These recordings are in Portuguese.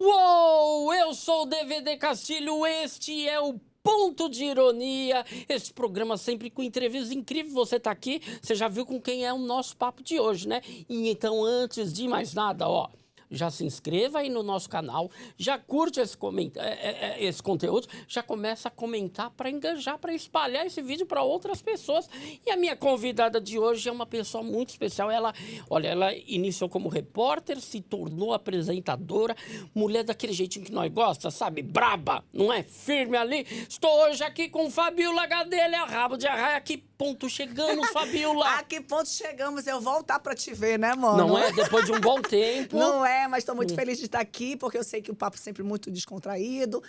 Uou! Eu sou o DVD Castilho, este é o Ponto de Ironia, este programa sempre com entrevistas incríveis. Você tá aqui, você já viu com quem é o nosso papo de hoje, né? E então, antes de mais nada, ó, já se inscreva aí no nosso canal, já curte esse conteúdo, já começa a comentar para engajar, para espalhar esse vídeo para outras pessoas. E a minha convidada de hoje é uma pessoa muito especial. Ela iniciou como repórter, se tornou apresentadora, mulher daquele jeitinho que nós gosta, sabe? Braba, não é? Firme ali. Estou hoje aqui com Fabiola Gadelha, rabo de arraia. Que ponto chegamos, Fabiola? A que ponto chegamos? Eu voltar pra te ver, né, mano? Não é? Depois de um bom tempo. Não é, mas tô muito feliz de estar aqui, porque eu sei que o papo é sempre muito descontraído.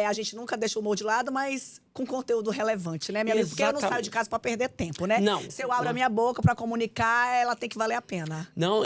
A gente nunca deixa o humor de lado, mas com conteúdo relevante, né, minha amiga? Porque eu não saio de casa pra perder tempo, né? Não. Se eu abro a minha boca pra comunicar, ela tem que valer a pena. Não,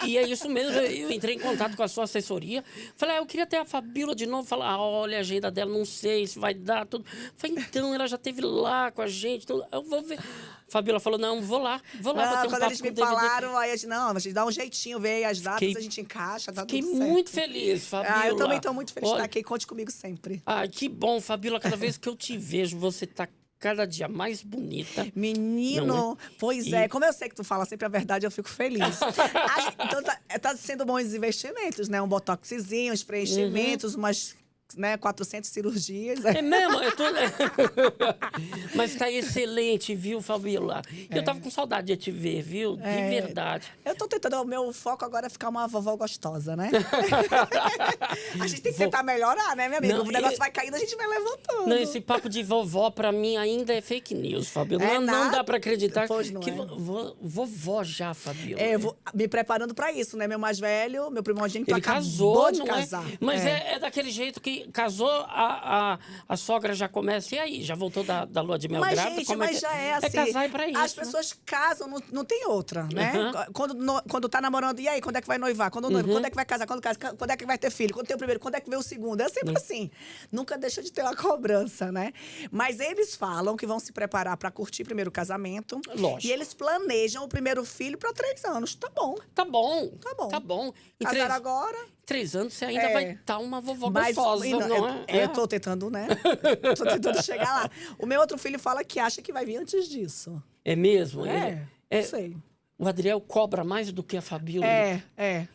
e é isso mesmo. Eu entrei em contato com a sua assessoria. Falei, eu queria ter a Fabiola de novo. Falar, olha, a agenda dela, não sei se vai dar tudo. Falei, então, ela já esteve lá com a gente. Tudo. Eu vou ver. Fabiola falou, não, vou lá Não, bater um quando papo eles me com o DVD. falaram, aí a gente dá um jeitinho, vê aí as datas, a gente encaixa, tá Fiquei tudo certo. muito feliz, Fabiola. Eu também tô muito feliz de Olha, estar aqui, conte comigo sempre. Ai, que bom, Fabiola. Cada vez que eu te vejo, você tá cada dia mais bonita. Menino, pois é. Como eu sei que tu fala sempre a verdade, eu fico feliz. Então tá sendo bons investimentos, né? Um botoxzinho, uns preenchimentos, umas 400 cirurgias. É mesmo? Mas tá excelente, viu, Fabiola? Eu tava com saudade de te ver, viu? De verdade. Eu tô tentando, o meu foco agora é ficar uma vovó gostosa, né? A gente tem que tentar melhorar, né, minha amiga? Não, o negócio vai caindo, a gente vai levantando. Não, esse papo de vovó, pra mim, ainda é fake news, Fabiola. Não dá pra acreditar que vovó já, Fabiola. Eu vou me preparando pra isso, né? Meu mais velho, meu primogênito, ele acabou de não casar. Mas é daquele jeito que casou, a sogra já começa, e aí? Já voltou da lua de mel grávida? Gente, mas já é assim. É casar e pra isso, as pessoas casam, não tem outra, né? Quando tá namorando, e aí, quando é que vai noivar? Quando noiva, quando é que vai casar? Quando é que vai ter filho? Quando tem o primeiro, quando é que vem o segundo? É sempre assim. Nunca deixa de ter uma cobrança, né? Mas eles falam que vão se preparar pra curtir primeiro o casamento. Lógico. E eles planejam o primeiro filho pra 3 anos. Tá bom. Tá bom. Tá bom. Tá bom. Em Casaram agora. 3 anos você ainda vai estar uma vovó Mas, gostosa, não é? Eu tô tentando, né? Tô tentando chegar lá. O meu outro filho fala que acha que vai vir antes disso. É mesmo? Não sei. O Adriel cobra mais do que a Fabiola.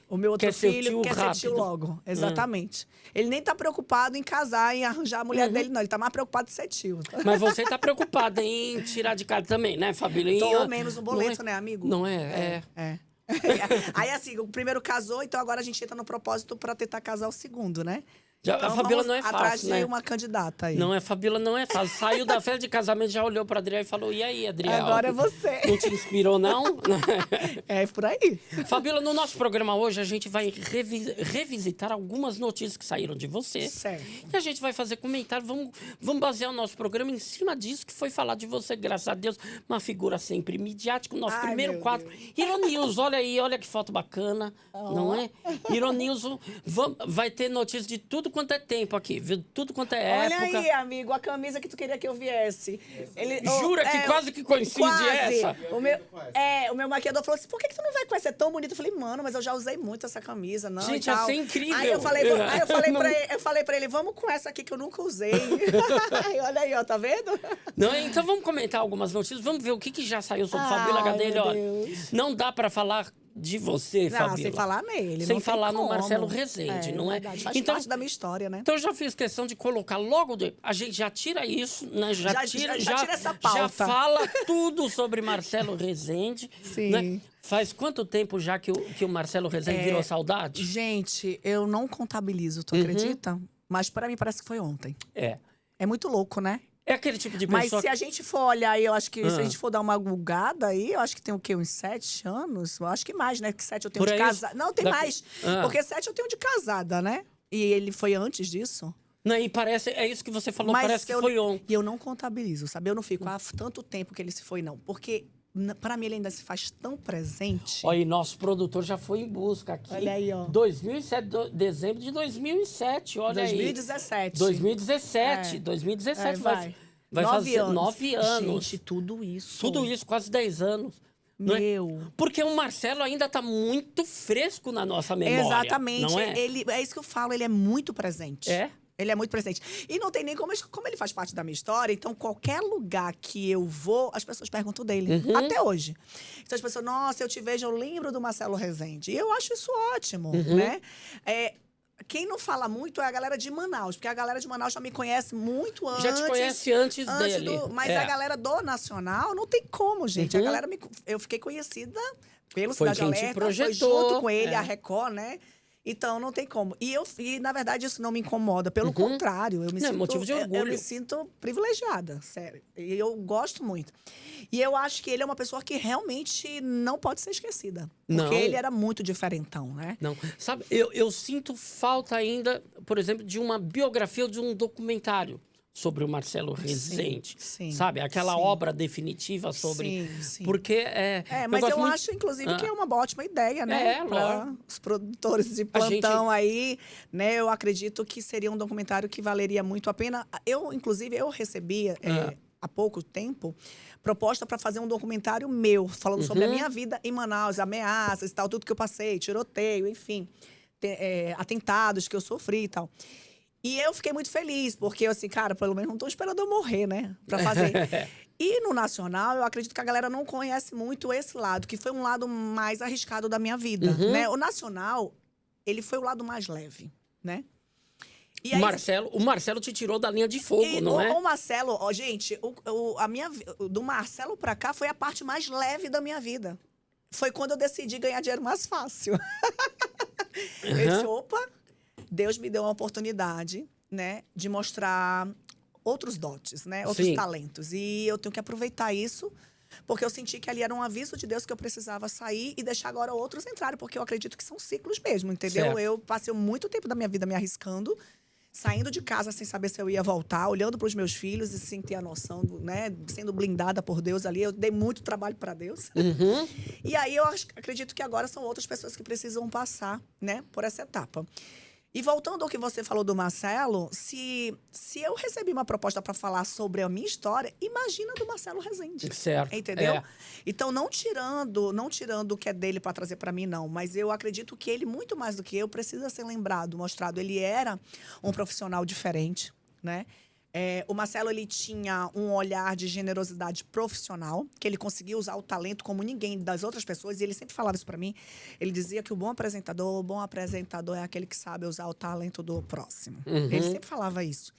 O meu outro filho quer ser tio rápido. logo. Exatamente. Ele nem tá preocupado em casar, em arranjar a mulher dele, não. Ele tá mais preocupado em ser tio. Mas você tá preocupada em tirar de casa também, né, Fabiola? Tô menos o boleto, né, amigo? Não é? Aí, assim, o primeiro casou, então agora a gente entra no propósito pra tentar casar o segundo, né? Já, Então, a Fabiola não é atrás fácil, de né? uma candidata aí. Não é, Fabiola não é fácil. Saiu da festa de casamento, já olhou pra Adriel e falou, e aí, Adriel? Agora é você. Não te inspirou, não? É por aí. Fabiola, no nosso programa hoje, a gente vai revisitar algumas notícias que saíram de você. Certo. E a gente vai fazer comentário, vamos basear o nosso programa em cima disso que foi falar de você, graças a Deus. Uma figura sempre midiática, o nosso primeiro meu quadro. Ironews, olha aí, olha que foto bacana, não é? Ironews, vai ter notícias de tudo quanto é tempo aqui. Viu? Tudo quanto é Olha época. aí, amigo, a camisa que tu queria que eu viesse. Jura que quase que coincide essa? O meu maquiador falou assim, por que tu não vai com essa? É tão bonita. Eu falei, mano, mas eu já usei muito essa camisa, não. Gente, e tal. essa é incrível. Aí eu falei pra ele, vamos com essa aqui que eu nunca usei. Olha aí, ó, tá vendo? Não, então vamos comentar algumas notícias. Vamos ver o que já saiu sobre Fabiola Gadelha. Não dá pra falar de você, Fabiola. Sem falar nele. Sem falar no Marcelo Rezende, não é? Verdade. Faz parte da minha história, né? Então eu já fiz questão de colocar logo... A gente já tira isso, né? Já tira essa pauta. Já fala tudo sobre Marcelo Rezende. Sim. Né? Faz quanto tempo já que o Marcelo Rezende virou saudade? Gente, eu não contabilizo, tu acredita? Mas pra mim parece que foi ontem. É muito louco, né? É aquele tipo de pessoa... Mas se a gente for olhar aí, eu acho que se a gente for dar uma gulgada aí, eu acho que tem o quê? Uns 7 anos? Eu acho que mais, né? Que 7 eu tenho de casada. Não, tem mais. Porque 7 eu tenho de casada, né? E ele foi antes disso. Não, e parece... É isso que você falou, parece que foi ontem. E eu não contabilizo, sabe? Eu não fico, tanto tempo que ele se foi, não. Porque... Pra mim, ele ainda se faz tão presente. Olha, e nosso produtor já foi em busca aqui. Olha aí, ó. 2007, dezembro de 2007, olha 2017. 2017. 2017 vai 9 fazer anos. 9 anos. Gente, tudo isso. Tudo isso, quase 10 anos. Não é? Meu. Porque o Marcelo ainda está muito fresco na nossa memória. Exatamente. Não é? É isso que eu falo, ele é muito presente. É? Ele é muito presente. E não tem nem como ele faz parte da minha história, então qualquer lugar que eu vou, as pessoas perguntam dele. Uhum. Até hoje. Então as pessoas, nossa, eu te vejo, eu lembro do Marcelo Rezende. E eu acho isso ótimo, Uhum. né? Quem não fala muito é a galera de Manaus, porque a galera de Manaus já me conhece muito antes. Já te conhece antes dele. Mas a galera do Nacional não tem como, gente. Uhum. A galera eu fiquei conhecida pelo Foi Cidade quem te Alerta, projetou. foi junto com ele, a Record, né? Então, não tem como. E, na verdade, isso não me incomoda. Pelo contrário, eu me sinto... motivo de orgulho. Eu me sinto privilegiada, sério. E eu gosto muito. E eu acho que ele é uma pessoa que realmente não pode ser esquecida. Porque Não. ele era muito diferentão, né? Não. Sabe, eu sinto falta ainda, por exemplo, de uma biografia ou de um documentário sobre o Marcelo Rezende. Sim, sabe? Aquela sim. obra definitiva sobre... Sim. Porque Mas eu muito... acho, inclusive, que é uma ótima ideia, né? Pra lógico. os produtores de plantão aí, né? Eu acredito que seria um documentário que valeria muito a pena. Inclusive, eu recebia, há pouco tempo, proposta para fazer um documentário meu, falando sobre a minha vida em Manaus, ameaças e tal, tudo que eu passei, tiroteio, enfim, atentados que eu sofri e tal. E eu fiquei muito feliz, porque eu assim, cara, pelo menos não tô esperando eu morrer, né? Pra fazer. E no Nacional, eu acredito que a galera não conhece muito esse lado, que foi um lado mais arriscado da minha vida, né? O Nacional, ele foi o lado mais leve, né? E aí, o Marcelo te tirou da linha de fogo, não é? O Marcelo, gente, do Marcelo pra cá foi a parte mais leve da minha vida. Foi quando eu decidi ganhar dinheiro mais fácil. Eu disse, opa, Deus me deu uma oportunidade, né, de mostrar outros dotes, né, outros talentos. E eu tenho que aproveitar isso, porque eu senti que ali era um aviso de Deus que eu precisava sair e deixar agora outros entrarem, porque eu acredito que são ciclos mesmo, entendeu? Certo. Eu passei muito tempo da minha vida me arriscando, saindo de casa sem saber se eu ia voltar, olhando para os meus filhos e sem ter a noção, né, sendo blindada por Deus ali. Eu dei muito trabalho para Deus. E aí eu acredito que agora são outras pessoas que precisam passar, né, por essa etapa. E voltando ao que você falou do Marcelo, se eu recebi uma proposta para falar sobre a minha história, imagina do Marcelo Rezende. Certo. Entendeu? Então, não tirando o que é dele para trazer para mim, não. Mas eu acredito que ele, muito mais do que eu, precisa ser lembrado, mostrado. Ele era um profissional diferente, né? O Marcelo, ele tinha um olhar de generosidade profissional, que ele conseguia usar o talento como ninguém das outras pessoas, e ele sempre falava isso para mim. Ele dizia que o bom apresentador é aquele que sabe usar o talento do próximo. Ele sempre falava isso.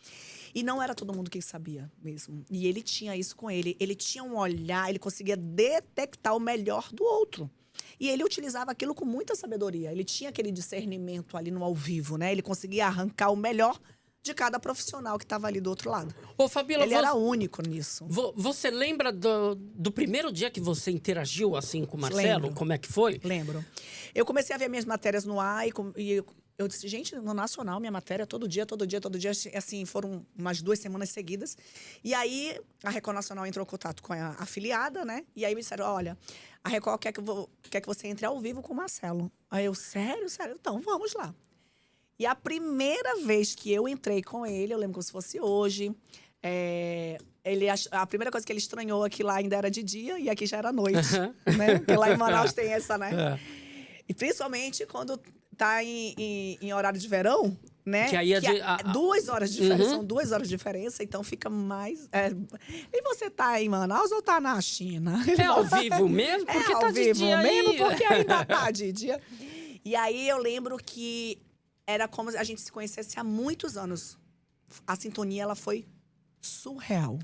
E não era todo mundo que sabia mesmo. E ele tinha isso com ele. Ele tinha um olhar, ele conseguia detectar o melhor do outro. E ele utilizava aquilo com muita sabedoria. Ele tinha aquele discernimento ali no ao vivo, né? Ele conseguia arrancar o melhor de cada profissional que estava ali do outro lado. Ô, Fabíola, ele era único nisso. Você lembra do primeiro dia que você interagiu assim com o Marcelo? Lembro. Como é que foi? Lembro. Eu comecei a ver minhas matérias no ar e eu disse, gente, no Nacional, minha matéria, todo dia, assim, foram umas 2 semanas seguidas. E aí, a Record Nacional entrou em contato com a afiliada, né? E aí me disseram, olha, a Record quer que você entre ao vivo com o Marcelo. Aí eu, sério? Então, vamos lá. E a vez que eu entrei com ele, eu lembro como se fosse hoje, a primeira coisa que ele estranhou aqui lá ainda era de dia e aqui já era noite, né? Porque lá em Manaus tem essa, né? E principalmente quando tá em horário de verão, né? Que aí 2 horas de diferença, são 2 horas de diferença, então fica mais... E você tá em Manaus ou tá na China? É ao vivo mesmo? Porque ao tá vivo de dia mesmo, aí. porque ainda tá de dia. E aí eu lembro que era como se a gente se conhecesse há muitos anos. A sintonia, ela foi surreal.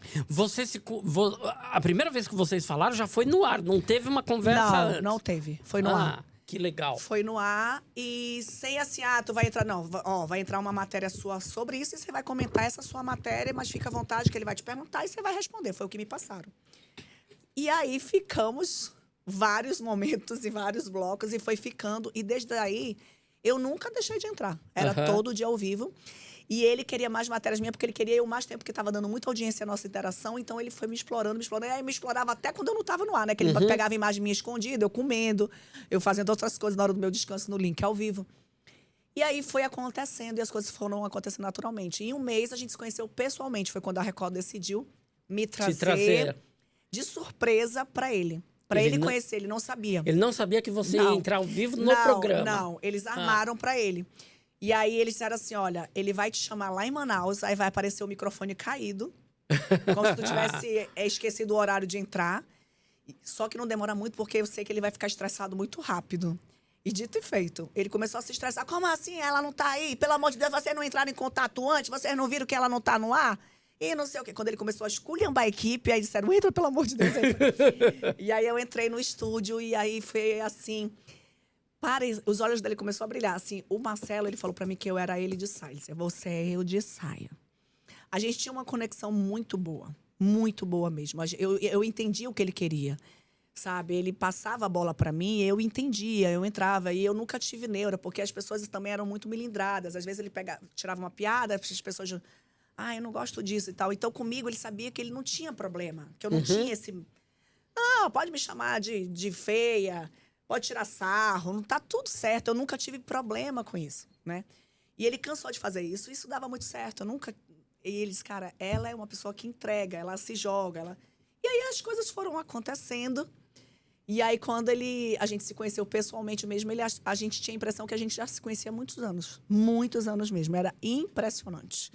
A primeira vez que vocês falaram já foi no ar, não teve uma conversa antes? Não teve. Foi no ar. Que legal. Foi no ar e sem assim, tu vai entrar... Não, vai entrar uma matéria sua sobre isso e você vai comentar essa sua matéria, mas fica à vontade que ele vai te perguntar e você vai responder. Foi o que me passaram. E aí ficamos vários momentos e vários blocos e foi ficando. E desde aí... eu nunca deixei de entrar. Era todo dia ao vivo. E ele queria mais matérias minhas, porque ele queria eu mais tempo, porque estava dando muita audiência à nossa interação. Então, ele foi me explorando. E aí, me explorava até quando eu não estava no ar, né? Que ele pegava imagem minha escondida, eu comendo, eu fazendo outras coisas na hora do meu descanso no link ao vivo. E aí, foi acontecendo e as coisas foram acontecendo naturalmente. Em um mês, a gente se conheceu pessoalmente. Foi quando a Record decidiu me trazer de surpresa para ele. Pra ele conhecer, ele não sabia. Ele não sabia que você ia entrar ao vivo no programa. Não, eles armaram pra ele. E aí eles disseram assim, olha, ele vai te chamar lá em Manaus, aí vai aparecer o microfone caído, como se tu tivesse esquecido o horário de entrar. Só que não demora muito, porque eu sei que ele vai ficar estressado muito rápido. E dito e feito, ele começou a se estressar. Como assim? Ela não tá aí? Pelo amor de Deus, vocês não entraram em contato antes? Vocês não viram que ela não tá no ar? E não sei o quê. Quando ele começou a esculhambar a equipe, aí disseram, entra, pelo amor de Deus, entra. E aí eu entrei no estúdio e aí foi assim... Os olhos dele começaram a brilhar. Assim, o Marcelo, ele falou pra mim que eu era ele de saia. Ele disse, você é eu de saia. A gente tinha uma conexão muito boa mesmo. Eu entendia o que ele queria, sabe? Ele passava a bola pra mim, eu entendia, eu entrava. E eu nunca tive neura, porque as pessoas também eram muito melindradas. Às vezes ele tirava uma piada, as pessoas... eu não gosto disso e tal. Então, comigo, ele sabia que ele não tinha problema. Que eu não tinha esse... Não, pode me chamar de feia... Pode tirar sarro, não tá tudo certo. Eu nunca tive problema com isso, né? E ele cansou de fazer isso. Isso dava muito certo. Eu nunca... E ele disse, cara, ela é uma pessoa que entrega, ela se joga. E aí as coisas foram acontecendo. E aí quando a gente se conheceu pessoalmente mesmo, a gente tinha a impressão que a gente já se conhecia há muitos anos. Muitos anos mesmo. Era impressionante.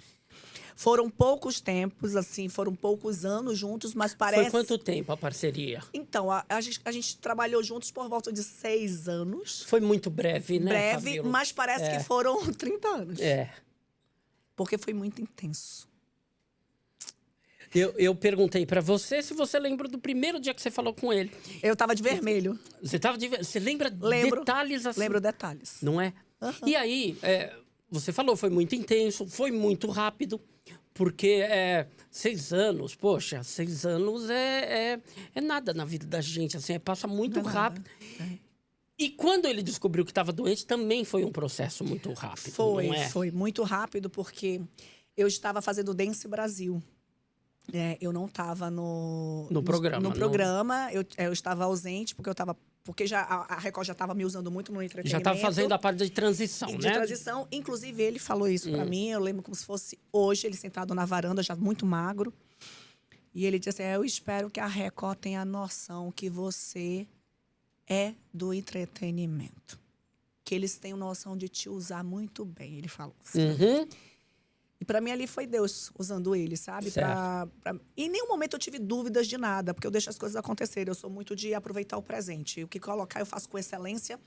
Foram poucos tempos, assim, foram poucos anos juntos, mas parece... Foi quanto tempo a parceria? Então, a gente trabalhou juntos por volta de 6 anos. Foi muito breve, né, Breve, Fabíola? mas parece que foram 30 anos. Porque foi muito intenso. Eu perguntei pra você se você lembra do primeiro dia que você falou com ele. Eu tava de vermelho. Você lembra detalhes assim? Lembro detalhes. Não é? Uhum. E aí, você falou, foi muito intenso, foi muito rápido. Porque 6 anos, poxa, 6 anos é nada na vida da gente, assim, passa muito rápido. E quando ele descobriu que estava doente, também foi um processo muito rápido, não é? Foi muito rápido, porque eu estava fazendo Dance Brasil. Eu não estava no programa. No programa, eu estava ausente, porque a Record já estava me usando muito no entretenimento. Já estava fazendo a parte de transição, né? De transição. Inclusive, ele falou isso pra mim. Eu lembro como se fosse hoje, ele sentado na varanda, já muito magro. E ele disse assim, eu espero que a Record tenha noção que você é do entretenimento. Que eles tenham noção de te usar muito bem. Ele falou assim. Uhum. E pra mim ali foi Deus usando ele, sabe? Em nenhum momento eu tive dúvidas de nada, porque eu deixo as coisas acontecerem. Eu sou muito de aproveitar o presente. O que colocar eu faço com excelência.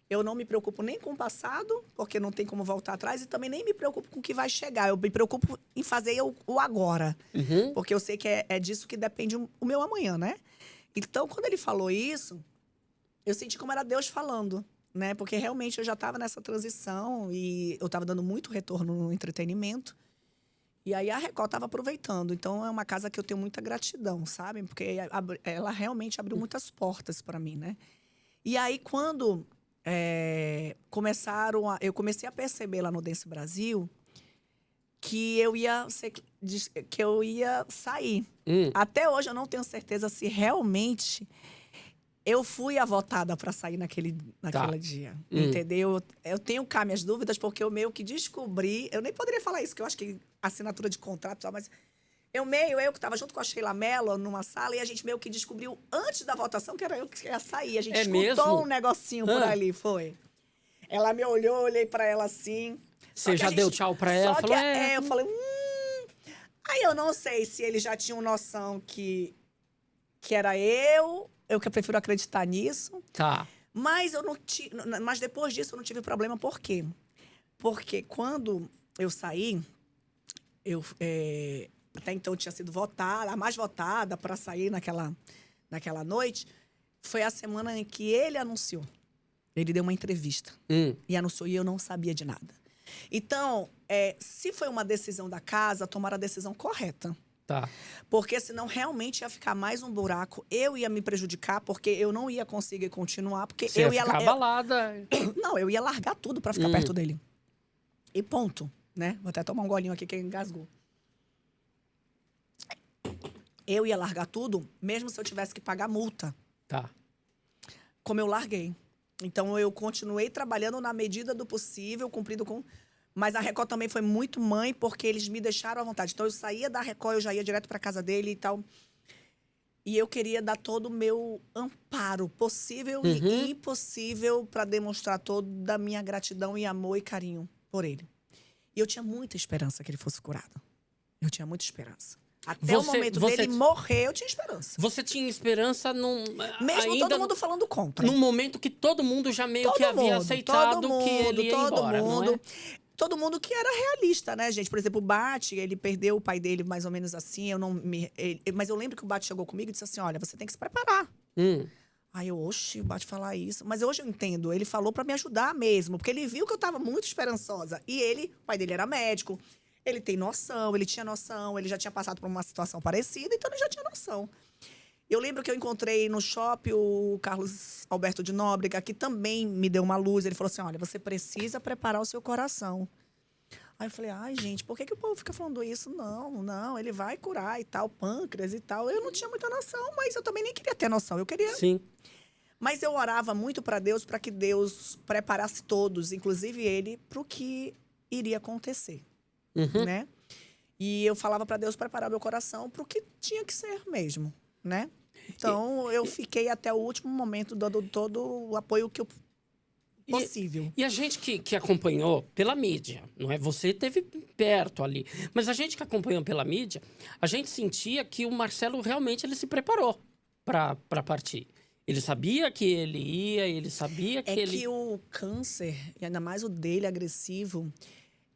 Eu não me preocupo nem com o passado, porque não tem como voltar atrás, e também nem me preocupo com o que vai chegar. Eu me preocupo em fazer o agora. Uhum. Porque eu sei que é disso que depende o meu amanhã, né? Então, quando ele falou isso, eu senti como era Deus falando, né? Porque realmente eu já estava nessa transição e eu estava dando muito retorno no entretenimento. E aí a Record estava aproveitando. Então é uma casa que eu tenho muita gratidão, sabe? Porque ela realmente abriu muitas portas para mim, né? E aí quando eu comecei a perceber lá no Dance Brasil que eu ia sair. Até hoje eu não tenho certeza se realmente eu fui a votada para sair naquele dia, entendeu? Eu tenho cá minhas dúvidas, porque eu meio que descobri... Eu nem poderia falar isso, que eu acho que assinatura de contrato e tal, mas... Eu que estava junto com a Sheila Mello numa sala, e a gente meio que descobriu, antes da votação, que era eu que ia sair. A gente escutou mesmo? um negocinho por ali, foi. Ela me olhou, eu olhei pra ela assim... Você já deu tchau pra ela? Só que eu falei... Aí eu não sei se eles já tinham noção que era eu que prefiro acreditar nisso. Tá. Mas mas depois disso eu não tive problema. Por quê? Porque quando eu saí, até então tinha sido votada, a mais votada para sair naquela noite, foi a semana em que ele anunciou. Ele deu uma entrevista e anunciou, e eu não sabia de nada. Então, se foi uma decisão da casa, tomaram a decisão correta. Tá. Porque senão realmente ia ficar mais um buraco. Eu ia me prejudicar, porque eu não ia conseguir continuar. Porque você ia ficar abalada. Não, eu ia largar tudo pra ficar perto dele. E ponto, né? Vou até tomar um golinho aqui que engasgou. Eu ia largar tudo, mesmo se eu tivesse que pagar multa. Tá. Como eu larguei. Então, eu continuei trabalhando na medida do possível, cumprido com... Mas a Record também foi muito mãe, porque eles me deixaram à vontade. Então, eu saía da Record, eu já ia direto pra casa dele e tal. E eu queria dar todo o meu amparo possível e impossível para demonstrar toda a minha gratidão e amor e carinho por ele. E eu tinha muita esperança que ele fosse curado. Eu tinha muita esperança. Até o momento dele morrer, eu tinha esperança. Você tinha esperança mesmo ainda todo mundo falando contra. Num momento que todo mundo já meio que havia aceitado que ele ia embora, não é? Todo mundo que era realista, né, gente? Por exemplo, o Bate, ele perdeu o pai dele mais ou menos assim. Mas eu lembro que o Bate chegou comigo e disse assim, olha, você tem que se preparar. Aí eu, oxe, o Bate falar isso. Mas hoje eu entendo, ele falou pra me ajudar mesmo. Porque ele viu que eu tava muito esperançosa. E o pai dele era médico. Ele tem noção, ele tinha noção. Ele já tinha passado por uma situação parecida, então ele já tinha noção. Eu lembro que eu encontrei no shopping o Carlos Alberto de Nóbrega, que também me deu uma luz. Ele falou assim, olha, você precisa preparar o seu coração. Aí eu falei, ai, gente, por que o povo fica falando isso? Não, ele vai curar e tal, pâncreas e tal. Eu não tinha muita noção, mas eu também nem queria ter noção. Eu queria... Sim. Mas eu orava muito para Deus, para que Deus preparasse todos, inclusive ele, para o que iria acontecer, né? E eu falava para Deus preparar meu coração para o que tinha que ser mesmo, né? Então, eu fiquei até o último momento dando todo o apoio que eu possível. E a gente que acompanhou pela mídia, não é? Você esteve perto ali. Mas a gente que acompanhou pela mídia, a gente sentia que o Marcelo realmente ele se preparou para partir. Ele sabia que ele ia, ele sabia que ele... É que o câncer, e ainda mais o dele agressivo,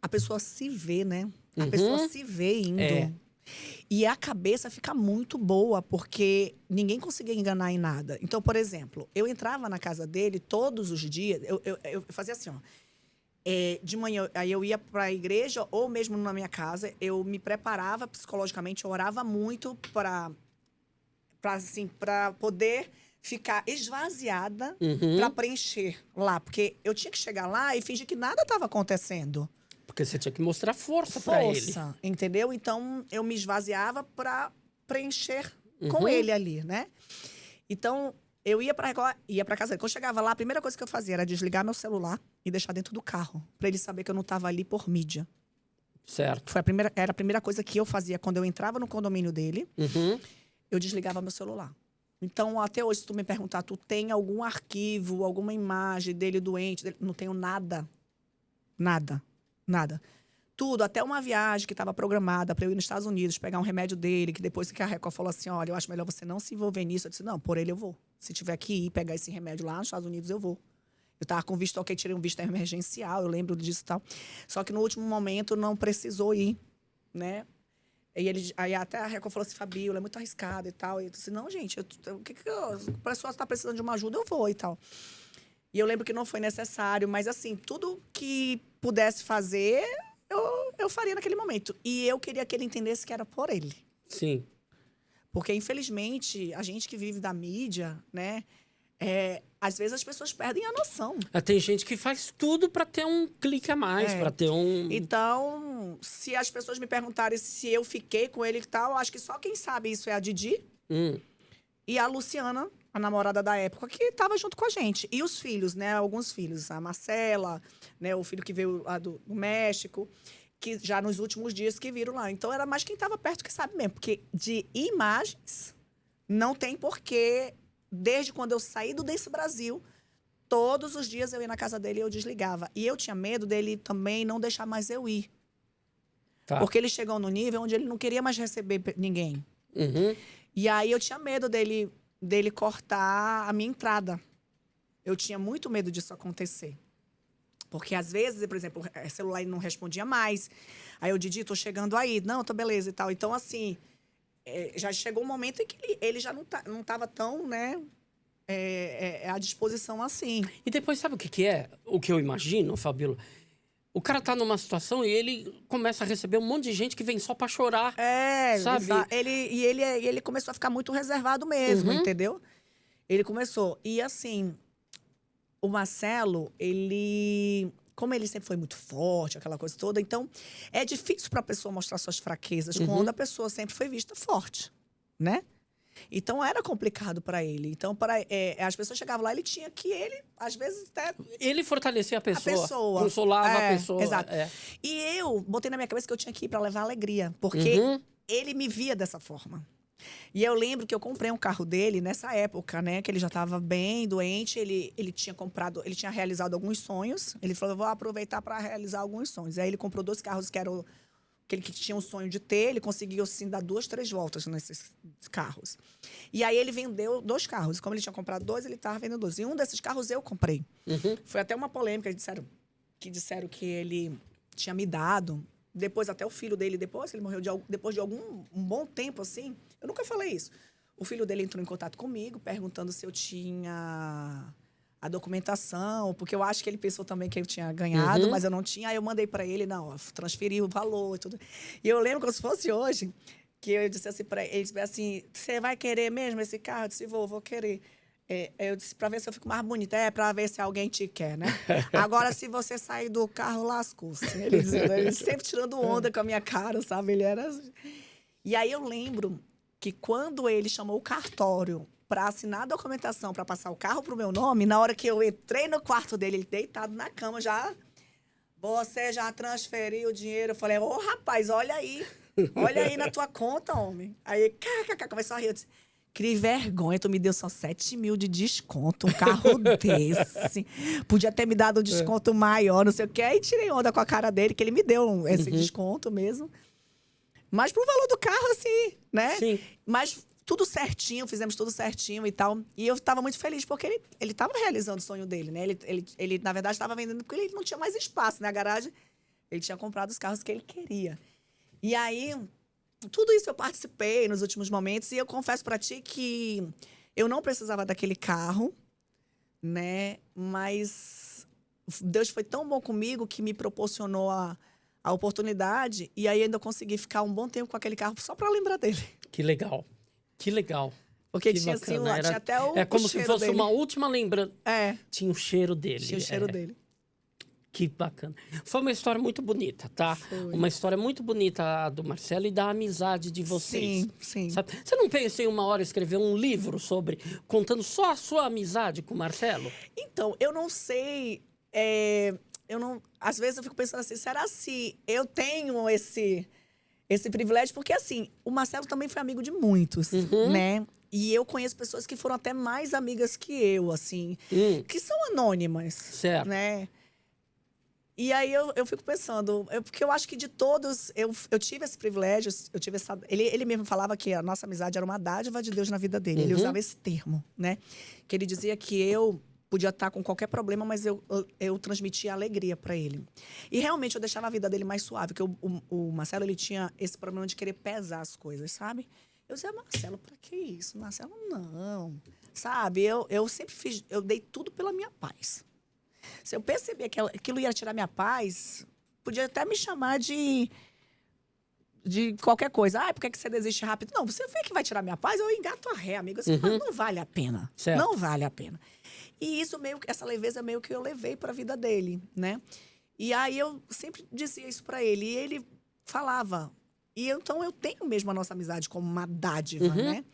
a pessoa se vê, né? A pessoa se vê indo. E a cabeça fica muito boa, porque ninguém conseguia enganar em nada. Então, por exemplo, eu entrava na casa dele todos os dias, eu fazia assim, ó. De manhã, aí eu ia para a igreja, ou mesmo na minha casa, eu me preparava psicologicamente, eu orava muito para poder ficar esvaziada para preencher lá. Porque eu tinha que chegar lá e fingir que nada estava acontecendo. Porque você tinha que mostrar força para ele. Força, entendeu? Então, eu me esvaziava para preencher com ele ali, né? Então, eu ia para casa dele. Quando eu chegava lá, a primeira coisa que eu fazia era desligar meu celular e deixar dentro do carro. Para ele saber que eu não estava ali por mídia. Certo. Era a primeira coisa que eu fazia quando eu entrava no condomínio dele. Eu desligava meu celular. Então, até hoje, se tu me perguntar, tu tem algum arquivo, alguma imagem dele doente? Não tenho nada. Nada. Tudo, até uma viagem que estava programada para eu ir nos Estados Unidos, pegar um remédio dele, que depois que a Record falou assim, olha, eu acho melhor você não se envolver nisso. Eu disse, não, por ele eu vou. Se tiver que ir pegar esse remédio lá nos Estados Unidos, eu vou. Eu estava com visto, ok, tirei um visto emergencial, eu lembro disso e tal. Só que no último momento não precisou ir, né? Aí até a Record falou assim, Fabíola, é muito arriscado e tal. E eu disse, não, gente, o pessoal está precisando de uma ajuda, eu vou e tal. E eu lembro que não foi necessário, mas assim, tudo que pudesse fazer, eu faria naquele momento. E eu queria que ele entendesse que era por ele. Sim. Porque, infelizmente, a gente que vive da mídia, né? Às vezes as pessoas perdem a noção. Tem gente que faz tudo para ter um clique a mais, para ter um... Então, se as pessoas me perguntarem se eu fiquei com ele e tal, acho que só quem sabe isso é a Didi e a Luciana, a namorada da época, que estava junto com a gente. E os filhos, né? Alguns filhos. A Marcela, né? O filho que veio lá do México, que já nos últimos dias que viram lá. Então, era mais quem estava perto que sabe mesmo. Porque de imagens, não tem porquê. Desde quando eu saí desse Brasil, todos os dias eu ia na casa dele e eu desligava. E eu tinha medo dele também não deixar mais eu ir. Tá. Porque ele chegou no nível onde ele não queria mais receber ninguém. E aí eu tinha medo dele cortar a minha entrada. Eu tinha muito medo disso acontecer. Porque às vezes, por exemplo, o celular não respondia mais. Aí eu, Didi, tô chegando aí. Não, tô beleza e tal. Então, assim, já chegou um momento em que ele já não tava tão, né, à disposição assim. E depois, sabe o que é? O que eu imagino, Fabíola? O cara tá numa situação e ele começa a receber um monte de gente que vem só pra chorar. Sabe? Ele começou a ficar muito reservado mesmo, entendeu? Ele começou. E assim, o Marcelo, como ele sempre foi muito forte, aquela coisa toda, então é difícil pra pessoa mostrar suas fraquezas quando a pessoa sempre foi vista forte, né? Então, era complicado para ele. Então, as pessoas chegavam lá, ele tinha que... às vezes, até... Ele fortalecia a pessoa. Consolava a pessoa. Exato. E eu botei na minha cabeça que eu tinha que ir para levar alegria. Porque ele me via dessa forma. E eu lembro que eu comprei um carro dele nessa época, né? Que ele já estava bem doente, ele tinha realizado alguns sonhos. Ele falou, eu vou aproveitar para realizar alguns sonhos. Aí ele comprou 2 carros que ele tinha um sonho de ter, ele conseguiu, assim, dar 2, 3 voltas nesses carros. E aí ele vendeu 2 carros. Como ele tinha comprado 2, ele estava vendendo 2. E um desses carros eu comprei. Foi até uma polêmica, disseram que ele tinha me dado. Depois, até o filho dele, depois que ele morreu, depois de um bom tempo, assim, eu nunca falei isso. O filho dele entrou em contato comigo, perguntando se eu tinha a documentação, porque eu acho que ele pensou também que eu tinha ganhado, mas eu não tinha. Aí eu mandei para ele, não, transferi o valor e tudo. E eu lembro como se fosse hoje, que eu disse assim para ele, disse assim, você vai querer mesmo esse carro? Eu disse, vou querer. Eu disse, para ver se eu fico mais bonita. Para ver se alguém te quer, né? Agora, se você sair do carro, lascou-se. Ele sempre tirando onda com a minha cara, sabe? Ele era... E aí eu lembro que quando ele chamou o cartório para assinar a documentação, para passar o carro pro meu nome, na hora que eu entrei no quarto dele, ele deitado na cama já... Você já transferiu o dinheiro? Eu falei, rapaz, olha aí na tua conta, homem. Aí, começou a rir. Eu disse, que vergonha, tu me deu só 7 mil de desconto, um carro desse. Podia ter me dado um desconto maior, não sei o quê. Aí tirei onda com a cara dele, que ele me deu esse desconto mesmo. Mas pro valor do carro, assim, né? Sim. Mas tudo certinho, fizemos tudo certinho e tal. E eu estava muito feliz, porque ele estava realizando o sonho dele, né? Ele na verdade, estava vendendo porque ele não tinha mais espaço na garagem. Ele tinha comprado os carros que ele queria. E aí... Tudo isso eu participei nos últimos momentos e eu confesso para ti que eu não precisava daquele carro, né? Mas Deus foi tão bom comigo que me proporcionou a oportunidade e aí ainda consegui ficar um bom tempo com aquele carro só para lembrar dele. Que legal. Que legal. Porque que tinha, assim, tinha até o É como o se fosse dele. uma última lembrança. Tinha o cheiro dele. Tinha o cheiro dele. Que bacana. Foi uma história muito bonita, tá? Foi. Uma história muito bonita a do Marcelo e da amizade de vocês. Sim, sim. Sabe? Você não pensa em uma hora escrever um livro contando só a sua amizade com o Marcelo? Então, eu não sei... às vezes eu fico pensando assim, será se eu tenho esse privilégio? Porque, assim, o Marcelo também foi amigo de muitos, né? E eu conheço pessoas que foram até mais amigas que eu, assim, que são anônimas, certo, né? E aí eu fico pensando, porque eu acho que de todos, eu tive esse privilégio, ele mesmo falava que a nossa amizade era uma dádiva de Deus na vida dele. Ele usava esse termo, né? Que ele dizia que eu podia estar com qualquer problema, mas eu transmitia alegria para ele. E realmente eu deixava a vida dele mais suave, porque o Marcelo, ele tinha esse problema de querer pesar as coisas, sabe? Eu dizia, Marcelo, pra que isso? Marcelo, não. Sabe? Eu sempre eu dei tudo pela minha paz. Se eu perceber que aquilo ia tirar minha paz, podia até me chamar de qualquer coisa. Por que você desiste rápido? Não, você vê que vai tirar minha paz, eu engato a ré, amigo. Assim, não vale a pena. Certo. Não vale a pena. E essa leveza meio que eu levei para a vida dele, né? E aí eu sempre dizia isso para ele. E ele falava. E então eu tenho mesmo a nossa amizade como uma dádiva, né?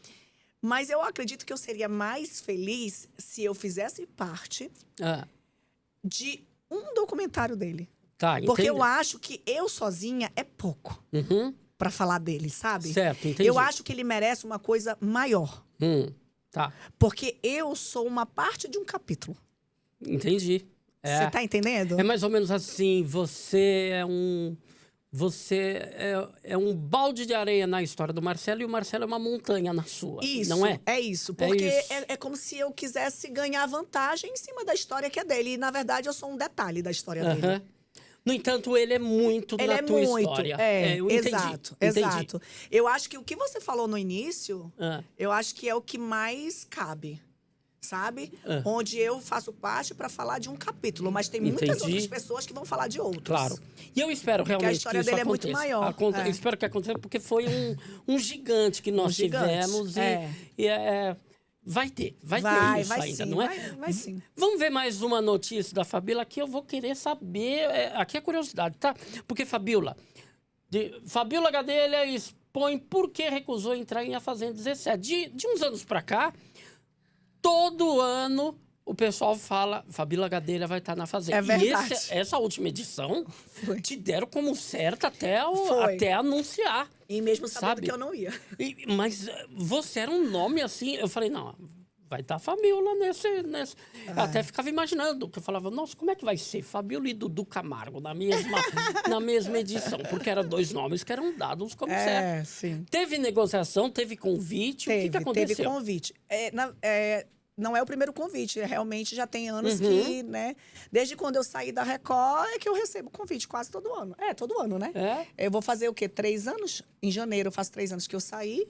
Mas eu acredito que eu seria mais feliz se eu fizesse parte de um documentário dele. Tá, porque entendi. eu acho que eu sozinha é pouco pra falar dele, sabe? Certo, entendi. Eu acho que ele merece uma coisa maior. Tá. Porque eu sou uma parte de um capítulo. Entendi. Você tá entendendo? É mais ou menos assim, você é um balde de areia na história do Marcelo e o Marcelo é uma montanha na sua, isso, não é? É isso. Porque é como se eu quisesse ganhar vantagem em cima da história que é dele. E, na verdade, eu sou um detalhe da história dele. No entanto, ele é muito na tua história. Eu entendi. Exato. Eu acho que o que você falou no início, eu acho que é o que mais cabe. Sabe? Onde eu faço parte para falar de um capítulo. Mas tem muitas outras pessoas que vão falar de outros. Claro. E eu espero realmente que isso aconteça. Porque a história dele é muito maior. Eu espero que aconteça, porque foi um gigante que nós tivemos. Vai ter isso ainda, sim, não é? Vai sim. Vamos ver mais uma notícia da Fabíola que eu vou querer saber. Aqui é curiosidade, tá? Porque Fabíola Gadelha expõe por que recusou entrar em A Fazenda 17. De uns anos pra cá, todo ano o pessoal fala, Fabíola Gadelha vai estar na Fazenda. É verdade. E essa última edição Foi. te deram como certa até, Foi. até anunciar. E mesmo sabendo sabe? que eu não ia. Mas você era um nome assim, eu falei, não, vai estar Fabíola nesse. Eu até ficava imaginando, que eu falava, nossa, como é que vai ser Fabíola e Dudu Camargo na mesma edição? Porque eram 2 nomes que eram dados como certo. Sim. Teve negociação, teve convite, o que aconteceu? Teve convite. Não é o primeiro convite, realmente já tem anos Uhum. que, né? Desde quando eu saí da Record é que eu recebo convite quase todo ano. Todo ano, né? Eu vou fazer o quê? 3 anos? Em janeiro eu faço 3 anos que eu saí.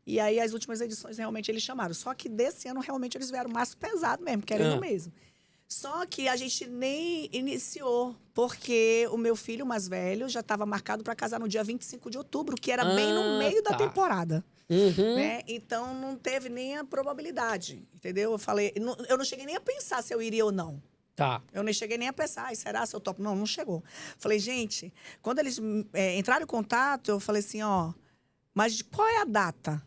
E aí as últimas edições realmente eles chamaram. Só que desse ano realmente eles vieram mais pesado mesmo, querendo mesmo. Só que a gente nem iniciou, porque o meu filho mais velho já estava marcado para casar no dia 25 de outubro, que era bem no meio da temporada. Uhum. Né? Então, não teve nem a probabilidade, entendeu? Eu falei, eu não cheguei nem a pensar se eu iria ou não. Tá. Eu nem cheguei nem a pensar, será se eu topo? Não chegou. Falei, gente, quando eles entraram em contato, eu falei assim, mas qual é a data?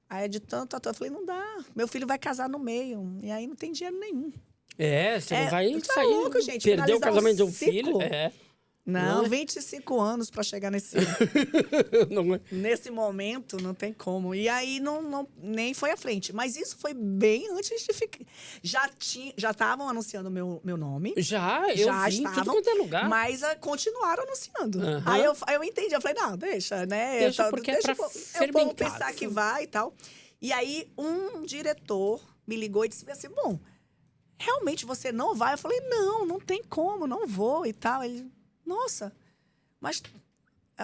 Aí é de tanto a tanto. Eu falei, não dá, meu filho vai casar no meio, e aí não tem dinheiro nenhum. Você não vai tá sair, louco, gente, perder o casamento de um ciclo. filho. Não, Não é? 25 anos para chegar Não é? nesse momento, não tem como. E aí nem foi à frente. Mas isso foi bem antes de ficar. Já estavam anunciando meu nome. Já vi em tudo quanto é lugar. Mas continuaram anunciando. Uhum. Aí eu entendi. Eu falei, não, deixa, né? Deixa, porque é pra o povo fermentar. pensar que vai e tal. E aí, um diretor me ligou e disse assim, bom, realmente você não vai? Eu falei, não tem como, não vou e tal. Ele, nossa, mas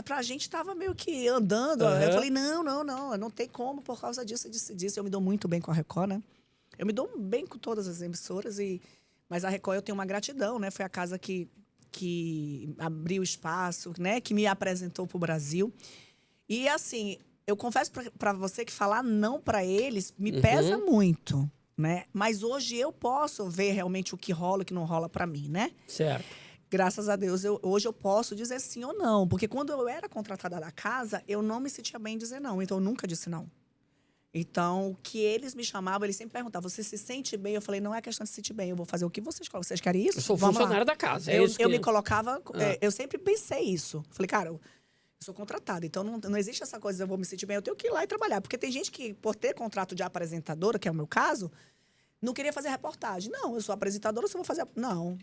pra gente tava meio que andando. Uhum. Eu falei, não tem como por causa disso. Eu me dou muito bem com a Record, né? Eu me dou bem com todas as emissoras, mas a Record eu tenho uma gratidão, né? Foi a casa que abriu espaço, né? Que me apresentou pro Brasil. E assim, eu confesso pra você que falar não pra eles me pesa muito, né? Mas hoje eu posso ver realmente o que rola e o que não rola pra mim, né? Certo. Graças a Deus, hoje eu posso dizer sim ou não. Porque quando eu era contratada da casa, eu não me sentia bem em dizer não. Então, eu nunca disse não. Então, o que eles me chamavam, eles sempre perguntavam, você se sente bem? Eu falei, não é questão de se sentir bem, eu vou fazer o que vocês colocam. Vocês querem isso? Eu sou Vamos funcionária lá. da casa. Eu me colocava, eu sempre pensei isso. Falei, cara, eu sou contratada, então não existe essa coisa, eu vou me sentir bem, eu tenho que ir lá e trabalhar. Porque tem gente que, por ter contrato de apresentadora, que é o meu caso, não queria fazer reportagem. Não, eu sou apresentadora, eu só vou fazer... Não.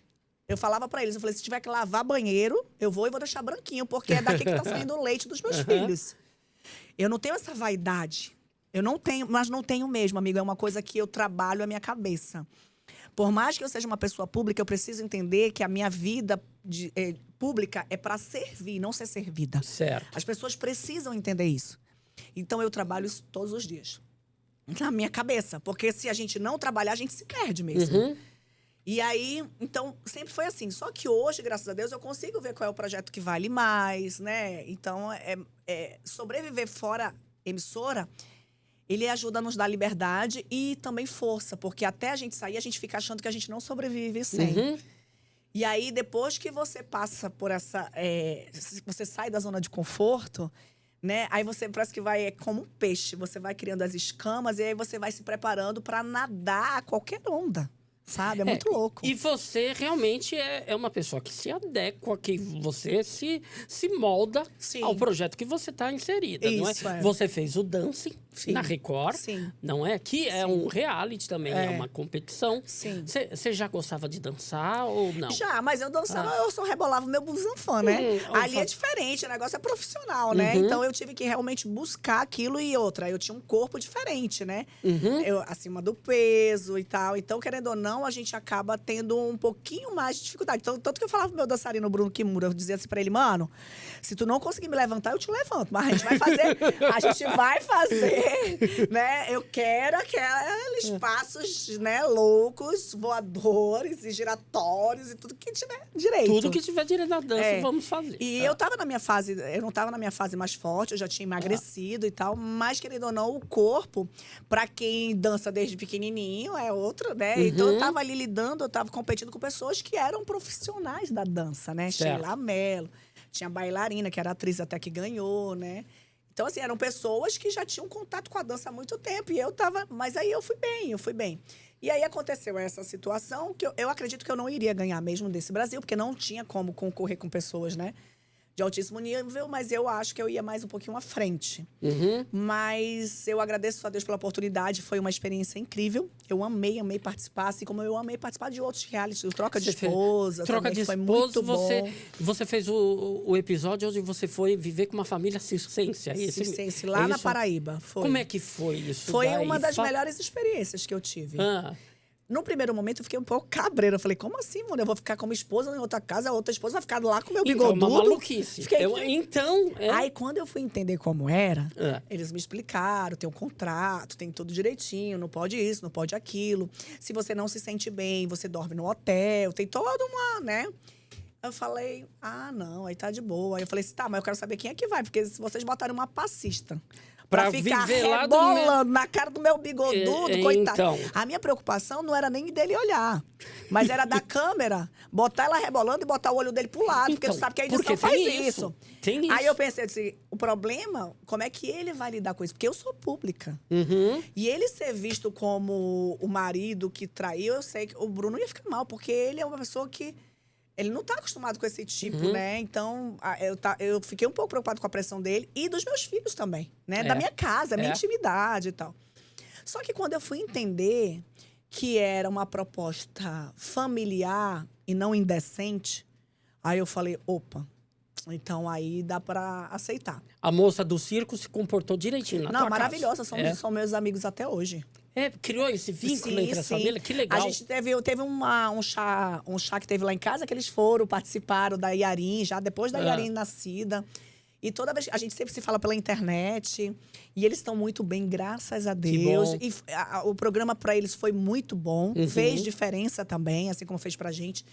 Eu falava pra eles, eu falei, se tiver que lavar banheiro, eu vou deixar branquinho, porque é daqui que tá saindo o leite dos meus filhos. Eu não tenho essa vaidade. Eu não tenho, mas não tenho mesmo, amigo. É uma coisa que eu trabalho a minha cabeça. Por mais que eu seja uma pessoa pública, eu preciso entender que a minha vida pública é para servir, não ser servida. Certo. As pessoas precisam entender isso. Então, eu trabalho isso todos os dias. Na minha cabeça. Porque se a gente não trabalhar, a gente se perde mesmo. E aí, então, sempre foi assim. Só que hoje, graças a Deus, eu consigo ver qual é o projeto que vale mais, né? Então, sobreviver fora emissora, ele ajuda a nos dar liberdade e também força. Porque até a gente sair, a gente fica achando que a gente não sobrevive sem. E aí, depois que você passa por essa... você sai da zona de conforto, né? Aí você parece que vai como um peixe. Você vai criando as escamas e aí você vai se preparando para nadar a qualquer onda. Sabe? É muito louco. E você realmente é uma pessoa que se adequa, que você se molda ao projeto que você está inserida, não é? Você fez o Dancing na Record, não é? Que é um reality também, é uma competição. Você já gostava de dançar ou não? Já, mas eu dançava, eu só rebolava o meu busanfã, né? Ali é diferente, o negócio é profissional, né? Então, eu tive que realmente buscar aquilo e outra. Eu tinha um corpo diferente, né? Eu, acima do peso e tal. Então, querendo ou não, a gente acaba tendo um pouquinho mais de dificuldade. Então, tanto que eu falava pro meu dançarino Bruno Kimura, eu dizia assim pra ele, mano, se tu não conseguir me levantar, eu te levanto. Mas a gente vai fazer, né? Eu quero aqueles passos, né, loucos, voadores e giratórios e tudo que tiver direito. Tudo que tiver direito na dança, vamos fazer. E eu tava na minha fase, eu não tava na minha fase mais forte, eu já tinha emagrecido e tal, mas, querendo ou não, o corpo, pra quem dança desde pequenininho, é outro, né? Então, eu tava ali lidando, eu tava competindo com pessoas que eram profissionais da dança, né? Sheila Mello, tinha bailarina, que era atriz até que ganhou, né? Então, assim, eram pessoas que já tinham contato com a dança há muito tempo. E eu tava... Mas aí eu fui bem. E aí aconteceu essa situação que eu acredito que eu não iria ganhar mesmo desse Brasil, porque não tinha como concorrer com pessoas, né? De altíssimo nível, mas eu acho que eu ia mais um pouquinho à frente. Mas eu agradeço a Deus pela oportunidade, foi uma experiência incrível. Eu amei participar, assim como eu amei participar de outros realities, o Troca de Esposa. Troca também, de foi Esposa, muito bom. você fez o episódio onde você foi viver com uma família circense. Circense, lá na Paraíba. Foi. Como é que foi isso? Foi uma das melhores experiências que eu tive. No primeiro momento, eu fiquei um pouco cabreira. Eu falei, como assim, mano? Eu vou ficar com uma esposa em outra casa, a outra esposa vai ficar lá com o meu bigodudo. Então, uma maluquice. Fiquei... Aí, quando eu fui entender como era, eles me explicaram, tem um contrato, tem tudo direitinho, não pode isso, não pode aquilo. Se você não se sente bem, você dorme no hotel, tem toda uma, né? Eu falei, não, aí tá de boa. Aí eu falei assim, tá, mas eu quero saber quem é que vai, porque se vocês botarem uma passista pra ficar rebolando na cara do meu bigodudo, coitado. Então. A minha preocupação não era nem dele olhar, mas era da câmera, botar ela rebolando e botar o olho dele pro lado, porque tu sabe que a edição faz isso. Tem isso. Aí eu pensei assim, o problema, como é que ele vai lidar com isso? Porque eu sou pública. E ele ser visto como o marido que traiu, eu sei que o Bruno ia ficar mal, porque ele é uma pessoa que... Ele não tá acostumado com esse tipo, né? Então, eu fiquei um pouco preocupado com a pressão dele e dos meus filhos também, né? Da minha casa, minha intimidade e tal. Só que quando eu fui entender que era uma proposta familiar e não indecente, aí eu falei, opa, então aí dá pra aceitar. A moça do circo se comportou direitinho na tua casa. Não, maravilhosa, são meus amigos até hoje. Criou esse vínculo entre as famílias? Que legal. A gente teve um chá que teve lá em casa, que eles participaram da Yarin, já depois da Yarin nascida. E toda vez, a gente sempre se fala pela internet. E eles estão muito bem, graças a Deus. E o programa para eles foi muito bom. Fez diferença também, assim como fez pra gente.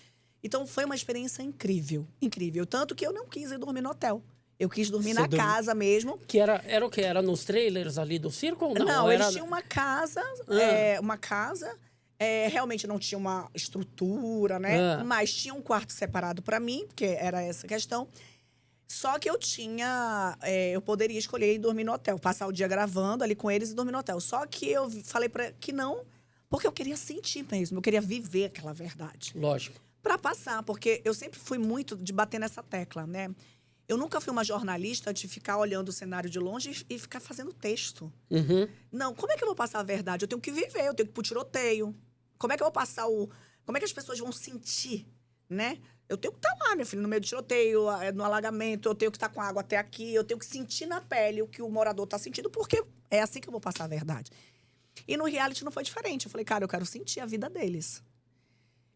Então foi uma experiência incrível, incrível. Tanto que eu não quis ir dormir no hotel. Eu quis dormir na casa mesmo. Que era o quê? Era nos trailers ali do circo ou não? Não, eles tinham uma casa, realmente não tinha uma estrutura, né? Mas tinha um quarto separado para mim, porque era essa questão. Só que eu poderia escolher ir dormir no hotel, passar o dia gravando ali com eles e dormir no hotel. Só que eu falei que não, porque eu queria sentir mesmo, eu queria viver aquela verdade. Lógico. Para passar, porque eu sempre fui muito de bater nessa tecla, né? Eu nunca fui uma jornalista de ficar olhando o cenário de longe e ficar fazendo texto. Não, como é que eu vou passar a verdade? Eu tenho que viver, eu tenho que ir pro tiroteio. Como é que eu vou passar como é que as pessoas vão sentir, né? Eu tenho que estar lá, meu filho, no meio do tiroteio, no alagamento. Eu tenho que estar com água até aqui. Eu tenho que sentir na pele o que o morador tá sentindo, porque é assim que eu vou passar a verdade. E no reality não foi diferente. Eu falei, cara, eu quero sentir a vida deles.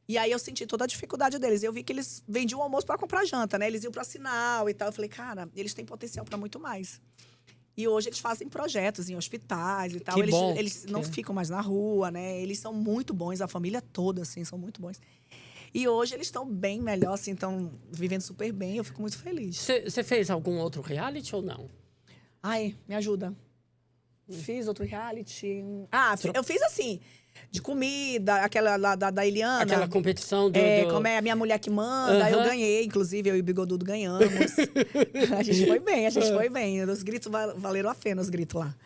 E aí eu senti toda a dificuldade deles. Eu vi que eles vendiam o almoço para comprar janta, né? Eles iam para sinal e tal. Eu falei, cara, eles têm potencial para muito mais. E hoje eles fazem projetos em hospitais e tal. Eles não ficam mais na rua, né? Eles são muito bons, a família toda, assim, são muito bons. E hoje eles estão bem melhor, assim, estão vivendo super bem. Eu fico muito feliz. Você fez algum outro reality ou não? Ai, me ajuda. Fiz outro reality. Eu fiz assim... De comida, aquela lá da Eliana. Aquela competição do... Como é a minha mulher que manda. Eu ganhei, inclusive, eu e o Bigodudo ganhamos. A gente foi bem. Os gritos valeram a pena, os gritos lá.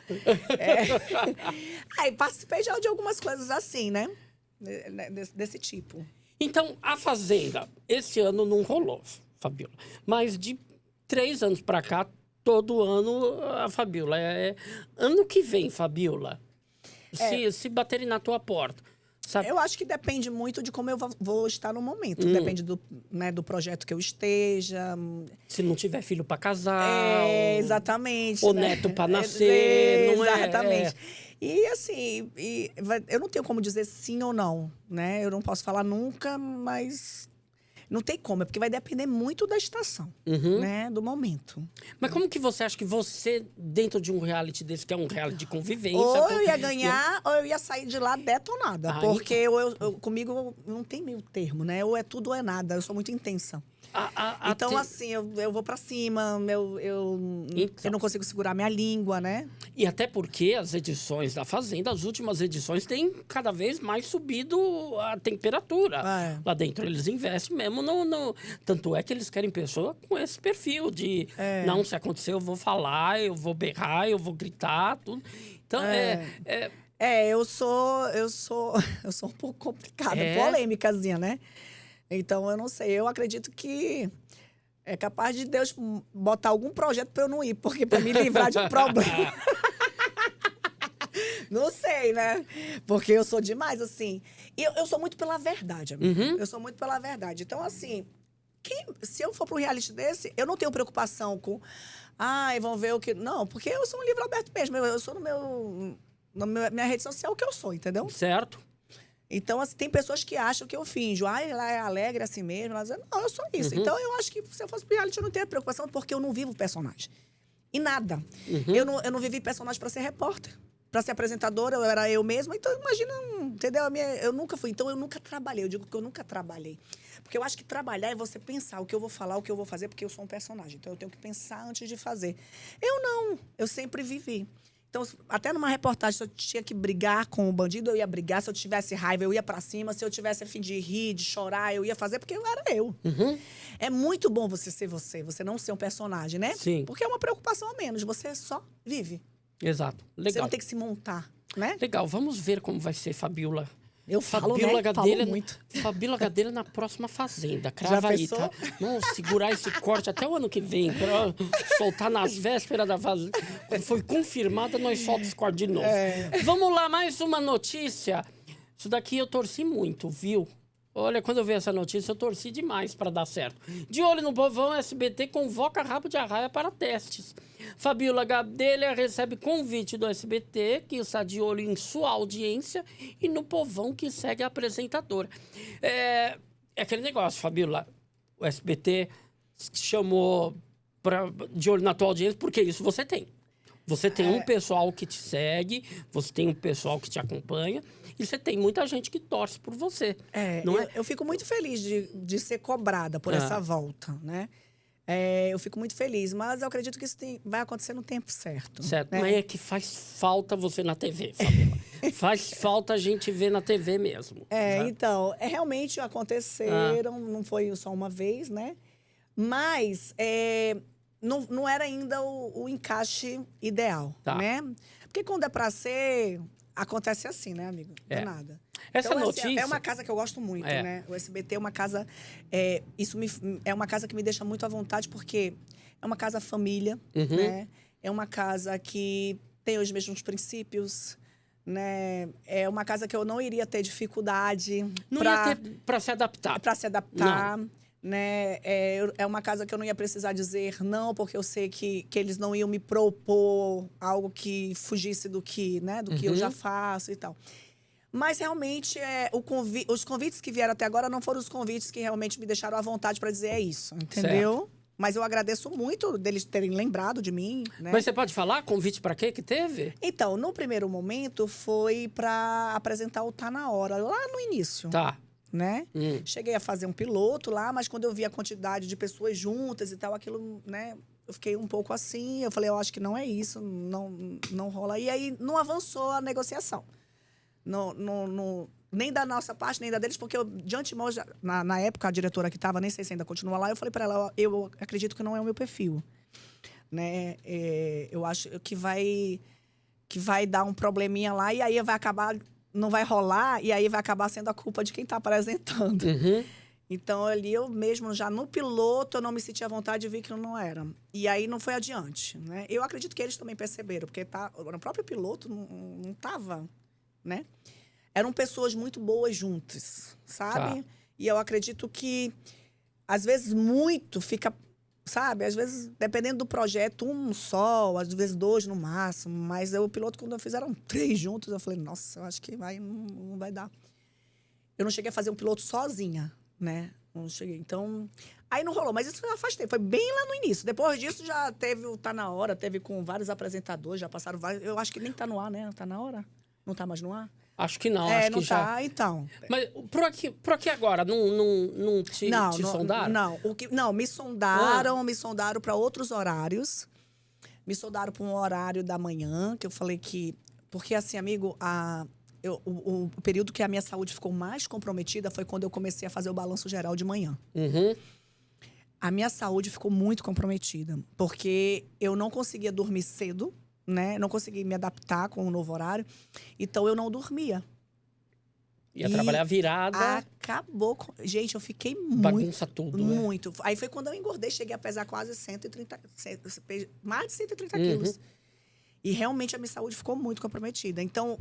Aí participei já de algumas coisas assim, né? Desse tipo. Então, a Fazenda, esse ano não rolou, Fabiola. Mas de 3 anos pra cá, todo ano, a Fabiola. Ano que vem, Fabiola... Se baterem na tua porta, sabe? Eu acho que depende muito de como eu vou estar no momento. Depende do projeto que eu esteja. Se não tiver filho para casar. Exatamente. Ou neto para nascer, não é? Exatamente. E assim, eu não tenho como dizer sim ou não, né? Eu não posso falar nunca, mas... Não tem como, é porque vai depender muito da estação, né? Do momento. Mas como que você acha que você, dentro de um reality desse, que é um reality de convivência... Ou eu ia ganhar, ou eu ia sair de lá detonada. Porque comigo não tem meio termo, né? Ou é tudo ou é nada. Eu sou muito intensa. Então, assim, eu vou pra cima, eu não consigo segurar minha língua, né? E até porque as edições da Fazenda, as últimas edições, têm cada vez mais subido a temperatura lá dentro. Eles investem mesmo Tanto é que eles querem pessoa com esse perfil de... Não, se acontecer, eu vou falar, eu vou berrar, eu vou gritar, tudo. Então, eu sou um pouco complicada, polêmicazinha, né? Então, eu não sei. Eu acredito que é capaz de Deus botar algum projeto pra eu não ir, porque pra me livrar de um problema. Não sei, né? Porque eu sou demais, assim. E eu sou muito pela verdade, amiga. Eu sou muito pela verdade. Então, assim, se eu for pra um reality desse, eu não tenho preocupação com... Ai, vão ver o que... Não, porque eu sou um livro aberto mesmo. Eu sou na minha rede social o que eu sou, entendeu? Certo. Então, assim, tem pessoas que acham que eu finjo. Ai, ela é alegre assim mesmo. Ela diz, não, eu sou isso. Então, eu acho que se eu fosse pro reality, eu não teria preocupação, porque eu não vivo personagem. E nada. Eu não vivi personagem pra ser repórter. Pra ser apresentadora, eu era eu mesma. Então, imagina, entendeu? Eu nunca fui. Então, eu nunca trabalhei. Eu digo que eu nunca trabalhei. Porque eu acho que trabalhar é você pensar o que eu vou falar, o que eu vou fazer, porque eu sou um personagem. Então, eu tenho que pensar antes de fazer. Eu não. Eu sempre vivi. Então, até numa reportagem, se eu tinha que brigar com o bandido, eu ia brigar. Se eu tivesse raiva, eu ia pra cima. Se eu tivesse a fim de rir, de chorar, eu ia fazer, porque eu era eu. É muito bom você ser você não ser um personagem, né? Sim. Porque é uma preocupação a menos. Você só vive. Exato. Legal. Você não tem que se montar, né? Legal. Vamos ver como vai ser Fabiola. Eu falo, Fabiola né? Gadelha, Falo muito. Fabiola Gadelha na próxima Fazenda. Crava aí, pensou? tá? Não, segurar esse corte até o ano que vem, pra soltar nas vésperas da Fazenda. Foi confirmada, nós soltamos esse corte de novo. Vamos lá, mais uma notícia. Isso daqui eu torci muito, viu? Olha, quando eu vi essa notícia, eu torci demais para dar certo. De olho no povão, SBT convoca rabo de arraia para testes. Fabiola Gadelha recebe convite do SBT, que está de olho em sua audiência, e no povão que segue a apresentadora. É aquele negócio, Fabiola. O SBT chamou de olho na tua audiência, porque isso você tem. Você tem um pessoal que te segue, você tem um pessoal que te acompanha, e você tem muita gente que torce por você. Eu fico muito feliz de ser cobrada por essa volta, né? Eu fico muito feliz, mas eu acredito que isso vai acontecer no tempo certo. Certo, né? mas é que faz falta você na TV, Fabiola. Faz falta a gente ver na TV mesmo. Né? Então, realmente aconteceram, não foi só uma vez, né? Mas não era ainda o encaixe ideal, né? Porque quando é pra ser, acontece assim, né, amigo? Não é nada. Essa então, notícia... Assim, é uma casa que eu gosto muito, né? O SBT é uma casa... é uma casa que me deixa muito à vontade, porque é uma casa família, né? É uma casa que tem os mesmos princípios, né? É uma casa que eu não iria ter dificuldade... Não ia ter para se adaptar. Para se adaptar. Não. Né? É uma casa que eu não ia precisar dizer não, porque eu sei que eles não iam me propor algo que fugisse do que, né? Do que eu já faço e tal. Mas realmente os convites que vieram até agora não foram os convites que realmente me deixaram à vontade para dizer isso, entendeu? Certo. Mas eu agradeço muito deles terem lembrado de mim, né? Mas você pode falar convite para quê que teve? Então, no primeiro momento foi para apresentar o Tá Na Hora, lá no início. Tá. Né? Cheguei a fazer um piloto lá, mas quando eu vi a quantidade de pessoas juntas e tal, aquilo, né? Eu fiquei um pouco assim, eu falei, eu acho que não é isso, não rola. E aí não avançou a negociação. Nem da nossa parte, nem da deles, porque eu, de antemão, na época, a diretora que estava, nem sei se ainda continua lá, eu falei para ela, eu acredito que não é o meu perfil. Né? Eu acho que vai dar um probleminha lá e aí vai acabar... não vai rolar, e aí vai acabar sendo a culpa de quem está apresentando. Então, ali, eu mesmo, já no piloto, eu não me senti à vontade e vi que não era. E aí, não foi adiante, né? Eu acredito que eles também perceberam, porque no próprio piloto não estava, né? Eram pessoas muito boas juntas, sabe? Tá. E eu acredito que, às vezes, muito fica... Sabe? Às vezes, dependendo do projeto, um só, às vezes 2 no máximo. Mas o piloto, quando eu fiz, eram 3 juntos. Eu falei, nossa, eu acho que não vai dar. Eu não cheguei a fazer um piloto sozinha, né? Não cheguei. Então, aí não rolou. Mas isso já faz tempo. Foi bem lá no início. Depois disso, já teve o Tá Na Hora. Teve com vários apresentadores, já passaram vários. Eu acho que nem tá no ar, né? Tá na hora? Não tá mais no ar? Acho que não, acho não que tá, já... então. Mas por aqui agora, não te sondaram? Não, me sondaram para outros horários. Me sondaram para um horário da manhã, que eu falei que... Porque, assim, amigo, o período que a minha saúde ficou mais comprometida foi quando eu comecei a fazer o balanço geral de manhã. A minha saúde ficou muito comprometida, porque eu não conseguia dormir cedo, né? Não consegui me adaptar com o novo horário. Então, eu não dormia. Ia trabalhar virada. Acabou. Gente, eu fiquei Bagunça tudo. Muito. Aí foi quando eu engordei, cheguei a pesar quase 130, mais de 130 quilos. E realmente a minha saúde ficou muito comprometida. Então,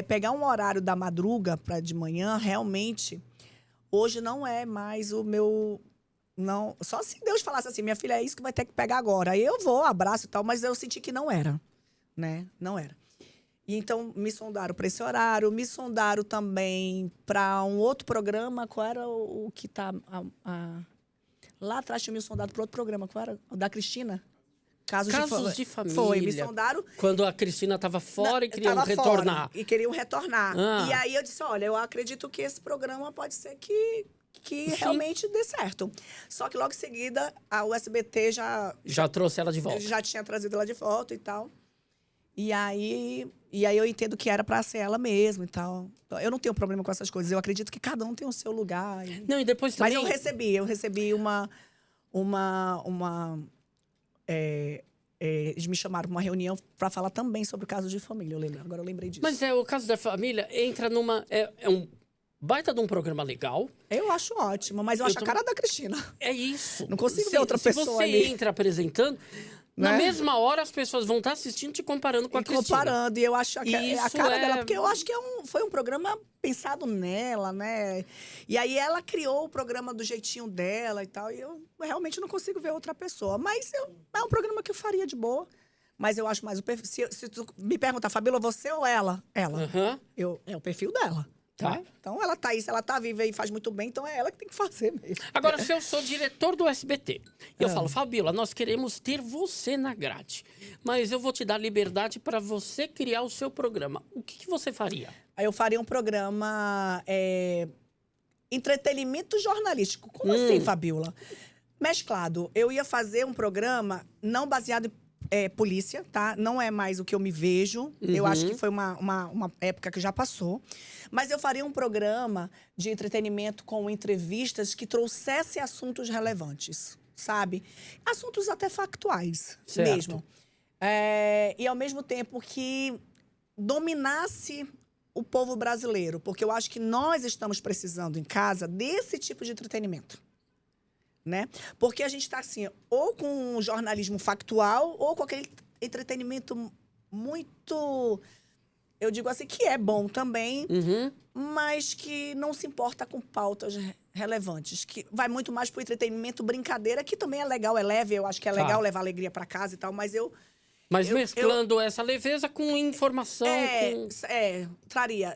pegar um horário da madruga para de manhã, realmente, hoje não é mais o meu... Não, só se Deus falasse assim, minha filha, é isso que vai ter que pegar agora. Aí eu vou, abraço e tal, mas eu senti que não era, né? Não era. E então, me sondaram para esse horário, me sondaram também para um outro programa. Qual era o que tá... Lá atrás tinha me sondado para outro programa. Qual era? O da Cristina? Casos de Família. Foi, me sondaram. Quando a Cristina estava fora e queriam retornar. E queriam retornar. E aí eu disse, olha, eu acredito que esse programa pode ser que realmente dê certo. Só que logo em seguida, o SBT já trouxe ela de volta. Já tinha trazido ela de volta e tal. E aí eu entendo que era pra ser ela mesma e tal. Eu não tenho problema com essas coisas. Eu acredito que cada um tem o seu lugar. Não, e depois também... Mas eu recebi eles me chamaram para uma reunião para falar também sobre o caso de família. Agora eu lembrei disso. Mas o caso da família entra numa... É um baita de um programa legal. Eu acho ótimo, mas eu acho a cara da Cristina. É isso. Não consigo ver outra pessoa Se você ali. entra apresentando... Na mesma hora, as pessoas vão estar assistindo, te comparando com a Cristina. Comparando, e eu acho a cara dela, porque eu acho que foi um programa pensado nela, né? E aí ela criou o programa do jeitinho dela e tal, e eu realmente não consigo ver outra pessoa. Mas é um programa que eu faria de boa. Mas eu acho mais o perfil. Se tu me perguntar, Fabíola, você ou ela? Ela. É o perfil dela. Tá. Né? Então ela tá aí, se ela tá viva e faz muito bem, então é ela que tem que fazer mesmo. Agora, se eu sou diretor do SBT, eu falo, Fabíola, nós queremos ter você na grade, mas eu vou te dar liberdade para você criar o seu programa. O que você faria? Aí eu faria um programa entretenimento jornalístico. Como assim, Fabíola? Mesclado. Eu ia fazer um programa não baseado em polícia, tá? Não é mais o que eu me vejo. Eu acho que foi uma época que já passou. Mas eu faria um programa de entretenimento com entrevistas que trouxesse assuntos relevantes, sabe? Assuntos até factuais mesmo. E ao mesmo tempo que dominasse o povo brasileiro. Porque eu acho que nós estamos precisando em casa desse tipo de entretenimento. Né? Porque a gente está assim, ou com um jornalismo factual, ou com aquele entretenimento muito, eu digo assim, que é bom também, mas que não se importa com pautas relevantes, que vai muito mais para o entretenimento brincadeira, que também é legal, é leve, eu acho que é legal levar alegria para casa e tal, mas mesclando essa leveza com informação.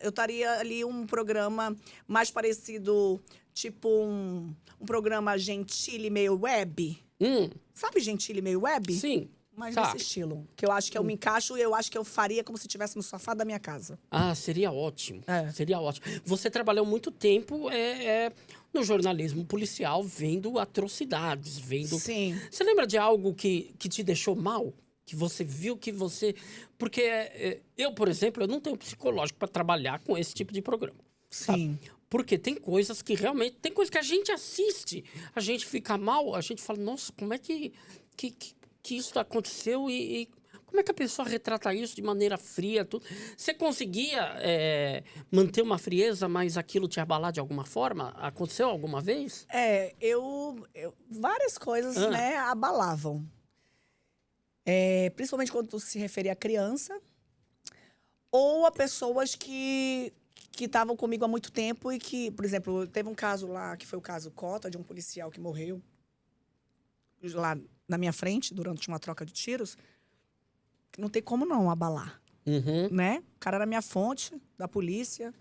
Eu traria ali um programa mais parecido, tipo um programa Gentile meio web. Sabe Gentile meio web? Sim. Mas nesse estilo. Que eu acho que eu me encaixo e eu acho que eu faria como se estivesse no sofá da minha casa. Ah, seria ótimo. Seria ótimo. Você trabalhou muito tempo no jornalismo policial, vendo atrocidades, vendo... Sim. Você lembra de algo que te deixou mal? Que você viu que você... Porque eu, por exemplo, eu não tenho psicológico para trabalhar com esse tipo de programa. Sim. Sabe? Porque tem coisas que realmente... Tem coisas que a gente assiste, a gente fica mal, a gente fala, nossa, como é que isso aconteceu e como é que a pessoa retrata isso de maneira fria? Tudo? Você conseguia manter uma frieza, mas aquilo te abalar de alguma forma? Aconteceu alguma vez? Várias coisas, né, abalavam. Principalmente quando se referia a criança ou a pessoas que estavam comigo há muito tempo e que, por exemplo, teve um caso lá, que foi o caso Cota, de um policial que morreu lá na minha frente, durante uma troca de tiros. Não tem como não abalar, né? O cara era minha fonte da polícia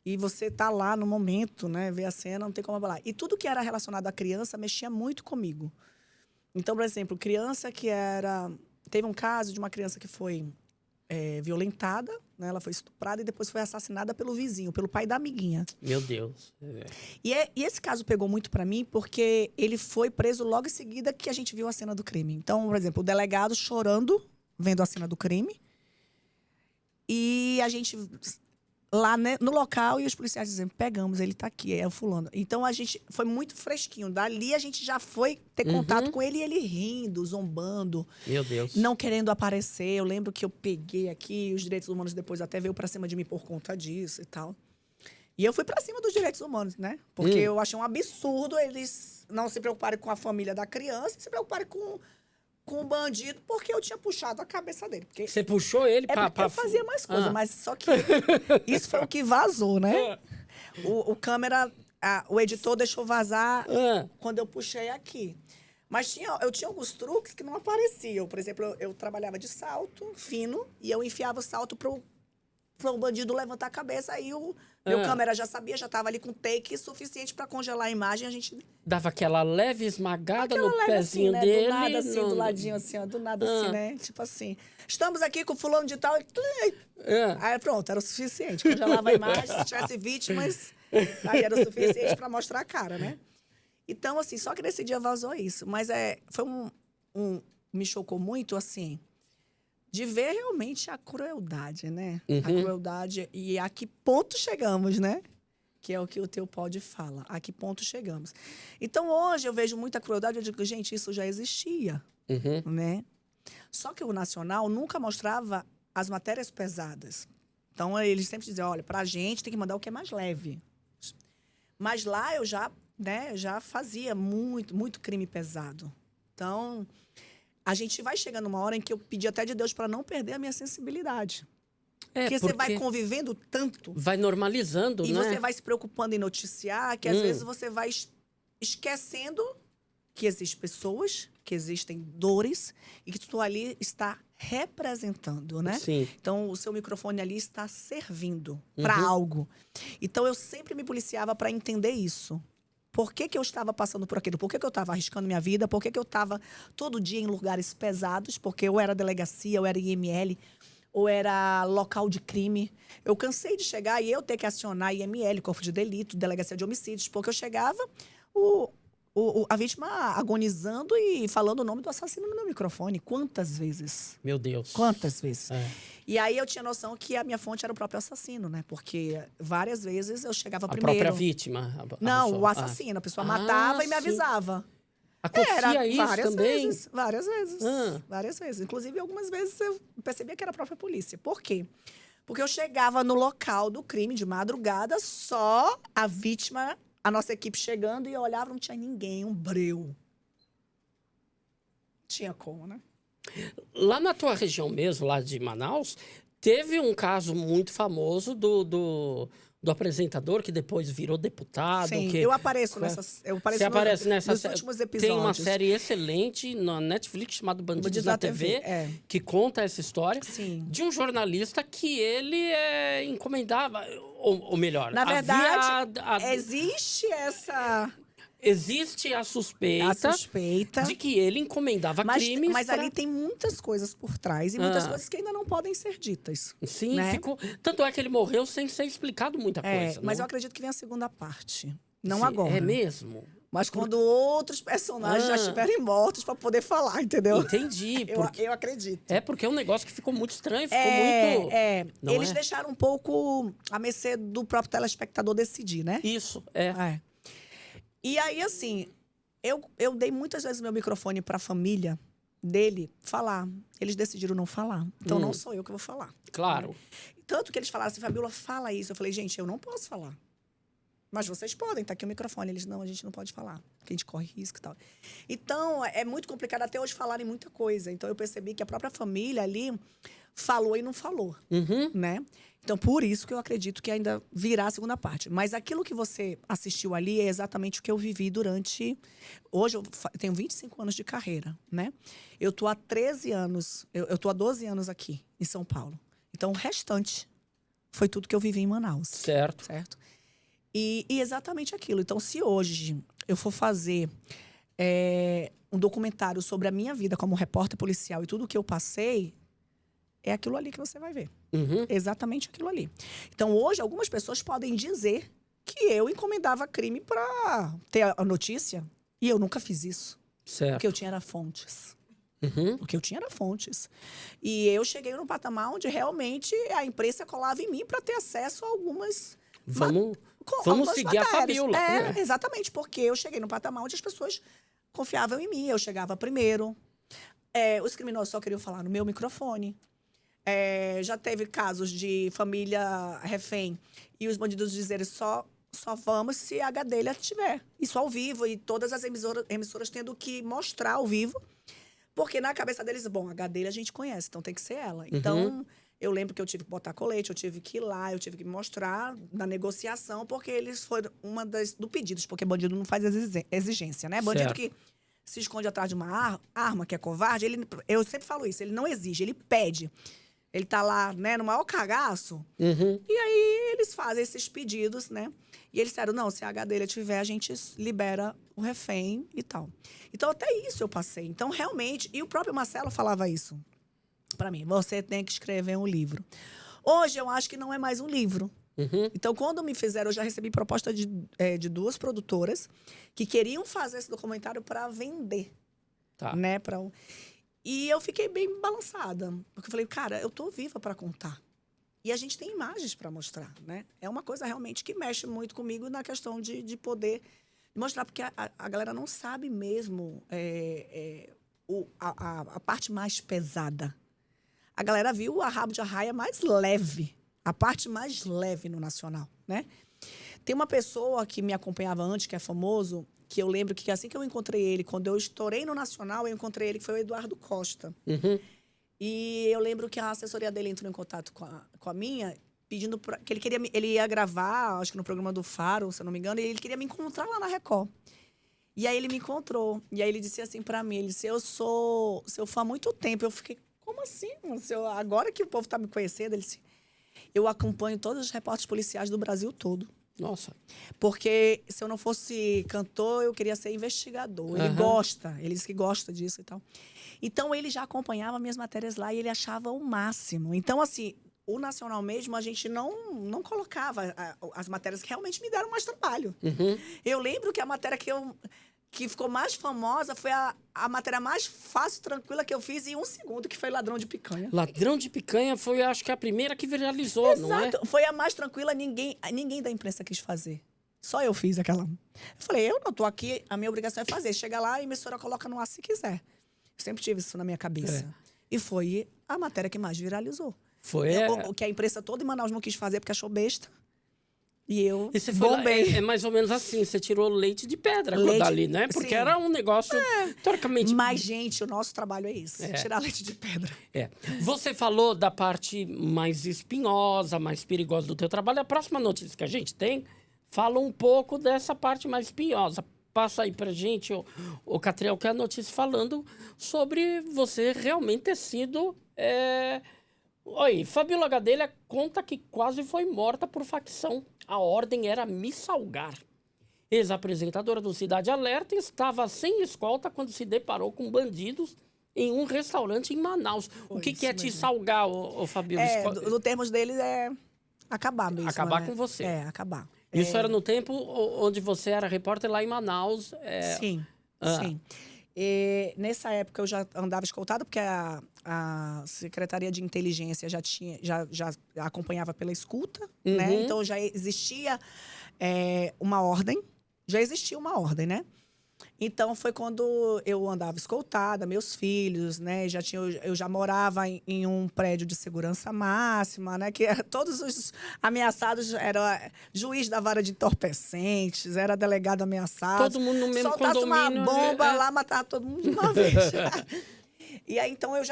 e você tá lá no momento, né? Ver a cena, não tem como abalar. E tudo que era relacionado à criança mexia muito comigo. Então, por exemplo, criança que era... Teve um caso de uma criança que foi violentada, né? Ela foi estuprada e depois foi assassinada pelo vizinho, pelo pai da amiguinha. Meu Deus. E esse caso pegou muito pra mim porque ele foi preso logo em seguida que a gente viu a cena do crime. Então, por exemplo, o delegado chorando, vendo a cena do crime. E a gente lá, né, no local, e os policiais dizendo, pegamos, ele tá aqui, é o fulano. Então, a gente foi muito fresquinho. Dali, a gente já foi ter contato com ele, e ele rindo, zombando. Meu Deus. Não querendo aparecer. Eu lembro que eu peguei aqui, os direitos humanos depois até veio pra cima de mim por conta disso e tal. E eu fui pra cima dos direitos humanos, né? Porque eu achei um absurdo eles não se preocuparem com a família da criança e se preocuparem com o bandido, porque eu tinha puxado a cabeça dele. Porque Você puxou ele pra... eu fazia mais coisas, mas só que isso foi o que vazou, né? O câmera, o editor deixou vazar quando eu puxei aqui. Mas eu tinha alguns truques que não apareciam. Por exemplo, eu trabalhava de salto fino e eu enfiava o salto pro bandido levantar a cabeça. Aí meu câmera já sabia, já estava ali com take suficiente para congelar a imagem. A gente dava aquela leve esmagada no leve pezinho assim, né? dele. Do nada, assim, do ladinho, assim, ó. Do nada, assim, né? Tipo assim, estamos aqui com fulano de tal. Aí pronto, era o suficiente. Congelava a imagem, se tivesse vítimas, aí era o suficiente para mostrar a cara, né? Então, assim, só que nesse dia vazou isso. Mas foi me chocou muito, assim, de ver realmente a crueldade, né? A crueldade e a que ponto chegamos, né? Que é o que o Teopoldi fala. A que ponto chegamos. Então, hoje, eu vejo muita crueldade. Eu digo, gente, isso já existia, né? Só que o Nacional nunca mostrava as matérias pesadas. Então, eles sempre diziam, olha, pra gente tem que mandar o que é mais leve. Mas lá eu já fazia muito crime pesado. Então, a gente vai chegando numa hora em que eu pedi até de Deus para não perder a minha sensibilidade. Porque você vai convivendo tanto. Vai normalizando, e né? E você vai se preocupando em noticiar, que às vezes você vai esquecendo que existem pessoas, que existem dores, e que tu ali está representando, né? Sim. Então, o seu microfone ali está servindo para algo. Então, eu sempre me policiava para entender isso. Por que eu estava passando por aquilo? Por que eu estava arriscando minha vida? Por que eu estava todo dia em lugares pesados? Porque eu era delegacia, eu era IML, ou era local de crime. Eu cansei de chegar e eu ter que acionar IML, Corpo de Delito, Delegacia de Homicídios, porque eu chegava, a vítima agonizando e falando o nome do assassino no meu microfone. Quantas vezes? Meu Deus. Quantas vezes? E aí eu tinha noção que a minha fonte era o próprio assassino, né? Porque várias vezes eu chegava primeiro. A própria vítima? Não, o assassino. A pessoa matava e me avisava. Acontecia isso várias também? Vezes, várias vezes. Várias vezes. Inclusive, algumas vezes eu percebia que era a própria polícia. Por quê? Porque eu chegava no local do crime de madrugada, só a vítima, a nossa equipe chegando, e eu olhava, não tinha ninguém, um breu. Tinha como, né? Lá na tua região mesmo, lá de Manaus, teve um caso muito famoso do apresentador que depois virou deputado. Sim, que... eu apareço Você aparece nos últimos episódios. Tem uma série excelente na Netflix chamada Bandidos da TV, que conta essa história. Sim. De um jornalista que ele encomendava, ou melhor... Na verdade, existe essa... Existe a suspeita de que ele encomendava crimes. Mas ali tem muitas coisas por trás e muitas coisas que ainda não podem ser ditas. Sim, né? ficou. Tanto é que ele morreu sem ser explicado muita coisa. Mas eu acredito que vem a segunda parte. Não agora. É mesmo? Mas quando outros personagens já estiverem mortos para poder falar, entendeu? Entendi. Eu acredito. Porque é um negócio que ficou muito estranho, ficou muito... Eles deixaram um pouco a mercê do próprio telespectador decidir, né? Isso, E aí, assim, eu dei muitas vezes meu microfone para a família dele falar. Eles decidiram não falar. Então, não sou eu que vou falar. Claro. Tanto que eles falaram assim, Fabiola, fala isso. Eu falei, gente, eu não posso falar. Mas vocês podem, tá aqui o microfone. Eles, não, a gente não pode falar, porque a gente corre risco e tal. Então, é muito complicado até hoje falarem muita coisa. Então, eu percebi que a própria família ali falou e não falou, né? Então, por isso que eu acredito que ainda virá a segunda parte. Mas aquilo que você assistiu ali é exatamente o que eu vivi durante... Hoje eu tenho 25 anos de carreira, né? Eu tô há 13 anos... Eu tô há 12 anos aqui, em São Paulo. Então, o restante foi tudo que eu vivi em Manaus. Certo. E exatamente aquilo. Então, se hoje eu for fazer um documentário sobre a minha vida como repórter policial e tudo que eu passei, é aquilo ali que você vai ver. Exatamente aquilo ali. Então, hoje, algumas pessoas podem dizer que eu encomendava crime para ter a notícia. E eu nunca fiz isso. Certo. Porque eu tinha fontes. Porque eu tinha era fontes. E eu cheguei num patamar onde realmente a imprensa colava em mim para ter acesso a algumas... Vamos seguir matérias. a Fabiola. Exatamente, porque eu cheguei num patamar onde as pessoas confiavam em mim. Eu chegava primeiro. Os criminosos só queriam falar no meu microfone. Já teve casos de família refém e os bandidos dizerem só vamos se a Gadelha tiver. Isso ao vivo e todas as emissoras tendo que mostrar ao vivo. Porque na cabeça deles, bom, a Gadelha a gente conhece, então tem que ser ela. Então, eu lembro que eu tive que botar colete, eu tive que ir lá, eu tive que mostrar na negociação, porque eles foram uma do pedidos, porque bandido não faz exigência, né? Bandido que se esconde atrás de uma arma, que é covarde, eu sempre falo isso, ele não exige, ele pede. Ele tá lá, né, no maior cagaço. E aí, eles fazem esses pedidos, né? E eles disseram, não, se a Gadelha tiver, a gente libera o refém e tal. Então, até isso eu passei. Então, realmente... E o próprio Marcelo falava isso pra mim. Você tem que escrever um livro. Hoje, eu acho que não é mais um livro. Então, quando me fizeram, eu já recebi proposta de 2 produtoras que queriam fazer esse documentário para vender. Né? E eu fiquei bem balançada. Porque eu falei, cara, eu tô viva para contar. E a gente tem imagens para mostrar, né? É uma coisa realmente que mexe muito comigo na questão de poder mostrar. Porque a galera não sabe mesmo a parte mais pesada. A galera viu a Rabo de Arraia mais leve. A parte mais leve no Nacional, né? Tem uma pessoa que me acompanhava antes, que é famoso, que eu lembro que assim que eu encontrei ele, quando eu estourei no Nacional, eu encontrei ele, que foi o Eduardo Costa. E eu lembro que a assessoria dele entrou em contato com a minha, pedindo que ele ia gravar, acho que no programa do Faro, se eu não me engano, e ele queria me encontrar lá na Record. E aí ele me encontrou. E aí ele disse assim pra mim, ele disse, eu sou seu fã há muito tempo. Eu fiquei, como assim? Agora que o povo tá me conhecendo, ele disse, eu acompanho todos os repórteres policiais do Brasil todo. Nossa. Porque se eu não fosse cantor, eu queria ser investigador. Ele gosta, ele diz que gosta disso e tal. Então, ele já acompanhava minhas matérias lá e ele achava o máximo. Então, assim, o Nacional mesmo, a gente não colocava as matérias que realmente me deram mais trabalho. Eu lembro que a matéria que ficou mais famosa foi a matéria mais fácil, tranquila que eu fiz em 1 segundo, que foi Ladrão de Picanha. Ladrão de Picanha foi, acho que, a primeira que viralizou, não é? Exato. Foi a mais tranquila, ninguém da imprensa quis fazer. Só eu fiz aquela. Eu falei, eu não tô aqui, a minha obrigação é fazer. Chega lá, a emissora coloca no ar se quiser. Eu sempre tive isso na minha cabeça. E foi a matéria que mais viralizou. Foi. O que a imprensa toda em Manaus não quis fazer porque achou besta. E eu você foi lá, é mais ou menos assim, você tirou leite de pedra dali, né? Porque era um negócio teoricamente... Mas, gente, o nosso trabalho é isso, tirar leite de pedra. Você falou da parte mais espinhosa, mais perigosa do teu trabalho. A próxima notícia que a gente tem fala um pouco dessa parte mais espinhosa. Passa aí pra gente, o Catriel, que é a notícia falando sobre você realmente ter sido... Oi, Fabiola Gadelha conta que quase foi morta por facção. A ordem era me salgar. Ex-apresentadora do Cidade Alerta estava sem escolta quando se deparou com bandidos em um restaurante em Manaus. O que é te salgar, Fabiola? No termos deles é acabar mesmo. Acabar com você. Acabar. Isso era no tempo onde você era repórter lá em Manaus? Sim, sim. E nessa época eu já andava escoltada, porque a Secretaria de Inteligência já acompanhava pela escuta, né? Então já existia uma ordem, né? Então foi quando eu andava escoltada, meus filhos, né? Eu já morava em um prédio de segurança máxima, né? Que todos os ameaçados eram juiz da vara de entorpecentes, era delegado ameaçado. Todo mundo no mesmo condomínio. Soltasse uma bomba lá, matava todo mundo de uma vez. E aí, então, eu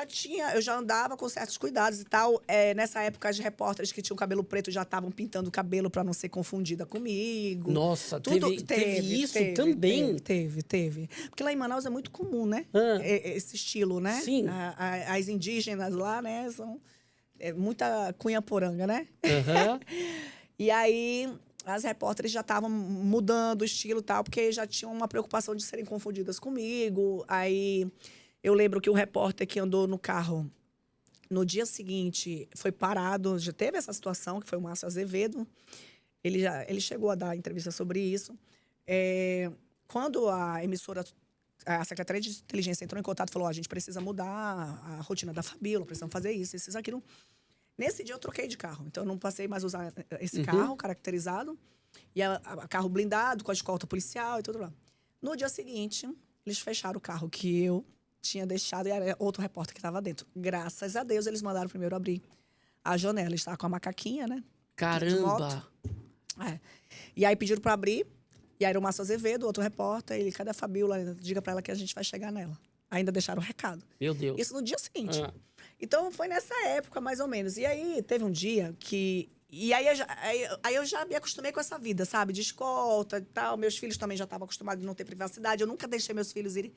já andava com certos cuidados e tal. Nessa época, as repórteres que tinham cabelo preto já estavam pintando o cabelo para não ser confundida comigo. Nossa, teve isso também? Teve. Porque lá em Manaus é muito comum, né? Esse estilo, né? Sim. As indígenas lá, né? São muita cunha-poranga, né? E aí, as repórteres já estavam mudando o estilo e tal, porque já tinham uma preocupação de serem confundidas comigo. Aí... Eu lembro que o repórter que andou no carro no dia seguinte foi parado. Já teve essa situação, que foi o Márcio Azevedo. Ele chegou a dar entrevista sobre isso. Quando a emissora A Secretaria de Inteligência entrou em contato e falou, a gente precisa mudar a rotina da Fabíola, precisamos fazer isso, aquilo. Nesse dia eu troquei de carro, então eu não passei mais a usar esse carro caracterizado, e carro blindado, com a escolta policial e tudo lá. No dia seguinte, eles fecharam o carro que eu tinha deixado e era outro repórter que estava dentro. Graças a Deus, eles mandaram primeiro abrir a janela. Ele estava com a macaquinha, né? Caramba! E aí pediram para abrir. E aí era o Márcio Azevedo, outro repórter. Ele, cadê a Fabíola? Diga para ela que a gente vai chegar nela. Ainda deixaram o recado. Meu Deus. Isso no dia seguinte. Então, foi nessa época, mais ou menos. E aí, teve um dia que... E aí eu já me acostumei com essa vida, sabe? De escolta e tal. Meus filhos também já estavam acostumados de não ter privacidade. Eu nunca deixei meus filhos irem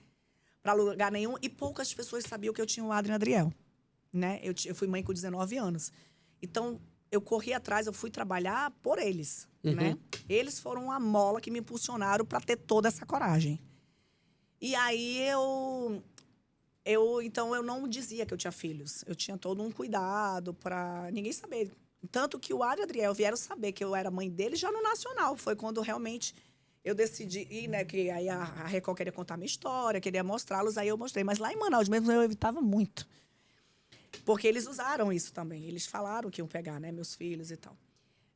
para lugar nenhum. E poucas pessoas sabiam que eu tinha o Adrien Adriel, né? Eu fui mãe com 19 anos. Então, eu corri atrás, eu fui trabalhar por eles, né? Eles foram a mola que me impulsionaram para ter toda essa coragem. E aí, então, eu não dizia que eu tinha filhos. Eu tinha todo um cuidado para ninguém saber. Tanto que o Adrien e Adriel vieram saber que eu era mãe dele já no Nacional. Foi quando realmente eu decidi ir, né? Que aí a Record queria contar a minha história, queria mostrá-los, aí eu mostrei. Mas lá em Manaus mesmo eu evitava muito. Porque eles usaram isso também. Eles falaram que iam pegar, né? Meus filhos e tal.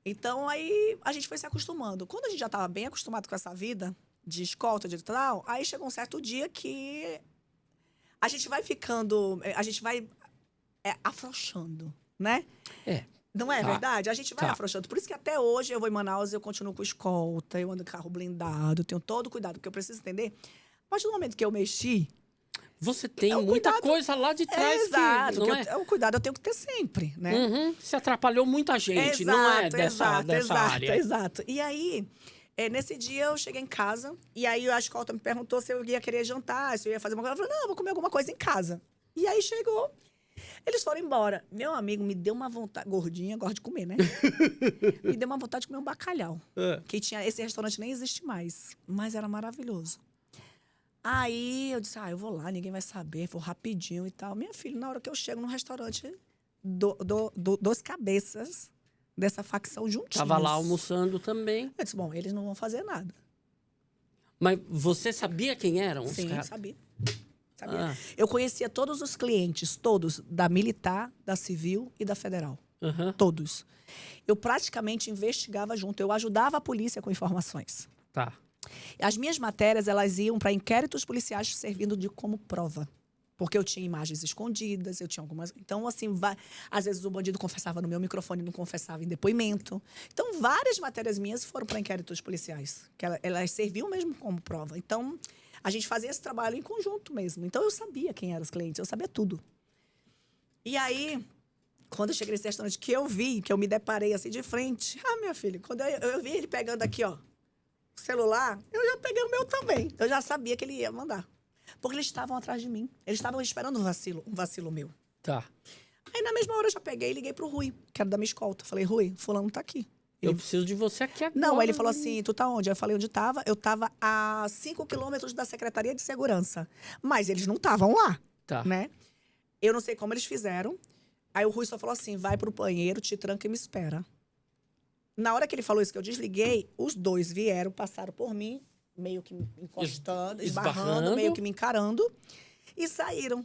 Então, aí a gente foi se acostumando. Quando a gente já estava bem acostumado com essa vida de escolta, de tal, aí chegou um certo dia que a gente vai ficando... A gente vai afrouxando, né? Não é verdade? A gente vai afrouxando. Por isso que até hoje eu vou em Manaus e eu continuo com escolta, eu ando em carro blindado, eu tenho todo o cuidado, porque eu preciso entender. A partir do momento que eu mexi... Você tem muita coisa lá de trás exato, que... Não o cuidado eu tenho que ter sempre, né? Você atrapalhou muita gente, exato, não é dessa área. Exato. E aí, nesse dia eu cheguei em casa, e aí a escolta me perguntou se eu ia querer jantar, se eu ia fazer uma coisa. Eu falei, não, eu vou comer alguma coisa em casa. E aí chegou... Eles foram embora. Meu amigo me deu uma vontade... Gordinha, gosta de comer, né? Me deu uma vontade de comer um bacalhau. Que tinha... Esse restaurante nem existe mais. Mas era maravilhoso. Aí eu disse, eu vou lá, ninguém vai saber. Vou rapidinho e tal. Minha filha, na hora que eu chego no restaurante, dos cabeças dessa facção juntinhos. Tava lá almoçando também. Eu disse, bom, eles não vão fazer nada. Mas você sabia quem eram os Sim, caras? sabia. Eu conhecia todos os clientes, todos, da Militar, da Civil e da Federal. Todos. Eu praticamente investigava junto, eu ajudava a polícia com informações. As minhas matérias, elas iam para inquéritos policiais servindo como prova. Porque eu tinha imagens escondidas, eu tinha algumas... Então, assim, às vezes o bandido confessava no meu microfone e não confessava em depoimento. Então, várias matérias minhas foram para inquéritos policiais. Que elas serviam mesmo como prova. Então... A gente fazia esse trabalho em conjunto mesmo. Então, eu sabia quem eram os clientes, eu sabia tudo. E aí, quando eu cheguei nesse restaurante, que eu me deparei assim de frente. Minha filha, quando eu vi ele pegando aqui, ó, o celular, eu já peguei o meu também. Eu já sabia que ele ia mandar. Porque eles estavam atrás de mim. Eles estavam esperando um vacilo meu. Aí, na mesma hora, eu já peguei e liguei pro Rui, que era da minha escolta. Falei, Rui, fulano tá aqui. Eu preciso de você aqui agora. Não, aí ele falou assim, tu tá onde? Eu falei onde tava. Eu tava a 5 quilômetros da Secretaria de Segurança. Mas eles não estavam lá, né? Eu não sei como eles fizeram. Aí o Rui só falou assim, vai pro banheiro, te tranca e me espera. Na hora que ele falou isso, que eu desliguei, os dois vieram, passaram por mim, meio que me encostando, esbarrando, meio que me encarando, e saíram.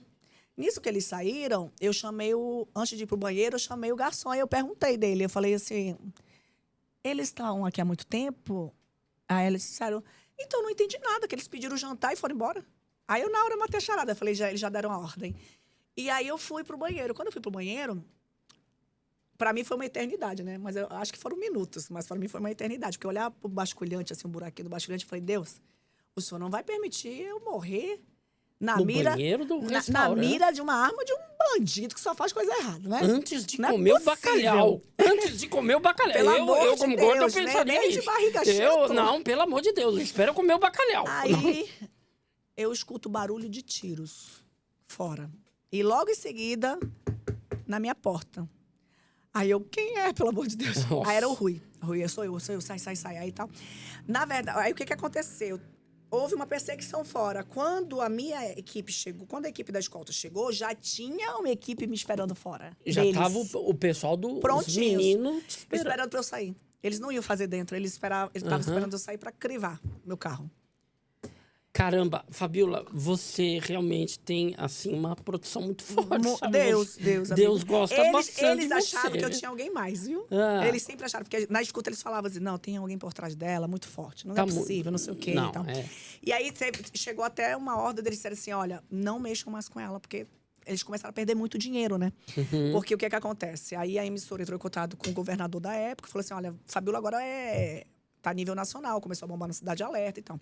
Nisso que eles saíram, eu chamei antes de ir pro banheiro, eu chamei o garçom e eu perguntei dele. Eu falei assim... Eles estão aqui há muito tempo? Aí eles disseram, então não entendi nada, que eles pediram jantar e foram embora. Aí eu, na hora, matei a charada. Falei, eles já deram a ordem. E aí eu fui pro banheiro. Quando eu fui pro banheiro, pra mim foi uma eternidade, né? Mas eu acho que foram minutos, mas pra mim foi uma eternidade. Porque eu olhava pro basculhante, assim, um buraquinho do basculhante, e falei, Deus, o senhor não vai permitir eu morrer no banheiro do restaurante. Na mira de uma arma de um bandido que só faz coisa errada, né? Antes de comer o bacalhau. Antes de comer o bacalhau. Eu como gordo, eu pensaria isso. De barriga cheia. Não, pelo amor de Deus, espera eu comer o bacalhau. Aí, eu escuto barulho de tiros fora. E logo em seguida, na minha porta. Aí eu, quem é, pelo amor de Deus? Nossa. Aí era o Rui. Rui, sou eu, sai, aí e tal. Na verdade, aí o que aconteceu? Houve uma perseguição fora. Quando a minha equipe chegou, quando a equipe da escolta chegou, já tinha uma equipe me esperando fora. Já estava o pessoal dos meninos esperando pra eu sair. Eles não iam fazer dentro, eles estavam esperando eu sair pra crivar meu carro. Caramba, Fabiola, você realmente tem, assim, uma produção muito forte, sabe? Deus, Deus gosta bastante Eles de achavam você. que eu tinha alguém mais, viu? Ah. Eles sempre acharam, porque na escuta eles falavam assim, não, tem alguém por trás dela, muito forte, não Tá é possível, não sei o quê não, e tal. é. E aí chegou até uma ordem deles disseram assim, olha, não mexam mais com ela, porque eles começaram a perder muito dinheiro, né? Porque o que acontece? Aí a emissora entrou em contato com o governador da época e falou assim, olha, Fabiola agora tá a nível nacional, começou a bombar na Cidade Alerta e tal.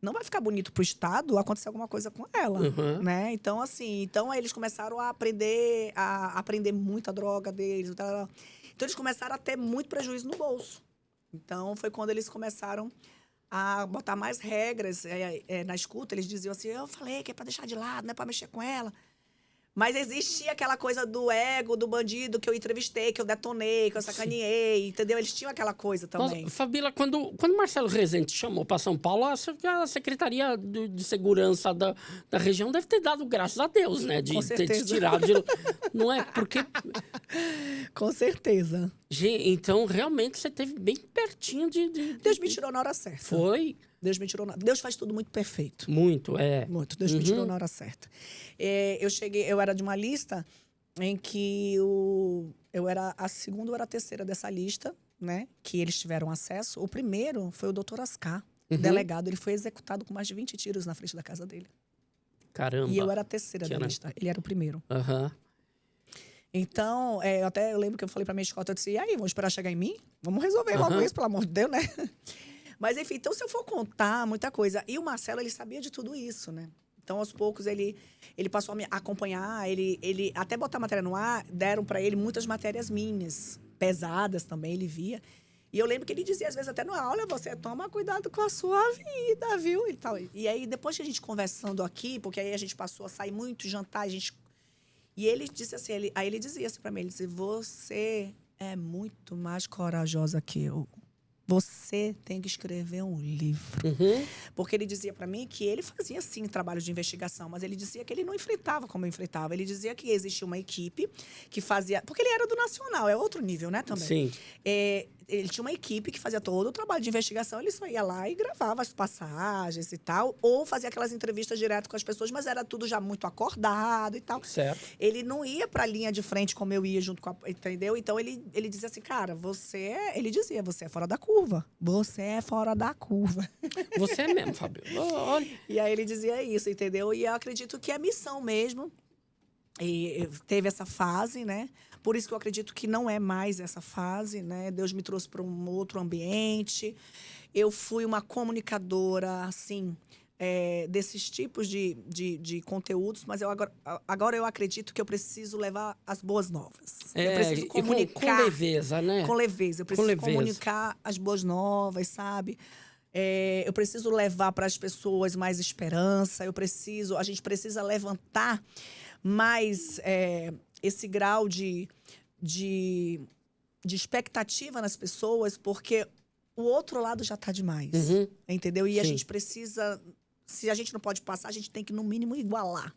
Não vai ficar bonito pro Estado acontecer alguma coisa com ela, né? Então, assim, aí eles começaram a aprender muito a droga deles. Então, eles começaram a ter muito prejuízo no bolso. Então, foi quando eles começaram a botar mais regras na escuta. Eles diziam assim, eu falei que é pra deixar de lado, não é pra mexer com ela. Mas existia aquela coisa do ego, do bandido que eu entrevistei, que eu detonei, que eu sacaneei, entendeu? Eles tinham aquela coisa também. Nossa, Fabíola, quando Marcelo Rezende chamou para São Paulo, acho que a Secretaria de Segurança da região deve ter dado graças a Deus, né? De Com ter te certeza. tirado de... Não é? Porque... Com certeza. Gente, então, realmente, você teve bem pertinho de... Deus me tirou na hora certa. Foi? Deus me tirou Deus faz tudo muito perfeito. Muito, é. Muito. Deus me tirou na hora certa. Eu era de uma lista em que eu era a segunda ou era a terceira dessa lista, né? Que eles tiveram acesso. O primeiro foi o doutor Ascar, delegado. Ele foi executado com mais de 20 tiros na frente da casa dele. Caramba. E eu era a terceira da lista. Ele era o primeiro. Então, eu lembro que eu falei pra minha escolta, eu disse, e aí, vamos esperar chegar em mim? Vamos resolver logo isso, pelo amor de Deus, né? Mas, enfim, então, se eu for contar muita coisa... E o Marcelo, ele sabia de tudo isso, né? Então, aos poucos, ele passou a me acompanhar. Ele até botar matéria no ar, deram para ele muitas matérias minhas. Pesadas também, ele via. E eu lembro que ele dizia, às vezes, até no ar, olha, você toma cuidado com a sua vida, viu? E tal. E aí, depois que a gente conversando aqui, porque aí a gente passou a sair muito, jantar, E ele disse assim, aí ele dizia assim para mim, ele disse, você é muito mais corajosa que eu. Você tem que escrever um livro. Porque ele dizia para mim que ele fazia, sim, trabalho de investigação, mas ele dizia que ele não enfrentava como eu enfrentava. Ele dizia que existia uma equipe que fazia... Porque ele era do Nacional, é outro nível, né, também. Sim. Ele tinha uma equipe que fazia todo o trabalho de investigação. Ele só ia lá e gravava as passagens e tal. Ou fazia aquelas entrevistas direto com as pessoas, mas era tudo já muito acordado e tal. Certo. Ele não ia pra linha de frente como eu ia junto com a... Entendeu? Então, ele dizia assim, cara, ele dizia, você é fora da curva. Você é fora da curva. Você é mesmo, Fabiola. Olha. E aí ele dizia isso, entendeu? E eu acredito que é missão mesmo. E teve essa fase, né? Por isso que eu acredito que não é mais essa fase, né? Deus me trouxe para um outro ambiente. Eu fui uma comunicadora, assim, desses tipos de conteúdos, mas agora eu acredito que eu preciso levar as boas novas. Eu preciso comunicar. Com leveza, né? Com leveza. Eu preciso comunicar as boas novas, sabe? Eu preciso levar para as pessoas mais esperança. A gente precisa levantar mais esse grau de expectativa nas pessoas, porque o outro lado já está demais, entendeu? E a gente precisa... Se a gente não pode passar, a gente tem que, no mínimo, igualar.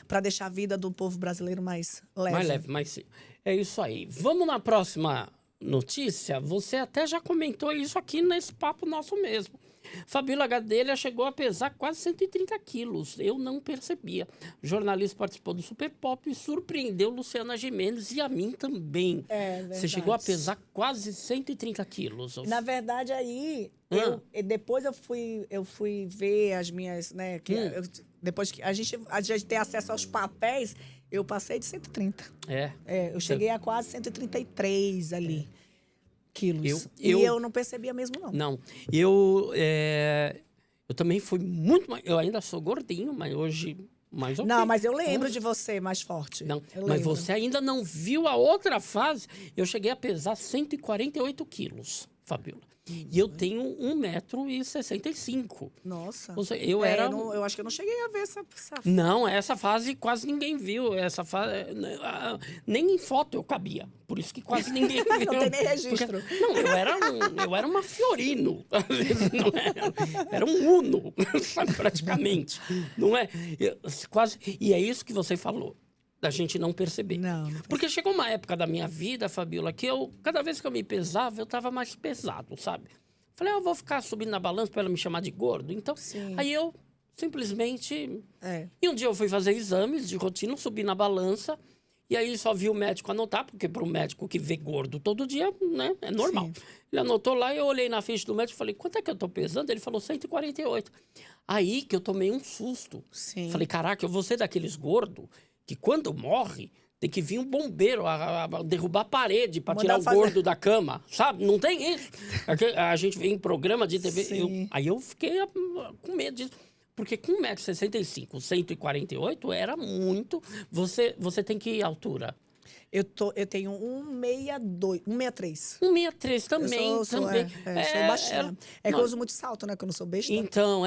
Para deixar a vida do povo brasileiro mais leve. Mais leve, mais sim. É isso aí. Vamos na próxima notícia? Você até já comentou isso aqui nesse papo nosso mesmo. Fabíola Gadelha chegou a pesar quase 130 quilos. Eu não percebia. O jornalista participou do Super Pop e surpreendeu Luciana Gimenez e a mim também. Você chegou a pesar quase 130 quilos. Na verdade, aí... depois eu fui ver as minhas, né? Depois que a gente tem acesso aos papéis, eu passei de 130. Eu cheguei a quase 133 ali. Quilos. E eu não percebia mesmo, não. Não. Eu também fui muito mais... Eu ainda sou gordinho, mas hoje... Mais não, mas eu lembro de você mais forte. Não, mas você ainda não viu a outra fase. Eu cheguei a pesar 148 quilos, Fabíola. E eu tenho 1,65 m. Nossa. Ou seja, eu acho que eu não cheguei a ver essa Não, essa fase quase ninguém viu. Essa fase... Nem em foto eu cabia. Por isso que quase ninguém viu. Não tem nem registro. Porque, não, eu era uma Fiorino. Não era um Uno, sabe, praticamente. Não é? Quase... E é isso que você falou. Da gente não perceber. Não. Porque chegou uma época da minha vida, Fabíola, que cada vez que eu me pesava, eu tava mais pesado, sabe? Falei, eu vou ficar subindo na balança pra ela me chamar de gordo. Então, aí eu Simplesmente... É. E um dia eu fui fazer exames de rotina, subi na balança, e aí só vi o médico anotar, porque para o médico que vê gordo todo dia, né, é normal. Sim. Ele anotou lá, eu olhei na ficha do médico e falei, quanto é que eu tô pesando? Ele falou 148. Aí que eu tomei um susto. Sim. Falei, caraca, eu vou ser daqueles gordos que quando morre, tem que vir um bombeiro a derrubar a parede para tirar o gordo da cama, sabe? Não tem isso. A gente vê em programa de TV. Aí eu fiquei com medo disso. Porque com 1,65 m, 148 era muito. Você tem que altura? Eu tenho 1,62, 1,63. 1,63 também. Eu sou baixinha. É que eu uso muito salto, né? Que eu não sou besta. Então,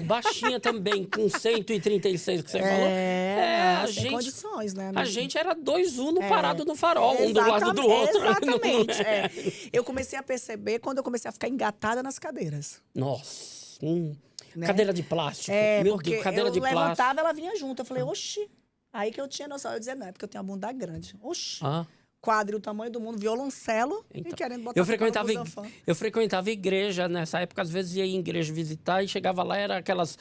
baixinha também, com 136 que você falou. Sem condições, né? A gente era 2 uno parado no farol, um do lado do outro. Exatamente. Eu comecei a perceber quando eu comecei a ficar engatada nas cadeiras. Nossa, né? Cadeira de plástico. Meu Deus, cadeira de plástico. Eu levantava, ela vinha junto. Eu falei, oxi. Aí que eu tinha noção. Eu dizia, não, é porque eu tenho uma bunda grande. Oxi. Quadril, o tamanho do mundo, violoncelo. Então, e querendo botar eu frequentava igreja nessa época. Às vezes ia em igreja visitar e chegava lá, era aquelas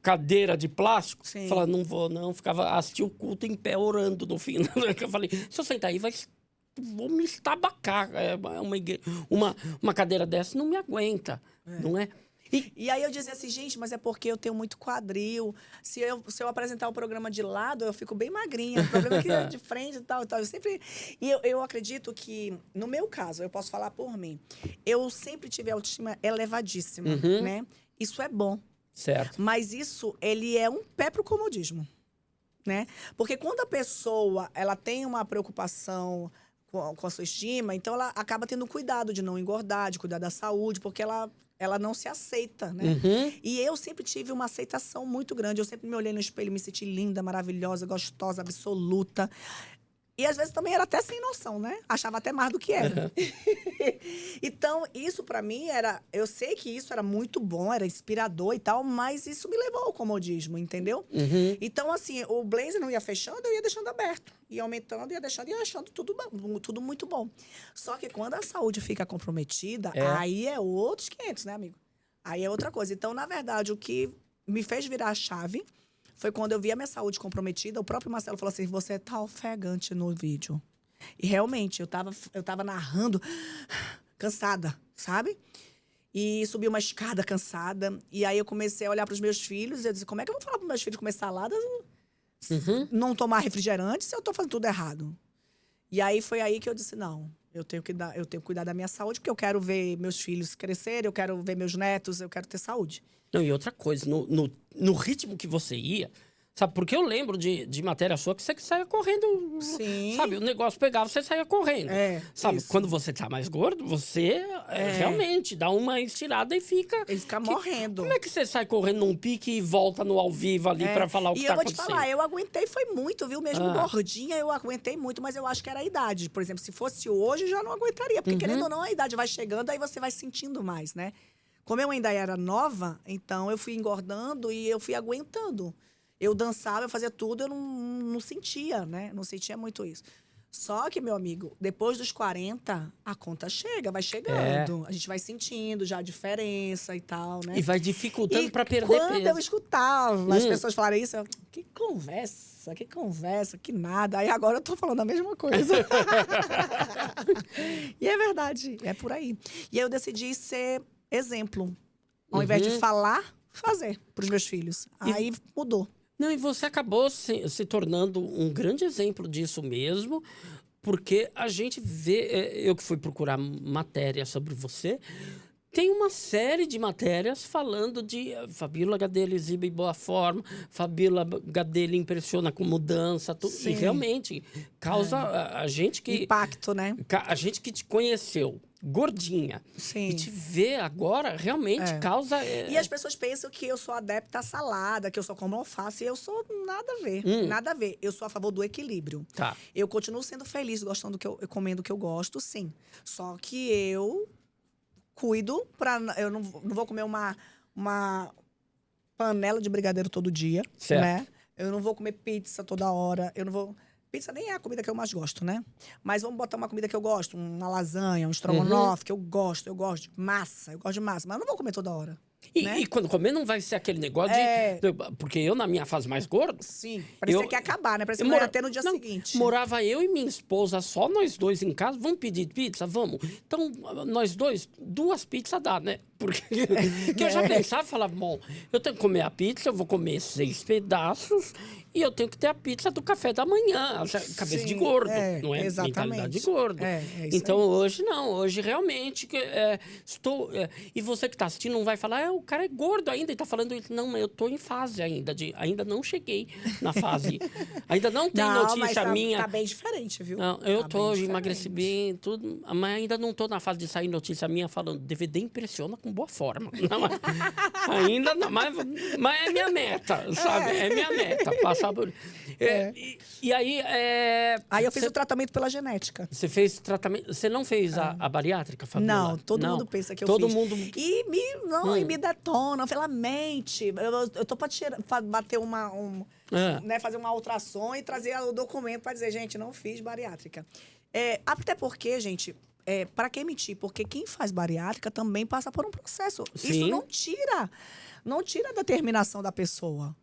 cadeiras de plástico. Sim. Falava, não vou não. Assistia o culto em pé, orando no fim. Eu falei, se eu sentar aí, vou me estabacar. Uma cadeira dessa não me aguenta, não é? E aí eu dizia assim, gente, mas é porque eu tenho muito quadril. Se eu apresentar o programa de lado, eu fico bem magrinha. O problema é que é de frente e tal, e tal. Eu acredito que, no meu caso, eu posso falar por mim, eu sempre tive a autoestima elevadíssima, né? Isso é bom. Certo. Mas isso, ele é um pé pro comodismo, né? Porque quando a pessoa, ela tem uma preocupação com a sua estima, então ela acaba tendo cuidado de não engordar, de cuidar da saúde, porque ela não se aceita, né? E eu sempre tive uma aceitação muito grande. Eu sempre me olhei no espelho, me senti linda, maravilhosa, gostosa, absoluta. E às vezes também era até sem noção, né? Achava até mais do que era. Então, isso pra mim era... Eu sei que isso era muito bom, era inspirador e tal, mas isso me levou ao comodismo, entendeu? Então, assim, o blazer não ia fechando, eu ia deixando aberto. Ia aumentando, ia deixando, ia achando tudo muito bom. Só que quando a saúde fica comprometida, aí é outros 500, né, amigo? Aí é outra coisa. Então, na verdade, o que me fez virar a chave foi quando eu vi a minha saúde comprometida. O próprio Marcelo falou assim, você tá ofegante no vídeo. E realmente, eu tava narrando cansada, sabe? E subi uma escada cansada. E aí eu comecei a olhar pros meus filhos. E eu disse, como é que eu vou falar pros meus filhos comer salada, não tomar refrigerante, se eu tô fazendo tudo errado? E aí foi aí que eu disse, não, eu tenho que cuidar da minha saúde, porque eu quero ver meus filhos crescerem, eu quero ver meus netos, eu quero ter saúde. Não, e outra coisa, no ritmo que você ia, sabe? Porque eu lembro de matéria sua que você saia correndo. Sim. Sabe? O negócio pegava, você saia correndo. Sabe? Isso. Quando você tá mais gordo, você realmente dá uma estirada e fica... Ele fica morrendo. Como é que você sai correndo num pique e volta no ao vivo ali pra falar o que tá acontecendo? E eu vou te falar, eu aguentei foi muito, viu? Mesmo gordinha, eu aguentei muito, mas eu acho que era a idade. Por exemplo, se fosse hoje, eu já não aguentaria. Porque querendo ou não, a idade vai chegando, aí você vai sentindo mais, né? Como eu ainda era nova, então eu fui engordando e eu fui aguentando. Eu dançava, eu fazia tudo, eu não sentia, né? Não sentia muito isso. Só que, meu amigo, depois dos 40, a conta chega, vai chegando. A gente vai sentindo já a diferença e tal, né? E vai dificultando pra perder peso. Quando eu escutava as pessoas falarem isso, que conversa, que nada. Aí agora eu tô falando a mesma coisa. E é verdade, é por aí. E aí eu decidi ser exemplo. Ao invés de falar, fazer pros meus filhos. Aí mudou. Não, e você acabou se tornando um grande exemplo disso mesmo, porque a gente vê... Eu que fui procurar matéria sobre você, tem uma série de matérias falando de Fabíola Gadelha exibe boa forma, Fabíola Gadelha impressiona com mudança, e realmente causa a gente que... Impacto, né? A gente que te conheceu gordinha. Sim. E te ver agora realmente causa... E as pessoas pensam que eu sou adepta à salada, que eu só como alface. E eu sou nada a ver. Nada a ver. Eu sou a favor do equilíbrio. Tá. Eu continuo sendo feliz, gostando comendo o que eu gosto, sim. Só que eu cuido pra... Eu não vou comer uma panela de brigadeiro todo dia, certo, né? Eu não vou comer pizza toda hora. Eu não vou... Pizza nem é a comida que eu mais gosto, né? Mas vamos botar uma comida que eu gosto, uma lasanha, um estrogonofe, que eu gosto de massa, mas eu não vou comer toda hora. né? E quando comer não vai ser aquele negócio Porque eu, na minha fase mais gorda... Sim, parecia que ia acabar, né? Parecia que não ia ter no dia seguinte. Morava eu e minha esposa, só nós dois em casa. Vamos pedir pizza? Vamos. Então, nós dois, 2 pizzas dá, né? Porque eu já pensava e falava, bom, eu tenho que comer a pizza, eu vou comer 6 pedaços e eu tenho que ter a pizza do café da manhã. Cabeça de gordo, não é mentalidade de gordo. Então, hoje não. Hoje, realmente, estou... e você que está assistindo não vai falar, o cara é gordo ainda e está falando isso. Não, eu estou em fase ainda. Ainda não cheguei na fase. Ainda não tem notícia minha. Tá bem diferente, viu? Não, eu emagreci bem, tudo, mas ainda não estou na fase de sair notícia minha falando DVD impressiona com boa forma. Não, ainda não, mas é minha meta, sabe? É minha meta, passar por... E aí... Aí eu fiz o tratamento pela genética. Você fez tratamento... Você não fez a bariátrica, Fabiola? Não, todo mundo pensa que eu fiz. Todo mundo... E me detona pela mente. Eu tô pra bater né, fazer uma ultrassom e trazer o documento pra dizer, gente, não fiz bariátrica. Até porque, gente... para que mentir? Porque quem faz bariátrica também passa por um processo. Sim. Isso não tira a determinação da pessoa.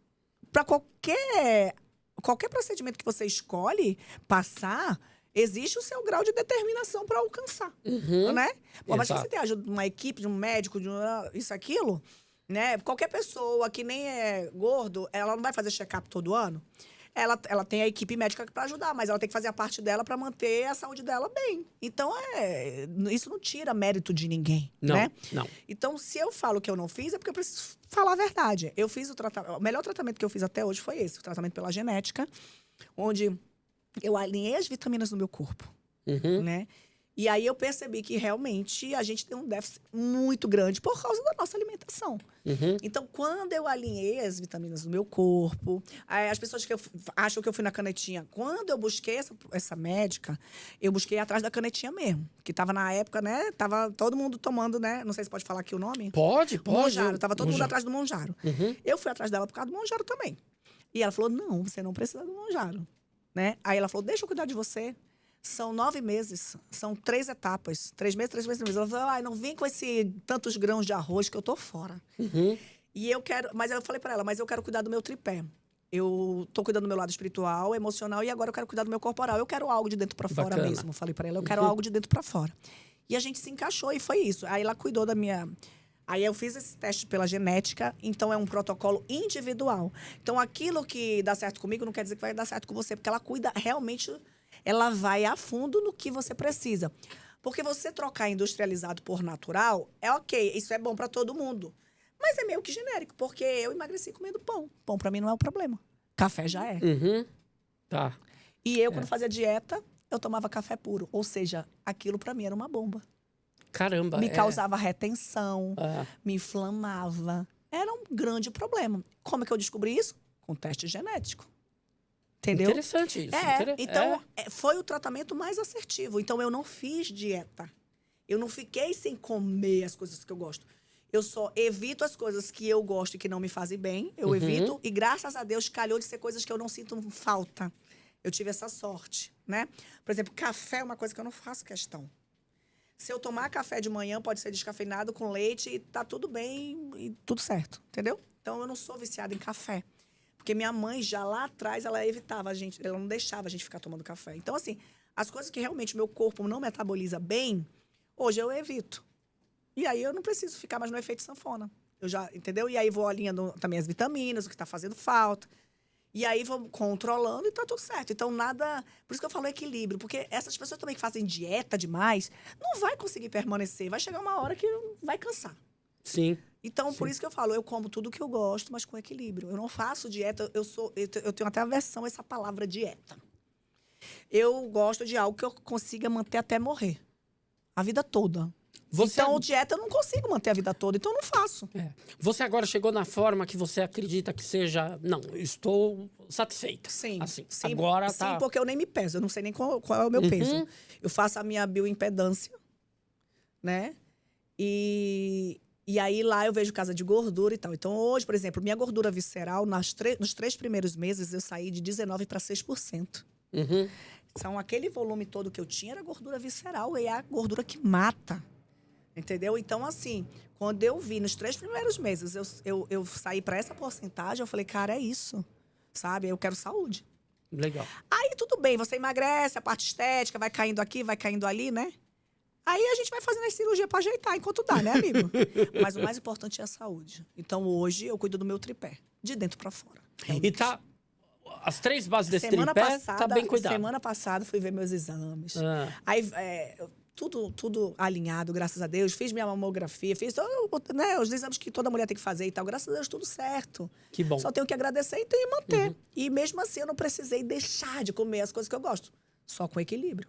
Para qualquer procedimento que você escolhe passar, existe o seu grau de determinação para alcançar, né? Pô, mas se você tem a ajuda de uma equipe, de um médico, de isso, aquilo, né? Qualquer pessoa que nem é gordo, ela não vai fazer check-up todo ano. Ela tem a equipe médica para ajudar, mas ela tem que fazer a parte dela para manter a saúde dela bem. Então, isso não tira mérito de ninguém, né? Não. Então, se eu falo que eu não fiz, é porque eu preciso falar a verdade. Eu fiz o melhor tratamento que eu fiz até hoje foi esse, o tratamento pela genética, onde eu alinhei as vitaminas no meu corpo, né? E aí eu percebi que realmente a gente tem um déficit muito grande por causa da nossa alimentação. Então, quando eu alinhei as vitaminas no meu corpo, as pessoas que acham que eu fui na canetinha, quando eu busquei essa médica, eu busquei atrás da canetinha mesmo. Que tava na época, né? Tava todo mundo tomando, né? Não sei se pode falar aqui o nome. Pode. Monjaro. Tava todo mundo atrás do Monjaro. Eu fui atrás dela por causa do Monjaro também. E ela falou, não, você não precisa do Monjaro, né? Aí ela falou, deixa eu cuidar de você. São 9 meses, são 3 etapas. 3 meses, 3 meses, 3 meses. Ela falou, não vem com tantos grãos de arroz que eu tô fora. E eu quero... Mas eu falei pra ela, mas eu quero cuidar do meu tripé. Eu tô cuidando do meu lado espiritual, emocional, e agora eu quero cuidar do meu corporal. Eu quero algo de dentro pra fora mesmo. Falei pra ela, eu quero algo de dentro pra fora. E a gente se encaixou, e foi isso. Aí ela cuidou da minha... Aí eu fiz esse teste pela genética, então é um protocolo individual. Então aquilo que dá certo comigo não quer dizer que vai dar certo com você, porque ela cuida realmente... Ela vai a fundo no que você precisa. Porque você trocar industrializado por natural, é ok, isso é bom para todo mundo. Mas é meio que genérico, porque eu emagreci comendo pão. Pão para mim não é o problema. Café já é. Tá. E eu, quando fazia dieta, eu tomava café puro. Ou seja, aquilo para mim era uma bomba. Caramba, Me causava retenção, me inflamava. Era um grande problema. Como é que eu descobri isso? Com teste genético. Entendeu? Interessante isso. Então, foi o tratamento mais assertivo. Então, eu não fiz dieta. Eu não fiquei sem comer as coisas que eu gosto. Eu só evito as coisas que eu gosto e que não me fazem bem. Eu evito. E, graças a Deus, calhou de ser coisas que eu não sinto falta. Eu tive essa sorte, né? Por exemplo, café é uma coisa que eu não faço questão. Se eu tomar café de manhã, pode ser descafeinado com leite e tá tudo bem e tudo certo. Entendeu? Então, eu não sou viciada em café. Porque minha mãe, já lá atrás, ela evitava a gente, ela não deixava a gente ficar tomando café. Então, assim, as coisas que realmente meu corpo não metaboliza bem, hoje eu evito. E aí eu não preciso ficar mais no efeito sanfona. Eu já, entendeu? E aí vou alinhando também as vitaminas, o que tá fazendo falta. E aí vou controlando e tá tudo certo. Então, nada... Por isso que eu falo equilíbrio. Porque essas pessoas também que fazem dieta demais, não vai conseguir permanecer. Vai chegar uma hora que vai cansar. Sim. Então, por isso que eu falo, eu como tudo que eu gosto, mas com equilíbrio. Eu não faço dieta, eu tenho até aversão a essa palavra dieta. Eu gosto de algo que eu consiga manter até morrer. A vida toda. Então, dieta eu não consigo manter a vida toda, então eu não faço. Você agora chegou na forma que você acredita que seja... Não, estou satisfeita. Sim. Assim, sim, agora tá... Sim, porque eu nem me peso, eu não sei nem qual é o meu peso. Eu faço a minha bioimpedância, né? E aí, lá eu vejo casa de gordura e tal. Então, hoje, por exemplo, minha gordura visceral, nos 3 primeiros meses, eu saí de 19% para 6%. Então, aquele volume todo que eu tinha era gordura visceral. E é a gordura que mata. Entendeu? Então, assim, quando eu vi nos 3 primeiros meses, eu saí para essa porcentagem, eu falei, cara, é isso. Sabe? Eu quero saúde. Legal. Aí, tudo bem, você emagrece, a parte estética vai caindo aqui, vai caindo ali, né? Aí a gente vai fazendo a cirurgia para ajeitar enquanto dá, né, amigo? Mas o mais importante é a saúde. Então, hoje, eu cuido do meu tripé, de dentro para fora. E tá... As 3 bases desse Semana tripé, passada, tá bem cuidado. Semana passada, fui ver meus exames. Ah. Aí, tudo alinhado, graças a Deus. Fiz minha mamografia, fiz né, os exames que toda mulher tem que fazer e tal. Graças a Deus, tudo certo. Que bom. Só tenho que agradecer e tenho que manter. E mesmo assim, eu não precisei deixar de comer as coisas que eu gosto. Só com equilíbrio.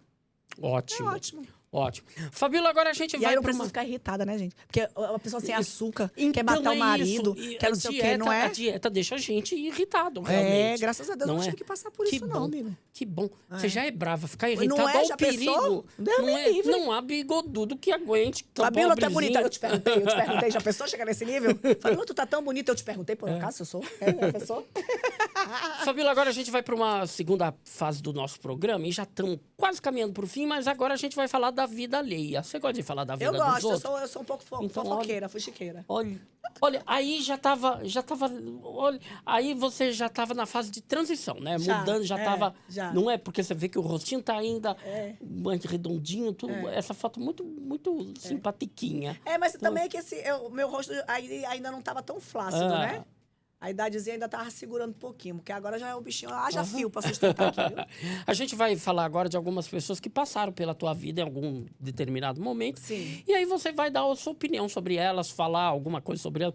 Ótimo. É ótimo. Ótimo. Fabíola, agora a gente E vai aí eu pra preciso uma... ficar irritada, né, gente? Porque a pessoa sem açúcar Então, quer matar o marido, isso. E quer a não sei o quê, dieta, não é? A dieta deixa a gente irritado, realmente. Graças a Deus, eu não tive que passar por isso, não, amigo. Que bom. Você já é brava, ficar irritado Não é? ao Já perigo. pensou? Deus me livre. Não há bigodudo que aguente. Fabíola, tu é bonita. Eu te perguntei, já pensou chegar nesse nível? Fabíola, tu tá tão bonita, eu te perguntei, por acaso, se eu sou? Já pensou? Fabíola, agora a gente vai para uma segunda fase do nosso programa e já estamos quase caminhando para o fim, mas agora a gente vai falar da vida alheia. Você gosta de falar da vida Eu dos gosto, outros? eu sou um pouco Então, fofoqueira, fuxiqueira. Olha, aí já tava, olha, aí você já tava na fase de transição, né? Mudando, já tava, já. não é? Porque você vê que o rostinho tá ainda mais redondinho, tudo, essa foto muito simpatiquinha. Mas também é que o meu rosto ainda não tava tão flácido, né? A idadezinha ainda tava segurando um pouquinho, porque agora já é o bichinho, haja fio pra sustentar aqui, viu? A gente vai falar agora de algumas pessoas que passaram pela tua vida em algum determinado momento. Sim. E aí você vai dar a sua opinião sobre elas, falar alguma coisa sobre elas,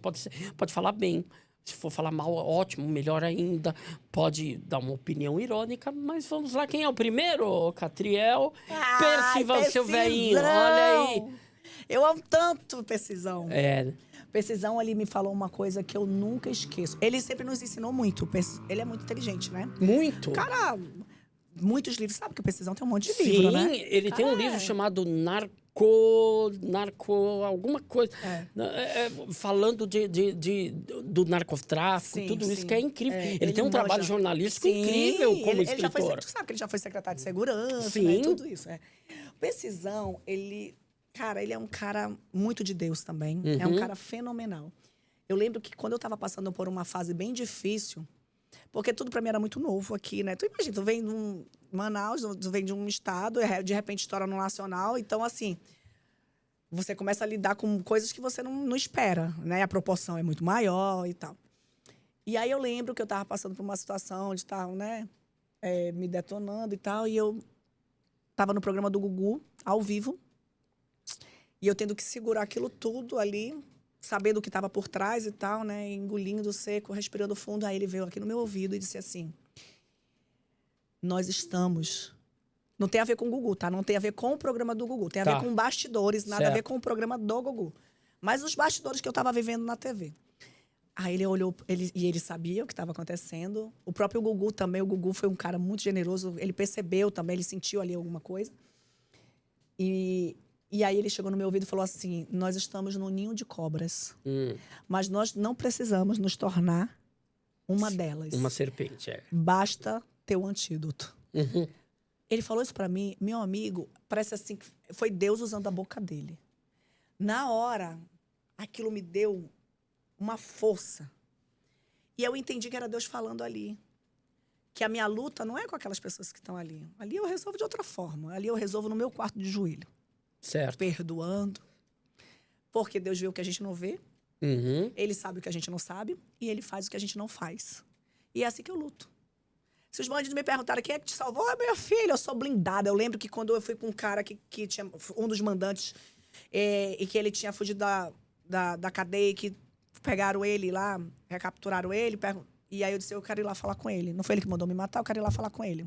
pode falar bem. Se for falar mal, ótimo, melhor ainda. Pode dar uma opinião irônica, mas vamos lá. Quem é o primeiro, Catriel? Percival, seu velhinho, olha aí. Eu amo tanto Percisão. É. Percisão, ele me falou uma coisa que eu nunca esqueço. Ele sempre nos ensinou muito. Ele é muito inteligente, né? Muito. Cara, muitos livros. Sabe que o Percisão tem um monte de Sim, livro, né? Ele tem um livro chamado alguma coisa. Falando do narcotráfico, Sim, tudo isso sim. que é incrível. Ele tem um trabalho jornalístico incrível como escritor. Tu sabe que ele já foi secretário de segurança, Sim. né? Tudo isso. Percisão, Cara, ele é um cara muito de Deus também. É um cara fenomenal. Eu lembro que quando eu tava passando por uma fase bem difícil, porque tudo pra mim era muito novo aqui, né? Tu imagina, tu vem de Manaus, tu vem de um estado, de repente estoura no nacional. Então, assim, você começa a lidar com coisas que você não espera, né? A proporção é muito maior e tal. E aí eu lembro que eu tava passando por uma situação de estar, né? Me detonando e tal. E eu tava no programa do Gugu, ao vivo. E eu tendo que segurar aquilo tudo ali, sabendo o que estava por trás e tal, né? Engolindo seco, respirando fundo. Aí ele veio aqui no meu ouvido e disse assim: nós estamos... Não tem a ver com o Gugu, tá? Não tem a ver com o programa do Gugu. Tem a ver com bastidores, nada a ver com o programa do Gugu. Mas os bastidores que eu estava vivendo na TV. Aí ele olhou, e ele sabia o que estava acontecendo. O próprio Gugu também. O Gugu foi um cara muito generoso. Ele percebeu também, ele sentiu ali alguma coisa. E aí ele chegou no meu ouvido e falou assim: nós estamos num ninho de cobras, mas nós não precisamos nos tornar uma delas. Uma serpente, Basta ter o antídoto. Ele falou isso pra mim, meu amigo, parece assim que foi Deus usando a boca dele. Na hora, aquilo me deu uma força. E eu entendi que era Deus falando ali. Que a minha luta não é com aquelas pessoas que estão ali. Ali eu resolvo de outra forma. Ali eu resolvo no meu quarto de joelho. Certo. Perdoando. Porque Deus vê o que a gente não vê. Ele sabe o que a gente não sabe. E ele faz o que a gente não faz. E é assim que eu luto. Se os bandidos me perguntaram quem é que te salvou, é meu filho, eu sou blindada. Eu lembro que quando eu fui com um cara que tinha um dos mandantes, e que ele tinha fugido da cadeia, que pegaram ele lá, recapturaram ele, e aí eu disse: eu quero ir lá falar com ele. Não foi ele que mandou me matar, eu quero ir lá falar com ele.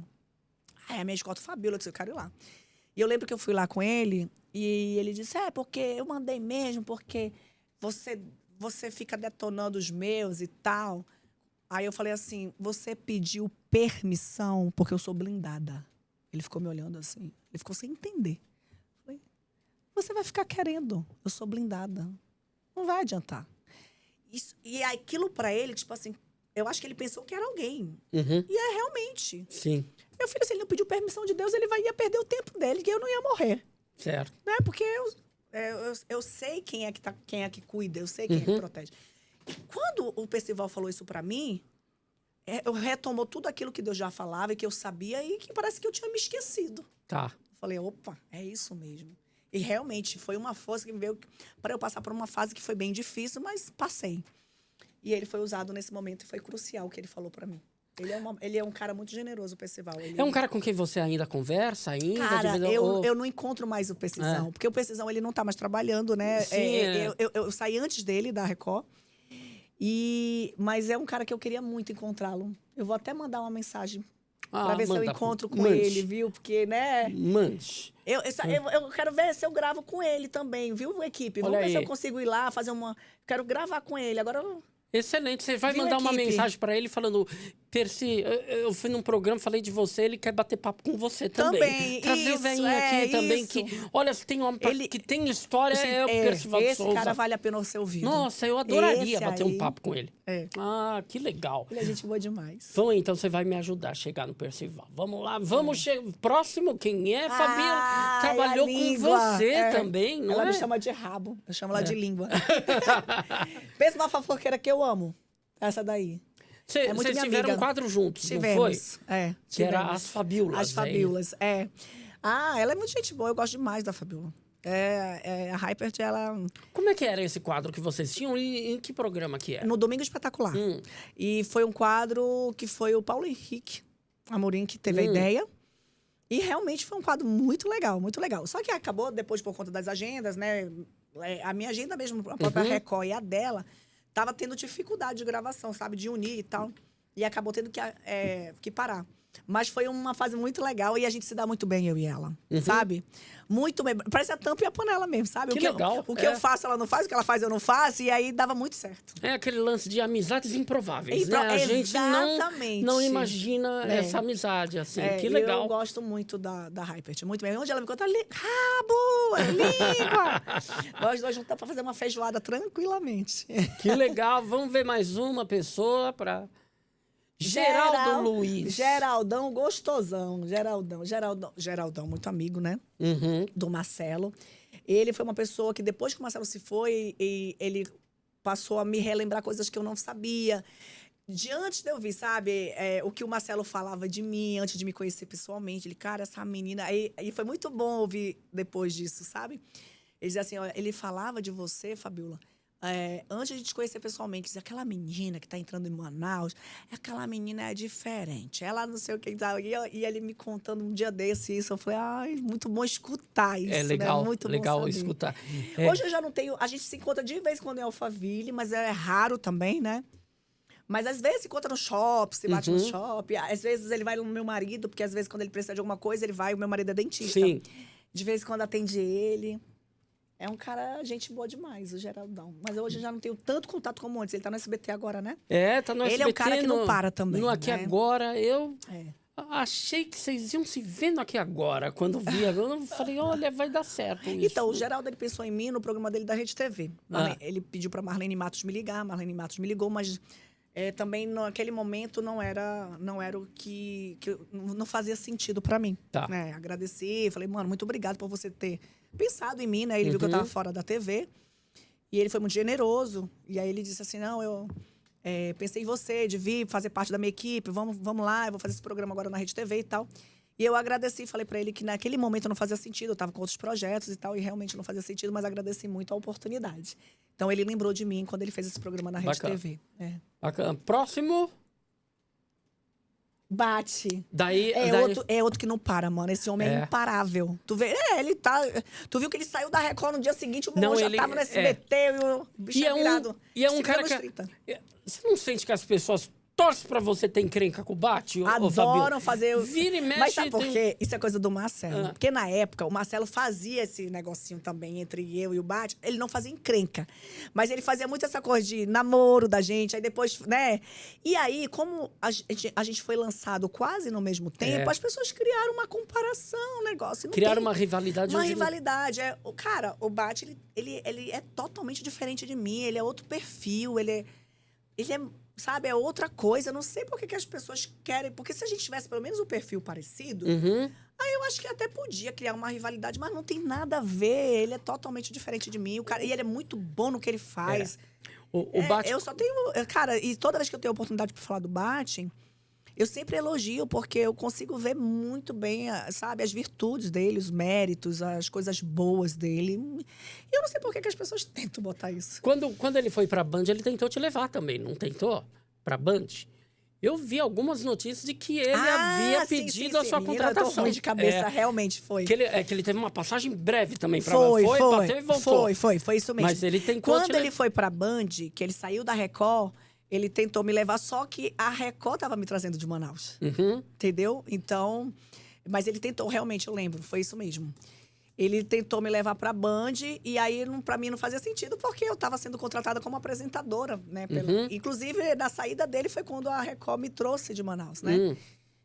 Aí a minha escolta, Fabíola, eu disse: eu quero ir lá. E eu lembro que eu fui lá com ele, e ele disse: porque eu mandei mesmo, porque você fica detonando os meus e tal. Aí eu falei assim: você pediu permissão porque eu sou blindada. Ele ficou me olhando assim. Ele ficou sem entender. Eu falei: você vai ficar querendo. Eu sou blindada. Não vai adiantar. E aquilo pra ele, tipo assim, eu acho que ele pensou que era alguém. E é realmente. Sim. Meu filho, se ele não pediu permissão de Deus, ele ia perder o tempo dele, que eu não ia morrer. Certo. Né? Porque eu sei quem é que cuida, eu sei quem é que protege. E quando o Percival falou isso pra mim, eu retomou tudo aquilo que Deus já falava e que eu sabia e que parece que eu tinha me esquecido. Tá. Falei, opa, é isso mesmo. E realmente foi uma força que veio para eu passar por uma fase que foi bem difícil, mas passei. E ele foi usado nesse momento e foi crucial o que ele falou para mim. Ele é um cara muito generoso, o Percival. É um cara com quem você ainda conversa? Cara, eu não encontro mais o Percisão. Porque o Percisão, ele não tá mais trabalhando, né? Sim, eu saí antes dele, da Record. Mas é um cara que eu queria muito encontrá-lo. Eu vou até mandar uma mensagem pra ver se eu encontro com ele, viu? Porque, né? Mande. Eu quero ver se eu gravo com ele também, viu, equipe? Vamos ver se eu consigo ir lá, fazer uma... Quero gravar com ele. Agora... Excelente. Você vai mandar uma mensagem para ele falando: Percy, eu fui num programa, falei de você, ele quer bater papo com você também. Trazer o velhinho aqui também, que... Olha, se tem um homem que tem história, é o Percival de Souza. Esse cara vale a pena ser ouvido. Nossa, eu adoraria bater um papo com ele. Ah, que legal. Ele é gente boa demais. Então, você vai me ajudar a chegar no Percival. Vamos lá, vamos chegar. Próximo, quem é? Fabiola trabalhou com você também, não Ela me chama de rabo, eu chamo ela de língua. Pensa numa fofoqueira que eu amo. Essa daí. Vocês tiveram um quadro juntos, não foi? Que era As Fabiolas. As Fabiolas, ela é muito gente boa, eu gosto demais da Fabiola. A Hypert, ela... Como é que era esse quadro que vocês tinham e em que programa que era? No Domingo Espetacular. E foi um quadro que foi o Paulo Henrique Amorim que teve a ideia. E realmente foi um quadro muito legal, muito legal. Só que acabou depois por conta das agendas, né? A minha agenda mesmo, a própria Record e a dela, tava tendo dificuldade de gravação, sabe? De unir e tal. E acabou tendo que parar. Mas foi uma fase muito legal e a gente se dá muito bem, eu e ela, sabe? Muito bem. Parece a tampa e a panela mesmo, sabe? Que legal. O que eu faço, ela não faz. O que ela faz, eu não faço. E aí, dava muito certo. É aquele lance de amizades improváveis, né? A gente não imagina essa amizade, assim. Que legal. Eu gosto muito da Hypert. Muito bem. Onde ela me conta? Rabo! Língua! Nós dois juntamos pra fazer uma feijoada tranquilamente. Que legal. Vamos ver mais uma pessoa pra... Geraldo Luiz. Geraldão gostosão. Geraldão, muito amigo, né? Do Marcelo. Ele foi uma pessoa que, depois que o Marcelo se foi, ele passou a me relembrar coisas que eu não sabia. Antes de eu vir, sabe? O que o Marcelo falava de mim, antes de me conhecer pessoalmente. Ele, cara, essa menina... Aí foi muito bom ouvir depois disso, sabe? Ele dizia assim, olha, ele falava de você, Fabiola, antes de te conhecer pessoalmente, dizia, aquela menina que tá entrando em Manaus, aquela menina é diferente. Ela não sei o que e tal. E ele me contando um dia desse isso, eu falei, ai, muito bom escutar isso. É legal, né? Muito legal bom escutar. Hoje eu já não tenho... A gente se encontra de vez em quando em Alphaville, mas é raro também, né? Mas às vezes se encontra no shopping, se bate no shopping. Às vezes ele vai no meu marido, porque às vezes quando ele precisa de alguma coisa, ele vai, o meu marido é dentista. Sim. De vez em quando atende ele. É um cara, gente boa demais, o Geraldão. Mas hoje eu já não tenho tanto contato como antes. Ele tá no SBT agora, né? Tá no SBT. Ele é um cara que não para também, no Aqui Agora, eu... Achei que vocês iam se vendo Aqui Agora. Quando vi, eu falei, olha, vai dar certo isso. Então, o Geraldo, ele pensou em mim no programa dele da Rede TV. Ele pediu pra Marlene Matos me ligar, Marlene Matos me ligou, mas também naquele momento não era o que não fazia sentido pra mim. Tá. Né? Agradeci, falei, mano, muito obrigado por você ter pensado em mim, né? Ele viu que eu tava fora da TV. E ele foi muito generoso. E aí ele disse assim, não, eu pensei em você, de vir fazer parte da minha equipe, vamos lá, eu vou fazer esse programa agora na Rede TV e tal. E eu agradeci, falei pra ele que naquele momento não fazia sentido, eu tava com outros projetos e tal, e realmente não fazia sentido, mas agradeci muito a oportunidade. Então ele lembrou de mim quando ele fez esse programa na Rede TV. Bacana. Próximo... Bate. Daí... Outro que não para, mano. Esse homem é imparável. Tu vê, ele tá... Tu viu que ele saiu da Record no dia seguinte, o meu já tava no SBT e o bicho virado. E é um cara que... Você não sente que as pessoas torcem pra você ter encrenca com o Bate? Adoram fazer... Vira e mexe... Mas sabe por quê? Isso é coisa do Marcelo. Porque na época, o Marcelo fazia esse negocinho também entre eu e o Bate. Ele não fazia encrenca. Mas ele fazia muito essa coisa de namoro da gente. Aí depois, né? E aí, como a gente foi lançado quase no mesmo tempo, as pessoas criaram uma comparação, um negócio. Criaram uma rivalidade. Uma rivalidade. Cara, o Bate, ele é totalmente diferente de mim. Ele é outro perfil. Ele é sabe, é outra coisa. Eu não sei por que as pessoas querem... Porque se a gente tivesse pelo menos um perfil parecido, Eu acho que até podia criar uma rivalidade, mas não tem nada a ver. Ele é totalmente diferente de mim. O cara, e ele é muito bom no que ele faz. O Bate... Eu só tenho... Cara, e toda vez que eu tenho oportunidade para falar do Bate, eu sempre elogio, porque eu consigo ver muito bem, sabe, as virtudes dele, os méritos, as coisas boas dele. E eu não sei por que as pessoas tentam botar isso. Quando ele foi pra Band, ele tentou te levar também, não tentou? Pra Band? Eu vi algumas notícias de que ele havia pedido a sua contratação. Eu tô ruim de cabeça, realmente foi. Que ele teve uma passagem breve também pra Foi, bateu e voltou. Foi isso mesmo. Mas ele tentou Quando ele foi pra Band, que ele saiu da Record, ele tentou me levar, só que a Record tava me trazendo de Manaus. Uhum. Entendeu? Então, mas ele tentou, realmente, eu lembro, foi isso mesmo. Ele tentou me levar pra Band, e aí, pra mim, não fazia sentido, porque eu tava sendo contratada como apresentadora, né? Inclusive, na saída dele foi quando a Record me trouxe de Manaus, né?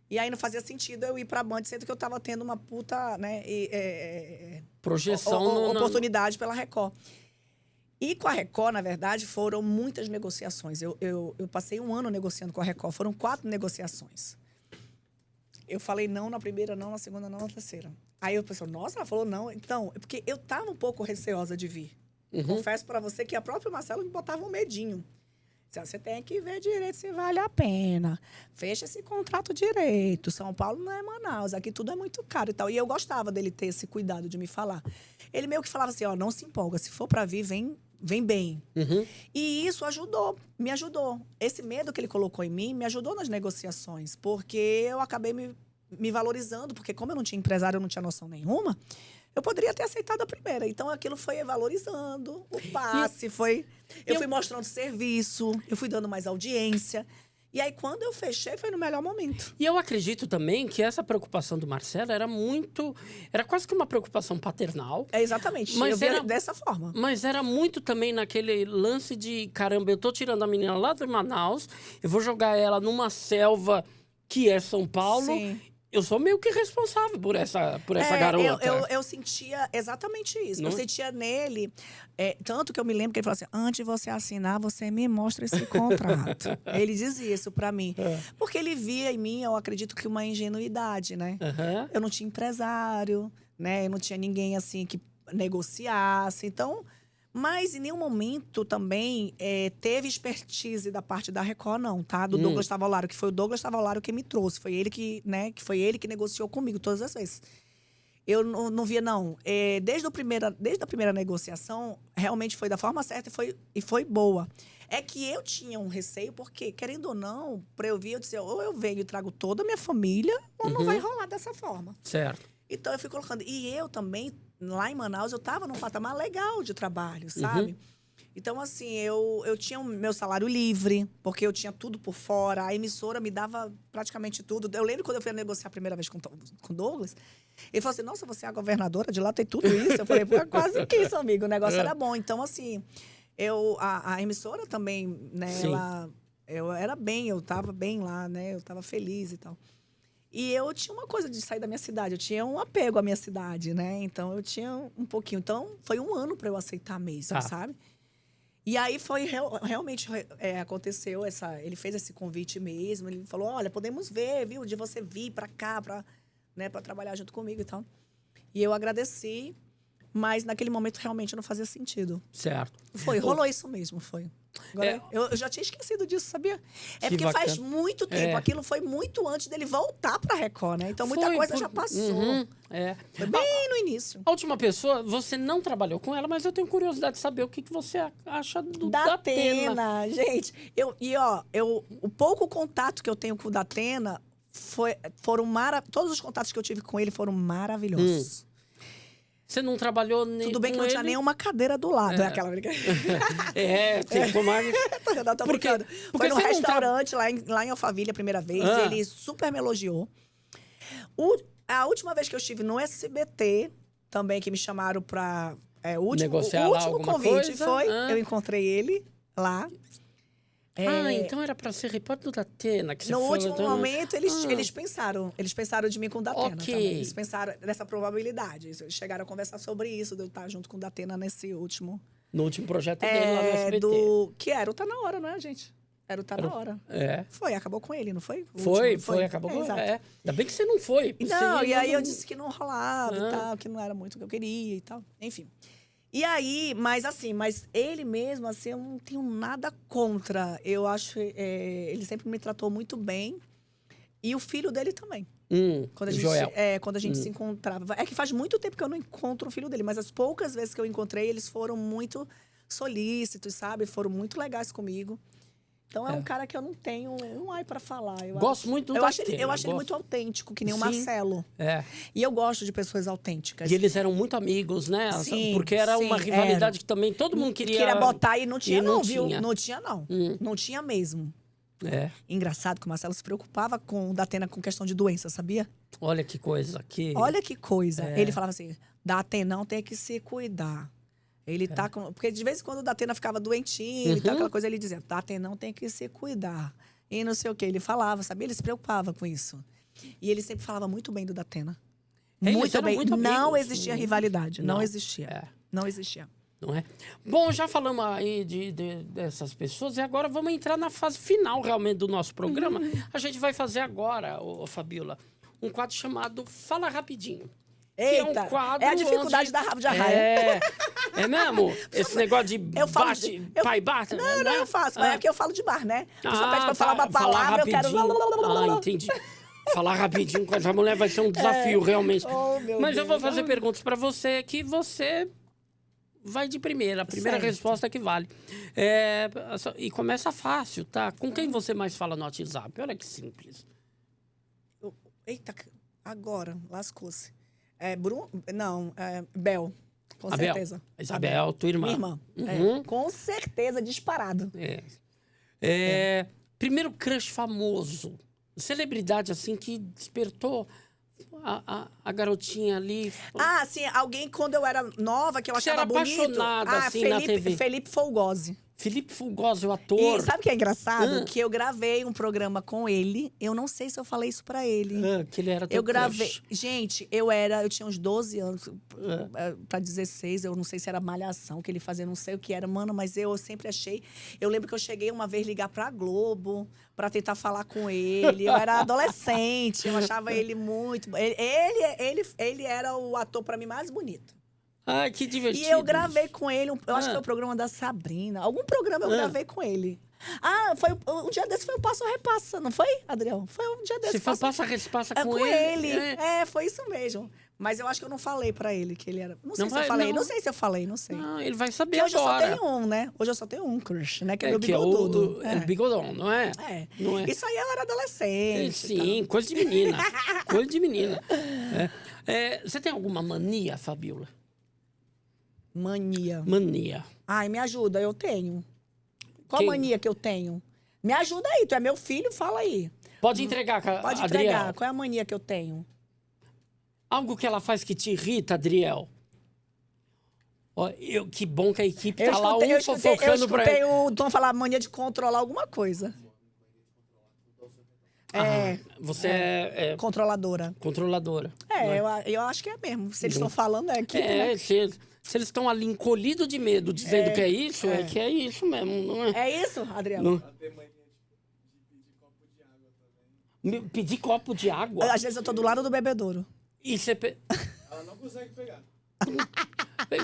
E aí não fazia sentido eu ir pra Band, sendo que eu tava tendo uma puta, né? Projeção oportunidade pela Record. E com a Record, na verdade, foram muitas negociações. Eu passei 1 ano negociando com a Record, foram 4 negociações. Eu falei não na primeira, não na segunda, não na terceira. Aí eu pensei, nossa, ela falou não. Então, porque eu tava um pouco receosa de vir. Confesso pra você que a própria Marcela me botava um medinho. Você tem que ver direito se vale a pena. Fecha esse contrato direito. São Paulo não é Manaus, aqui tudo é muito caro e tal. E eu gostava dele ter esse cuidado de me falar. Ele meio que falava assim, ó, não se empolga. Se for pra vir, vem bem. E isso me ajudou. Esse medo que ele colocou em mim me ajudou nas negociações. Porque eu acabei me valorizando. Porque como eu não tinha empresário, eu não tinha noção nenhuma, eu poderia ter aceitado a primeira. Então, aquilo foi valorizando. O passe foi... Eu fui mostrando serviço, eu fui dando mais audiência. E aí, quando eu fechei, foi no melhor momento. E eu acredito também que essa preocupação do Marcelo era muito... Era quase que uma preocupação paternal. Exatamente. Mas eu via dessa forma. Mas era muito também naquele lance de... Caramba, eu tô tirando a menina lá de Manaus, eu vou jogar ela numa selva que é São Paulo... Sim. Eu sou meio que responsável por essa garota. Eu sentia exatamente isso. Não? Eu sentia nele... tanto que eu me lembro que ele falou assim, antes de você assinar, você me mostra esse contrato. Ele dizia isso pra mim. Porque ele via em mim, eu acredito que uma ingenuidade, né? Eu não tinha empresário, né? Eu não tinha ninguém assim que negociasse. Então... Mas em nenhum momento também teve expertise da parte da Record, não, tá? Do Douglas Tavolaro, que foi o Douglas Tavolaro que me trouxe. Foi ele que, né? Que foi ele que negociou comigo todas as vezes. Eu não via, não. Desde a primeira negociação, realmente foi da forma certa e foi boa. É que eu tinha um receio, porque, querendo ou não, pra eu vir, eu disse, ou eu venho e trago toda a minha família, ou não vai rolar dessa forma. Certo. Então, eu fui colocando. E eu também, lá em Manaus, eu tava num patamar legal de trabalho, sabe? Então, assim, eu tinha o meu salário livre, porque eu tinha tudo por fora. A emissora me dava praticamente tudo. Eu lembro quando eu fui negociar a primeira vez com o Douglas, ele falou assim, nossa, você é a governadora de lá, tem tudo isso? Eu falei, pô, é quase isso, amigo. O negócio era bom. Então, assim, a emissora também, né, eu era bem, eu tava bem lá, né? Eu tava feliz e tal. E eu tinha uma coisa de sair da minha cidade. Eu tinha um apego à minha cidade, né? Então, eu tinha um pouquinho. Então, foi 1 ano para eu aceitar mesmo, sabe? E aí, realmente aconteceu ele fez esse convite mesmo. Ele falou, olha, podemos ver, viu? De você vir para cá, para trabalhar junto comigo e tal. E eu agradeci. Mas, naquele momento, realmente não fazia sentido. Certo. Rolou isso mesmo, foi. Agora, eu já tinha esquecido disso, sabia? Porque bacana. Faz muito tempo. Aquilo foi muito antes dele voltar pra Record, né? Então, muita coisa já passou. Foi bem no início. A última pessoa, você não trabalhou com ela, mas eu tenho curiosidade de saber o que você acha do Datena. Gente, o pouco contato que eu tenho com o Datena todos os contatos que eu tive com ele foram maravilhosos. Você não trabalhou nem Tudo bem que não tinha nenhuma cadeira do lado, aquela brincadeira. Tem que tomar... Tô brincando. Foi num restaurante lá em Alphaville a primeira vez. Ele super me elogiou. A última vez que eu estive no SBT, também que me chamaram pra... O último convite coisa? Eu encontrei ele lá. Então era pra ser repórter do Datena. Que no último momento, eles pensaram de mim com o Datena também. Eles pensaram nessa probabilidade. Eles chegaram a conversar sobre isso, de eu estar junto com o Datena nesse último... No último projeto dele lá no SBT. Que era o Tá Na Hora, não é, gente? Era o Tá Na Hora. É. Foi, acabou com ele, não foi? O Foi, último, acabou com exato. Ainda bem que você não foi. Não, Você e aí não- eu disse que não rolava e tal, que não era muito o que eu queria e tal. Enfim. E aí, mas ele mesmo, assim, eu não tenho nada contra. Eu acho, ele sempre me tratou muito bem. E o filho dele também. Quando a gente, Joel. quando a gente se encontrava. É que faz muito tempo que eu não encontro o filho dele, mas as poucas vezes que eu encontrei, eles foram muito solícitos, sabe? Foram muito legais comigo. Então é um cara que eu não tenho um ai pra falar. Gosto muito do eu acho Datena, ele gosto. muito autêntico, que nem o Sim. Marcelo. É. E eu gosto de pessoas autênticas. E eles eram muito amigos, né? Sim, Porque era sim, uma rivalidade era. que também todo mundo queria... Queria botar e não tinha, e não não, viu? tinha. Não tinha, não. Não tinha mesmo. É. Engraçado que o Marcelo se preocupava com o Datena com questão de doença, sabia? Olha que coisa. Olha que coisa. Ele falava assim: Datenão tem que se cuidar. Ele tá com. Porque de vez em quando o Datena ficava doentinho e tal, aquela coisa, ele dizia: Datenão tem que se cuidar. E não sei o que. Ele falava, sabia? Ele se preocupava com isso. E ele sempre falava muito bem do Datena. Eles Muito eram bem. muito Não amigos. existia rivalidade. Não Não. existia. É. Não existia. Não é? Bom, já falamos aí dessas pessoas e agora vamos entrar na fase final realmente do nosso programa. A gente vai fazer agora, ô Fabiola, um quadro chamado Fala Rapidinho. Que Eita, é um quadro é a dificuldade onde... da rabo de arraia. É mesmo? Esse negócio de pai bate? Não, eu faço, mas é porque eu falo de bar, né? A pessoa pede pra eu falar uma falar palavra, eu quero. rapidinho. Entendi. Falar rapidinho com essa mulher vai ser um desafio, realmente. Oh, meu Mas eu vou Deus. fazer perguntas pra você que você vai de primeira. A primeira Certo. resposta que vale. E começa fácil, tá? Com quem você mais fala no WhatsApp? Olha que simples. Eita, agora, lascou-se. Bruno? Não, Bel. Com Abel. certeza. Isabel, tua irmã. Minha irmã. Uhum. Com certeza, disparado. Primeiro crush famoso. Celebridade, assim, que despertou a garotinha ali. Ah, sim, alguém quando eu era nova, que eu Você achava era bonito. apaixonada, assim, na TV. Felipe Folgose. Felipe Fulgose, o ator. E sabe o que é engraçado? Que eu gravei um programa com ele. Eu não sei se eu falei isso pra ele. Que ele era teu Eu gravei. crush. Gente, eu tinha uns 12 anos pra 16, eu não sei se era malhação que ele fazia, não sei o que era, mano, mas eu sempre achei. Eu lembro que eu cheguei uma vez ligar pra Globo pra tentar falar com ele. Eu era adolescente, eu achava ele muito. Ele era o ator pra mim mais bonito. Ai, que divertido. E eu gravei com ele, eu acho que é o programa da Sabrina. Algum programa eu gravei com ele. Ah, foi um dia desse foi o Passo a Repassa, não foi, Adrião? Foi um dia desse. Se for passa com ele. ele. Foi isso mesmo. Mas eu acho que eu não falei pra ele que ele era. Não sei Não se eu vai, falei, não. não sei se eu falei, não sei. Não, ele vai saber Porque hoje agora. eu só tenho um, né? Hoje eu só tenho um crush, né? Que é meu que é bigodudo. o bigodão, não é? Não é? Isso aí eu era adolescente. Sim, coisa de menina. Coisa de menina. Você tem alguma mania, Fabiola? Mania. Mania. Ai, me ajuda, eu tenho. Qual Quem? mania que eu tenho? Me ajuda aí, tu é meu filho, fala aí. Pode entregar, Pode Adriel. entregar. Qual é a mania que eu tenho? Algo que ela faz que te irrita, Adriel? Ó, que bom que a equipe tá lá, um fofocando pra escutei ele. o Tom falar mania de controlar alguma coisa. Você é Controladora. controladora. não é? Eu acho que é mesmo. Se eles estão falando, é aqui. né? Se eles estão ali encolhidos de medo, dizendo que é isso, é que é isso mesmo, não é? É isso, Adriano? Pedir copo de água? Às vezes eu tô do lado do bebedouro. E você... Ela não consegue pegar.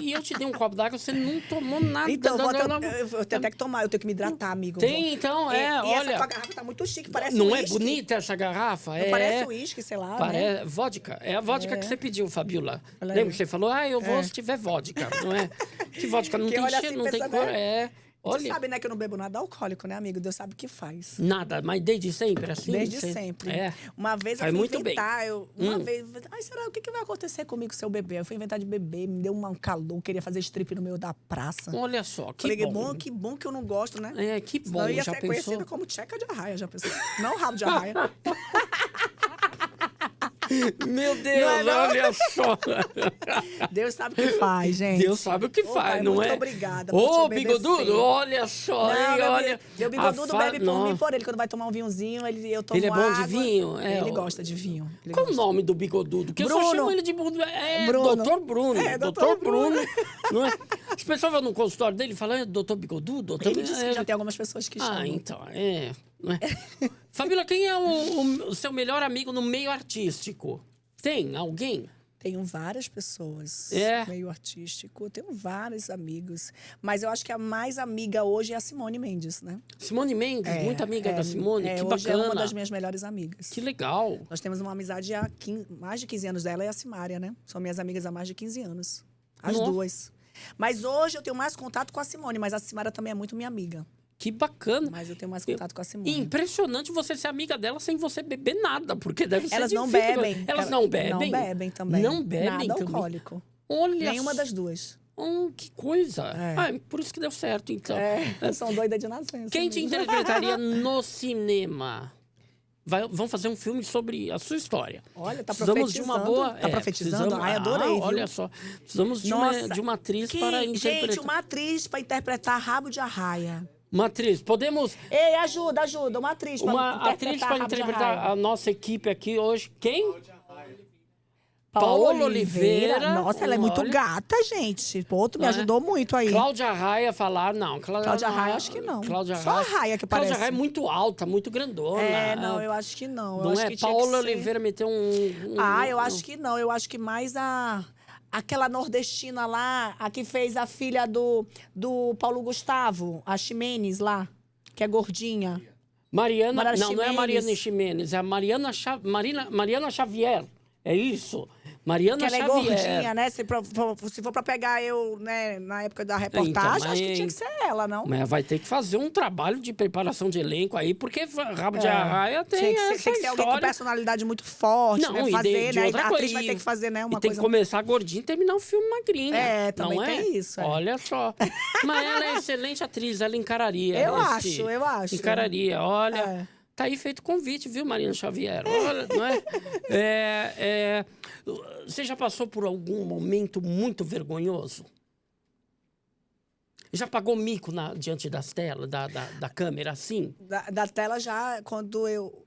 E eu te dei um copo d'água, você não tomou nada. Então, não, eu tenho até que tomar, eu tenho que me hidratar, amigo. Tem, então, E olha... essa tua garrafa tá muito chique, parece Não uísque. é bonita essa garrafa? Não parece uísque, sei lá, né? Parece vodka. É a vodka que você pediu, Fabiola. Olha Lembra aí. que você falou, eu vou se tiver vodka, não é? Que vodka não Que tem olha cheiro, assim, não tem pensa, cor. né? Você Olha, sabe, né, que eu não bebo nada alcoólico, né, amigo? Deus sabe o que faz. nada, mas desde sempre, assim? Desde você- sempre. É. Uma vez eu Faz fui muito bem. inventar, uma vez... Ai, será? O que vai acontecer comigo se eu beber? Eu fui inventar de beber, me deu um calor, queria fazer strip no meio da praça. Olha só, que Falei, bom. que bom que eu não gosto, né? Que bom, Senão eu ia já ser pensou? conhecida como tcheca de arraia, já pensou? Não rabo de arraia. Meu Deus, Não é, não? olha só. Deus sabe o que faz, gente. Deus sabe o que Ô, faz, pai, não muito é? obrigada por Ô, te obedecer. bigodudo, olha só, Não, hein, olha. Meu bigodudo a bebe por não. mim, por ele. Quando vai tomar um vinhozinho, eu tomo Ele é bom de água. vinho? Ele gosta de vinho. Ele Qual o gosta. nome do bigodudo? Que eu só Bruno. chamo ele de Bruno. Bruno. Doutor Bruno. É, Doutor Dr. Bruno. Não é? As pessoas vão no consultório dele e falam, doutor Bigodudo, doutor... Ele disse que já tem algumas pessoas que chamam. Ah, então, não é? Fabíola, quem é o seu melhor amigo no meio artístico? Tem alguém? Tenho várias pessoas meio artístico, tenho vários amigos. Mas eu acho que a mais amiga hoje é a Simone Mendes, né? Simone Mendes, muita amiga da Simone, que hoje bacana. É uma das minhas melhores amigas. Que legal. Nós temos uma amizade há mais de 15 anos dela e a Simária, né? São minhas amigas há mais de 15 anos. As duas. Mas hoje eu tenho mais contato com a Simone, mas a Simária também é muito minha amiga. Que bacana. Mas eu tenho mais contato com a Simone. E impressionante você ser amiga dela sem você beber nada, porque deve ser Elas não difícil. bebem. Elas não bebem? Não bebem também. Não bebem Nada também? alcoólico. Olha Nenhuma das duas. Que coisa. É. Por isso que deu certo, então. São doidas de nascença. Quem te interpretaria no cinema? Vamos fazer um filme sobre a sua história. Olha, tá precisamos de uma boa... Tá profetizando? Ai, adorei, viu? Olha só. Precisamos de uma atriz para interpretar. Gente, uma atriz para interpretar Rabo de Arraia. Uma atriz. Podemos... Ei, ajuda. Uma atriz para interpretar a nossa equipe aqui hoje. Quem? Paola Oliveira. Nossa, ela é muito gata, gente. Pô, tu me ajudou muito aí. Cláudia Raia falar, não. Cláudia Raia, acho que não. Cláudia Só a Raia que parece. Cláudia Raia é muito alta, muito grandona. Não, eu acho que não. Não eu acho é? que tinha Paola que ser... Oliveira meteu eu acho que não. Eu acho que mais aquela nordestina lá, a que fez a filha do Paulo Gustavo, a Ximenes lá, que é gordinha. Mariana, não é a Mariana Ximenes, é a Mariana Xavier. É isso. Mariana que ela Xavier. É gordinha, né? Se for pra pegar eu, né, na época da reportagem, acho que tinha que ser ela, não? Mas vai ter que fazer um trabalho de preparação de elenco aí, porque Rabo de Arraia tem essa tem que ser alguém com personalidade muito forte, não, né? Fazer, de né? outra A atriz coisa, vai ter que fazer, né? Uma tem coisa... que começar gordinha e terminar o filme magrinha. Também não tem isso. Olha só. Mas ela é excelente atriz, ela encararia. Eu acho. Encararia, olha... Tá aí feito convite, viu, Mariana Xavier? Olha, não é? Você já passou por algum momento muito vergonhoso? Já pagou mico diante das telas, da câmera, assim? Da tela já, quando eu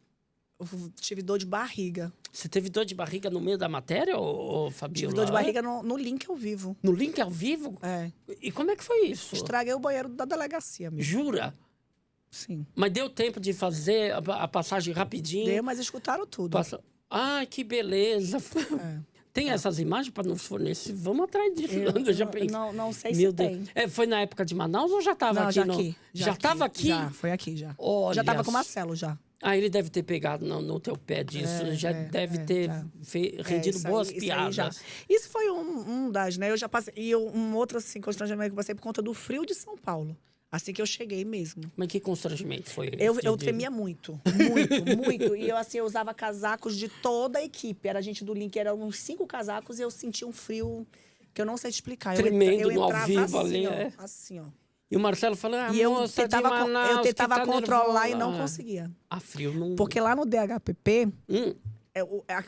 tive dor de barriga. Você teve dor de barriga no meio da matéria, ô Fabíola? Tive dor de barriga no link ao vivo. No link ao vivo? É. E como é que foi isso? Estraguei o banheiro da delegacia mesmo. Jura? Sim. Mas deu tempo de fazer a passagem rapidinho? Deu, mas escutaram tudo. Ai, que beleza. Tem essas imagens para nos fornecer? Vamos atrás disso. Não sei Meu se Deus. tem. Foi na época de Manaus ou já estava aqui? Já estava aqui? Já, foi aqui já. Olha, já estava com o Marcelo, já. Ele deve ter pegado no teu pé disso. Deve ter rendido boas piadas. Isso foi um das, né? Eu já passei. E um outro assim, constrangimento que eu passei por conta do frio de São Paulo. Assim que eu cheguei mesmo. Mas que constrangimento foi esse? Eu tremia muito. Muito. E eu usava casacos de toda a equipe. Era a gente do Link, eram uns 5 casacos e eu sentia um frio que eu não sei te explicar. Tremendo eu entrava ao vivo assim, ali, assim, ó. E o Marcelo falando, E eu moça tentava, de Manaus, eu tentava controlar nervosa. e não conseguia. Frio não... Porque lá no DHPP,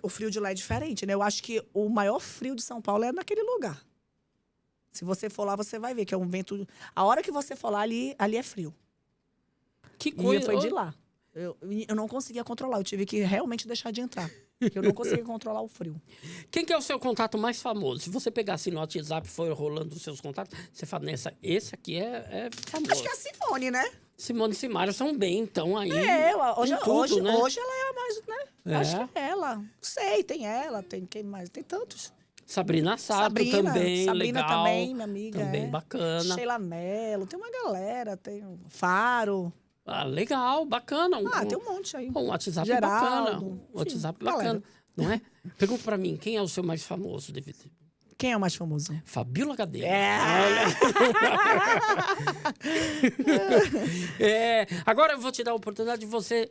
o frio de lá é diferente, né? Eu acho que o maior frio de São Paulo é naquele lugar. Se você for lá, você vai ver que é um vento... A hora que você for lá, ali é frio. Que coisa! E foi de lá. Eu não conseguia controlar. Eu tive que realmente deixar de entrar. Porque eu não conseguia controlar o frio. Quem que é o seu contato mais famoso? Se você pegar assim no WhatsApp e for rolando os seus contatos, você fala, esse aqui é famoso. Acho que é a Simone, né? Simone e Simária são bem, então aí... Hoje né? Hoje ela é a mais, né? Acho que é ela. Não sei, tem ela, tem quem mais? Tem tantos. Sabrina Sato também, Sabrina legal. também, minha amiga. Também bacana. Sheila Mello, tem uma galera, tem Faro. Legal, bacana. Tem um monte aí. Um WhatsApp Geraldo, bacana. Um WhatsApp bacana, não é? Pergunta pra mim, quem é o seu mais famoso, DVD? Quem é o mais famoso? Fabíola Gadelha. Agora eu vou te dar a oportunidade de você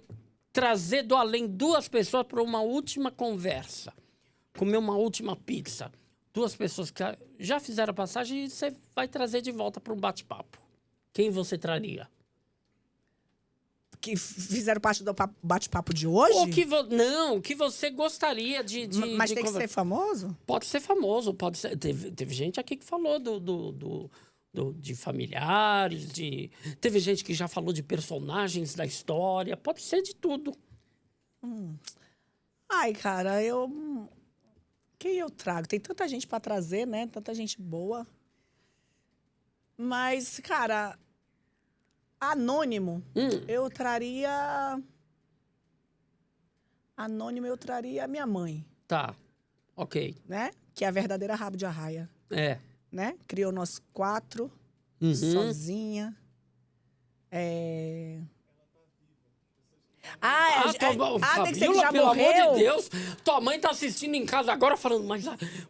trazer do além 2 pessoas para uma última conversa. Comer uma última pizza. 2 pessoas que já fizeram a passagem e você vai trazer de volta para um bate-papo. Quem você traria? Que fizeram parte do bate-papo de hoje? Não, que você gostaria de Mas tem que ser famoso? Pode ser famoso, pode ser. Teve gente aqui que falou de familiares, teve gente que já falou de personagens da história. Pode ser de tudo. Ai, cara, quem eu trago? Tem tanta gente para trazer, né? Tanta gente boa. Mas, cara, anônimo, eu traria... Anônimo, eu traria a minha mãe, Tá, ok. né? Que é a verdadeira rabo de arraia, É. né? Criou nós 4, Uhum. sozinha. Tem que ser que Fabiola, já pelo morreu? amor de Deus. Tua mãe tá assistindo em casa agora falando, mas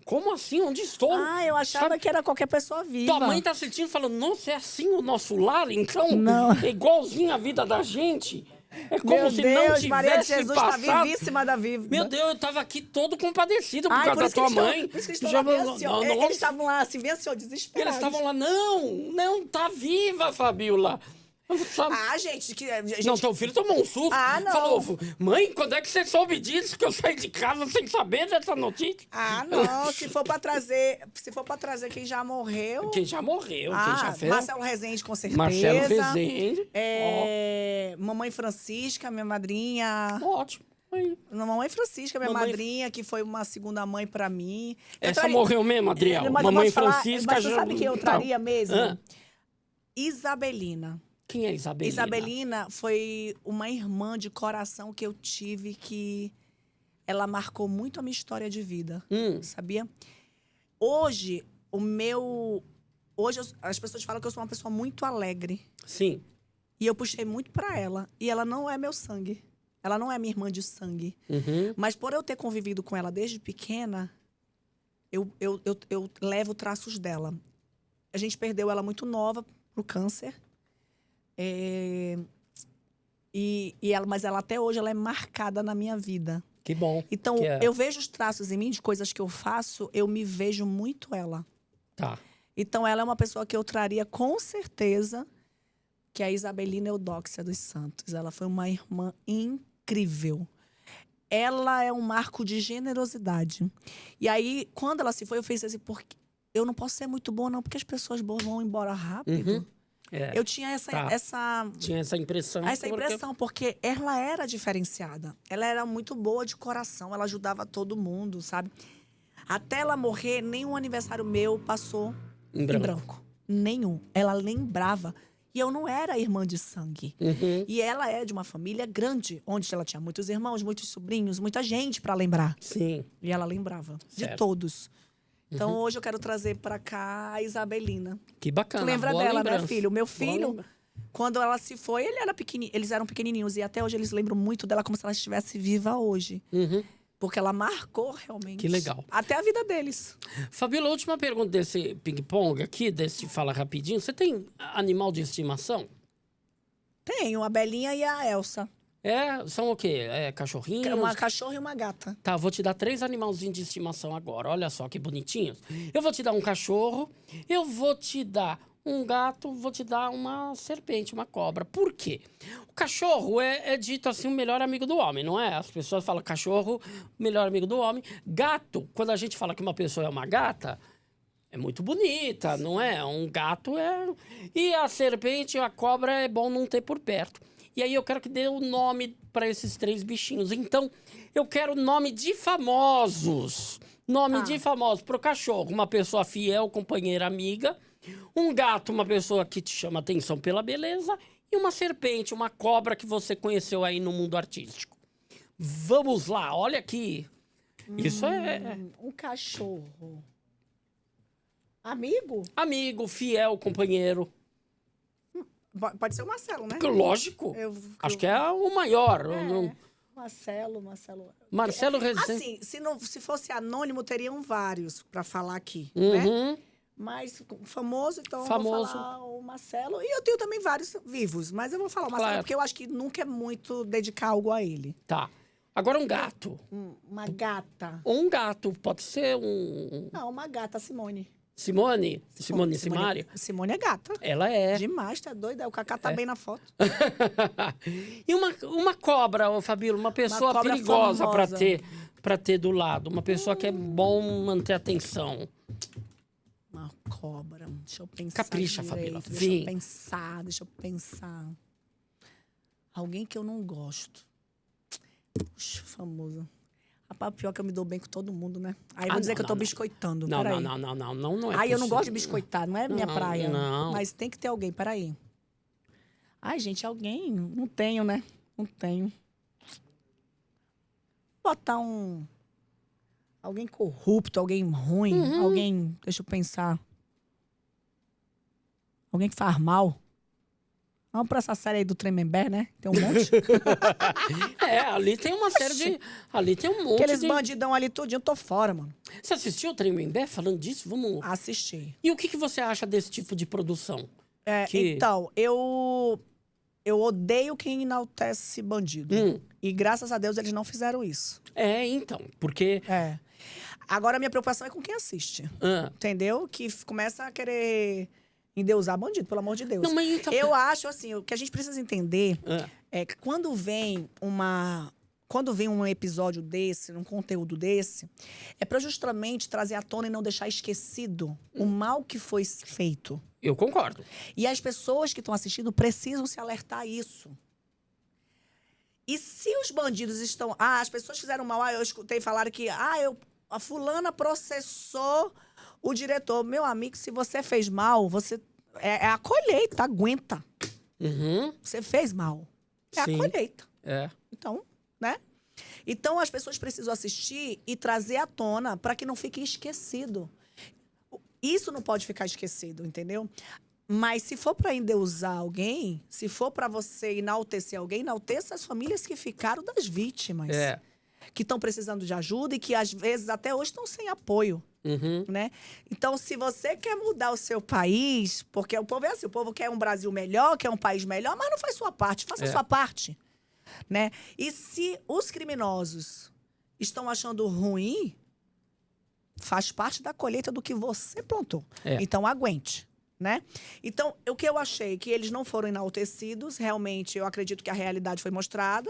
como assim? Onde estou? Ah, eu achava Sabe? que era qualquer pessoa viva. Tua mãe tá assistindo falando, nossa, é assim o nosso lar? Então, Não. é igualzinho a vida da gente? É como Meu se Deus, não tivesse Maria de Jesus tá passado. vivíssima da vida. Meu Deus, eu tava aqui todo compadecido por Ai, causa da tua mãe. Por isso que eles Já- estavam bem assim, ó. não, Eles estavam lá assim, bem assim, ó, desesperados. Eles estavam lá, não, tá viva, Fabiola. Sabe? Ah, gente, Não, teu filho tomou um susto. Ah, não. Falou, mãe, quando é que você soube disso? Que eu saí de casa sem saber dessa notícia? Ah, não. Se for pra trazer quem já morreu. Quem já morreu, quem já fez. Marcelo Rezende, com certeza. Marcelo Rezende. Mamãe Francisca, minha madrinha. Ótimo. Aí. Mamãe Francisca, minha Mamãe- madrinha, que foi uma segunda mãe pra mim. Essa morreu mesmo, Adriel. Mas eu Mamãe posso falar, Francisca mas você já... sabe quem eu traria mesmo? Ah. Isabelina. Quem é Isabelina? Isabelina foi uma irmã de coração que eu tive que ela marcou muito a minha história de vida, sabia? Hoje, as pessoas falam que eu sou uma pessoa muito alegre. Sim. E eu puxei muito pra ela. E ela não é meu sangue. Ela não é minha irmã de sangue. Uhum. Mas por eu ter convivido com ela desde pequena, eu levo traços dela. A gente perdeu ela muito nova pro câncer. Mas ela até hoje ela é marcada na minha vida. Que bom. Então, que é. eu vejo os traços em mim de coisas que eu faço, eu me vejo muito ela. Tá. Então, ela é uma pessoa que eu traria com certeza, que é a Isabelina Eudóxia dos Santos. Ela foi uma irmã incrível. Ela é um marco de generosidade. E aí, quando ela se foi, eu fiz assim, porque eu não posso ser muito boa, não, porque as pessoas boas vão embora rápido. Uhum. É. Eu tinha Tinha essa impressão. porque ela era diferenciada. Ela era muito boa de coração, ela ajudava todo mundo, sabe? Até ela morrer, nenhum aniversário meu passou em branco. Nenhum. Ela lembrava. E eu não era irmã de sangue. Uhum. E ela é de uma família grande, onde ela tinha muitos irmãos, muitos sobrinhos, muita gente pra lembrar. Sim. E ela lembrava Certo. de todos. Então, hoje eu quero trazer pra cá a Isabelina. Que bacana. Tu lembra Boa dela, lembrança. né, filho? O meu Boa filho, lembrança. quando ela se foi, eles eram pequenininhos. E até hoje eles lembram muito dela como se ela estivesse viva hoje. Uhum. Porque ela marcou realmente. Que legal. Até a vida deles. Fabiola, última pergunta desse ping-pong aqui, desse Fala Rapidinho. Você tem animal de estimação? Tenho a Belinha e a Elsa. São o quê? Cachorrinhos? Uma cachorra e uma gata. Tá, vou te dar 3 animalzinhos de estimação agora. Olha só que bonitinhos. Eu vou te dar um cachorro, eu vou te dar um gato, vou te dar uma serpente, uma cobra. Por quê? O cachorro é dito assim o melhor amigo do homem, não é? As pessoas falam cachorro, melhor amigo do homem. Gato, quando a gente fala que uma pessoa é uma gata, é muito bonita, não é? Um gato é... E a serpente, a cobra é bom não ter por perto. E aí eu quero que dê o nome para esses 3 bichinhos. Então, eu quero nome de famosos. Nome de famosos pro cachorro. Uma pessoa fiel, companheira, amiga. Um gato, uma pessoa que te chama atenção pela beleza. E uma serpente, uma cobra que você conheceu aí no mundo artístico. Vamos lá, olha aqui. Isso é... Um cachorro. Amigo? Amigo, fiel, companheiro. Pode ser o Marcelo, né? Lógico. Acho que é o maior. Marcelo. Marcelo Rezende. Assim, se fosse anônimo, teriam vários pra falar aqui, Uhum. né? Mas famoso, então Famoso. eu vou falar o Marcelo. E eu tenho também vários vivos, mas eu vou falar o Marcelo, Claro. porque eu acho que nunca é muito dedicar algo a ele. Tá. Agora um gato. Uma gata. Ou um gato. Pode ser um... Não, uma gata, Simone. Simone Simaria. Simone é gata. Ela é. Demais, tá doida? O Cacá tá bem na foto. E uma cobra, ô Fabíola, uma pessoa cobra perigosa famosa. pra ter do lado. Uma pessoa que é bom manter atenção. Uma cobra. Deixa eu pensar. Capricha, direito. Fabíola. Deixa Vem. eu pensar. Alguém que eu não gosto. Puxa, famoso. Rapaz, pior que eu me dou bem com todo mundo, né? Aí Ah, vou dizer não, que eu tô não, não. biscoitando. Não, Peraí. não é Aí eu não gosto de possível. biscoitar, não é minha Não, praia. não. Mas tem que ter alguém, peraí. Ai, gente, alguém? Não tenho, né? Não tenho. Botar um... Alguém corrupto, alguém ruim, alguém... Deixa eu pensar. Alguém que faz mal. Vamos pra essa série aí do Tremembé, né? Tem um monte. Ali tem uma série de... Ali tem um monte Aqueles de... bandidão ali tudinho, eu tô fora, mano. Você assistiu o Tremembé falando disso? Vamos... Assisti. E o que você acha desse tipo de produção? Então, eu odeio quem enaltece bandido. E graças a Deus eles não fizeram isso. Então, porque... Agora a minha preocupação é com quem assiste. Entendeu? Que começa a querer endeusar bandido, pelo amor de Deus. Não, mas então... Eu acho assim, o que a gente precisa entender é que quando vem um episódio desse, um conteúdo desse, é para justamente trazer à tona e não deixar esquecido o mal que foi feito. Eu concordo. E as pessoas que estão assistindo precisam se alertar a isso. E se os bandidos estão... as pessoas fizeram mal. Eu escutei falar que a fulana processou o diretor. Meu amigo, se você fez mal, você... É a colheita, aguenta. Você fez mal. É Sim. a colheita. Então, né? Então, as pessoas precisam assistir e trazer à tona para que não fique esquecido. Isso não pode ficar esquecido, entendeu? Mas se for para endeusar alguém, se for para você enaltecer alguém, enalteça as famílias que ficaram das vítimas. Que estão precisando de ajuda e que, às vezes, até hoje estão sem apoio. Né? Então, se você quer mudar o seu país, porque o povo é assim, o povo quer um Brasil melhor, quer um país melhor, mas não faz sua parte, faça a sua parte. Né? E se os criminosos estão achando ruim, faz parte da colheita do que você plantou. Então, aguente. Né? Então, o que eu achei que eles não foram enaltecidos, realmente, eu acredito que a realidade foi mostrada,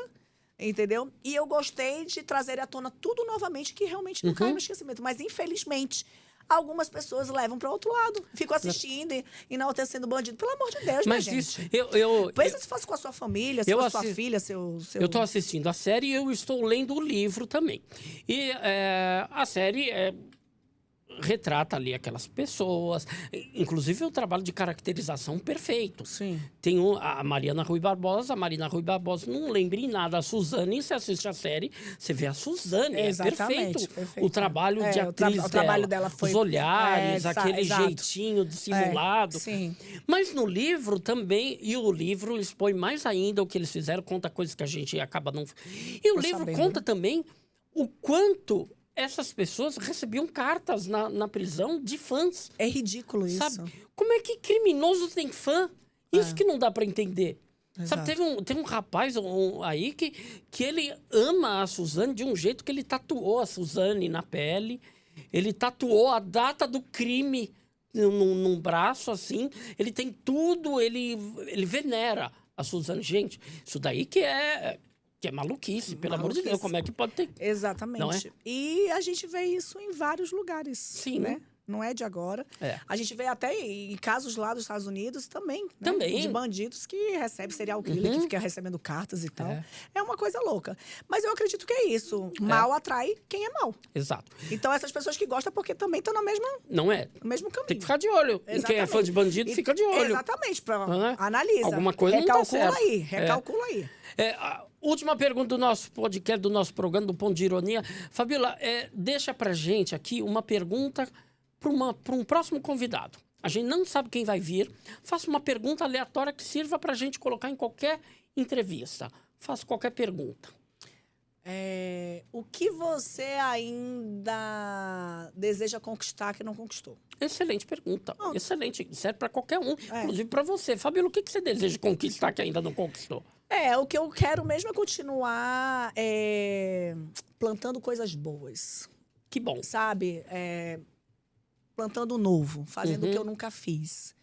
entendeu? E eu gostei de trazer à tona tudo novamente, que realmente não cai no esquecimento. Mas, infelizmente, algumas pessoas levam para outro lado. Ficam assistindo e enaltecendo o bandido. Pelo amor de Deus, mas minha isso... gente. Pensa se fosse com a sua família, se fosse sua filha, seu... Eu estou assistindo a série e eu estou lendo o livro também. E a série... retrata ali aquelas pessoas, inclusive o trabalho de caracterização perfeito. Sim. Tem a Mariana Rui Barbosa, não lembra em nada a Suzane, você assiste a série, você vê a Suzane, perfeito. O trabalho de atriz o trabalho dela foi... os olhares, aquele exato. jeitinho dissimulado. Sim. Mas no livro também, e o livro expõe mais ainda o que eles fizeram, conta coisas que a gente acaba não... E o livro conta também o quanto... essas pessoas recebiam cartas na prisão de fãs. É ridículo isso. Sabe? Como é que criminoso tem fã? Isso que não dá pra entender. Exato. Sabe, tem um rapaz aí que ele ama a Suzane de um jeito que ele tatuou a Suzane na pele. Ele tatuou a data do crime num braço, assim. Ele tem tudo, ele venera a Suzane. Gente, isso daí que é maluquice, pelo amor de Deus. Como é que pode ter... Exatamente. Não é? E a gente vê isso em vários lugares. Sim. Né? Não é de agora. A gente vê até em casos lá dos Estados Unidos também. Né? Também. De bandidos que recebem serial killer, que fica recebendo cartas e tal. É uma coisa louca. Mas eu acredito que é isso. Mal atrai quem é mal. Exato. Então essas pessoas que gostam porque também estão no mesmo caminho. Tem que ficar de olho. E quem é fã de bandido, fica de olho. Exatamente. Analisa. Alguma coisa não tá certo. Recalcula aí. A última pergunta do nosso podcast, do nosso programa, do Ponto de Ironia. Fabiola, deixa pra gente aqui uma pergunta para um próximo convidado. A gente não sabe quem vai vir. Faça uma pergunta aleatória que sirva pra gente colocar em qualquer entrevista. Faça qualquer pergunta. O que você ainda deseja conquistar que não conquistou? Excelente pergunta. Excelente. Serve para qualquer um, inclusive para você. Fabiola, o que você deseja conquistar que ainda não conquistou? O que eu quero mesmo é continuar plantando coisas boas. Que bom. Sabe? Plantando novo, fazendo o que eu nunca fiz.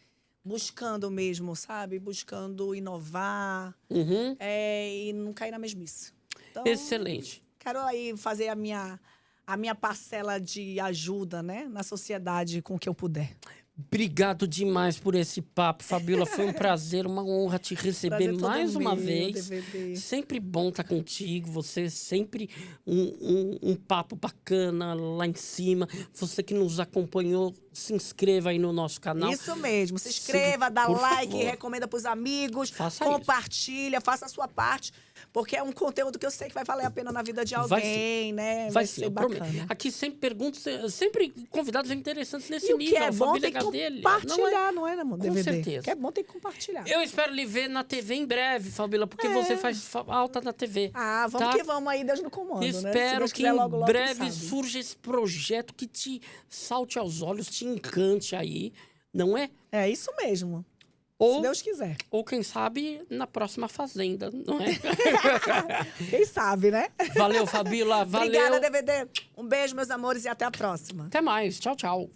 Buscando mesmo, sabe? Buscando inovar e não cair na mesmice. Então, excelente. Quero aí fazer a minha parcela de ajuda, né, na sociedade com o que eu puder. Obrigado demais por esse papo, Fabíola. Foi um prazer, uma honra te receber Prazer todo mais uma meu, vez. DVD. Sempre bom estar contigo. Você sempre um papo bacana lá em cima. Você que nos acompanhou, se inscreva aí no nosso canal. Isso mesmo. Se inscreva, dá Por like, favor. recomenda pros amigos, Faça compartilha, faça a sua parte. Porque é um conteúdo que eu sei que vai valer a pena na vida de Vai alguém, né? Vai sim, ser eu prometo. bacana. Aqui sempre perguntas, sempre convidados interessantes nesse E o nível. que é bom Família tem que Gadelha. compartilhar, não é, né, amor? Com DVD. certeza. O que é bom tem que compartilhar. Eu espero lhe ver na TV em breve, Fabíola, porque você faz falta na TV. Ah, vamos tá? que vamos aí, Deus no comando, né? Se Espero Deus que quiser, em logo, logo, breve quem sabe. surja esse projeto que te salte aos olhos, te encante aí, não é? É isso mesmo. Ou, Se Deus quiser. ou quem sabe, na próxima Fazenda, não é? Quem sabe, né? Valeu, Fabíola, valeu. Obrigada, DVD. Um beijo, meus amores, e até a próxima. Até mais, tchau, tchau.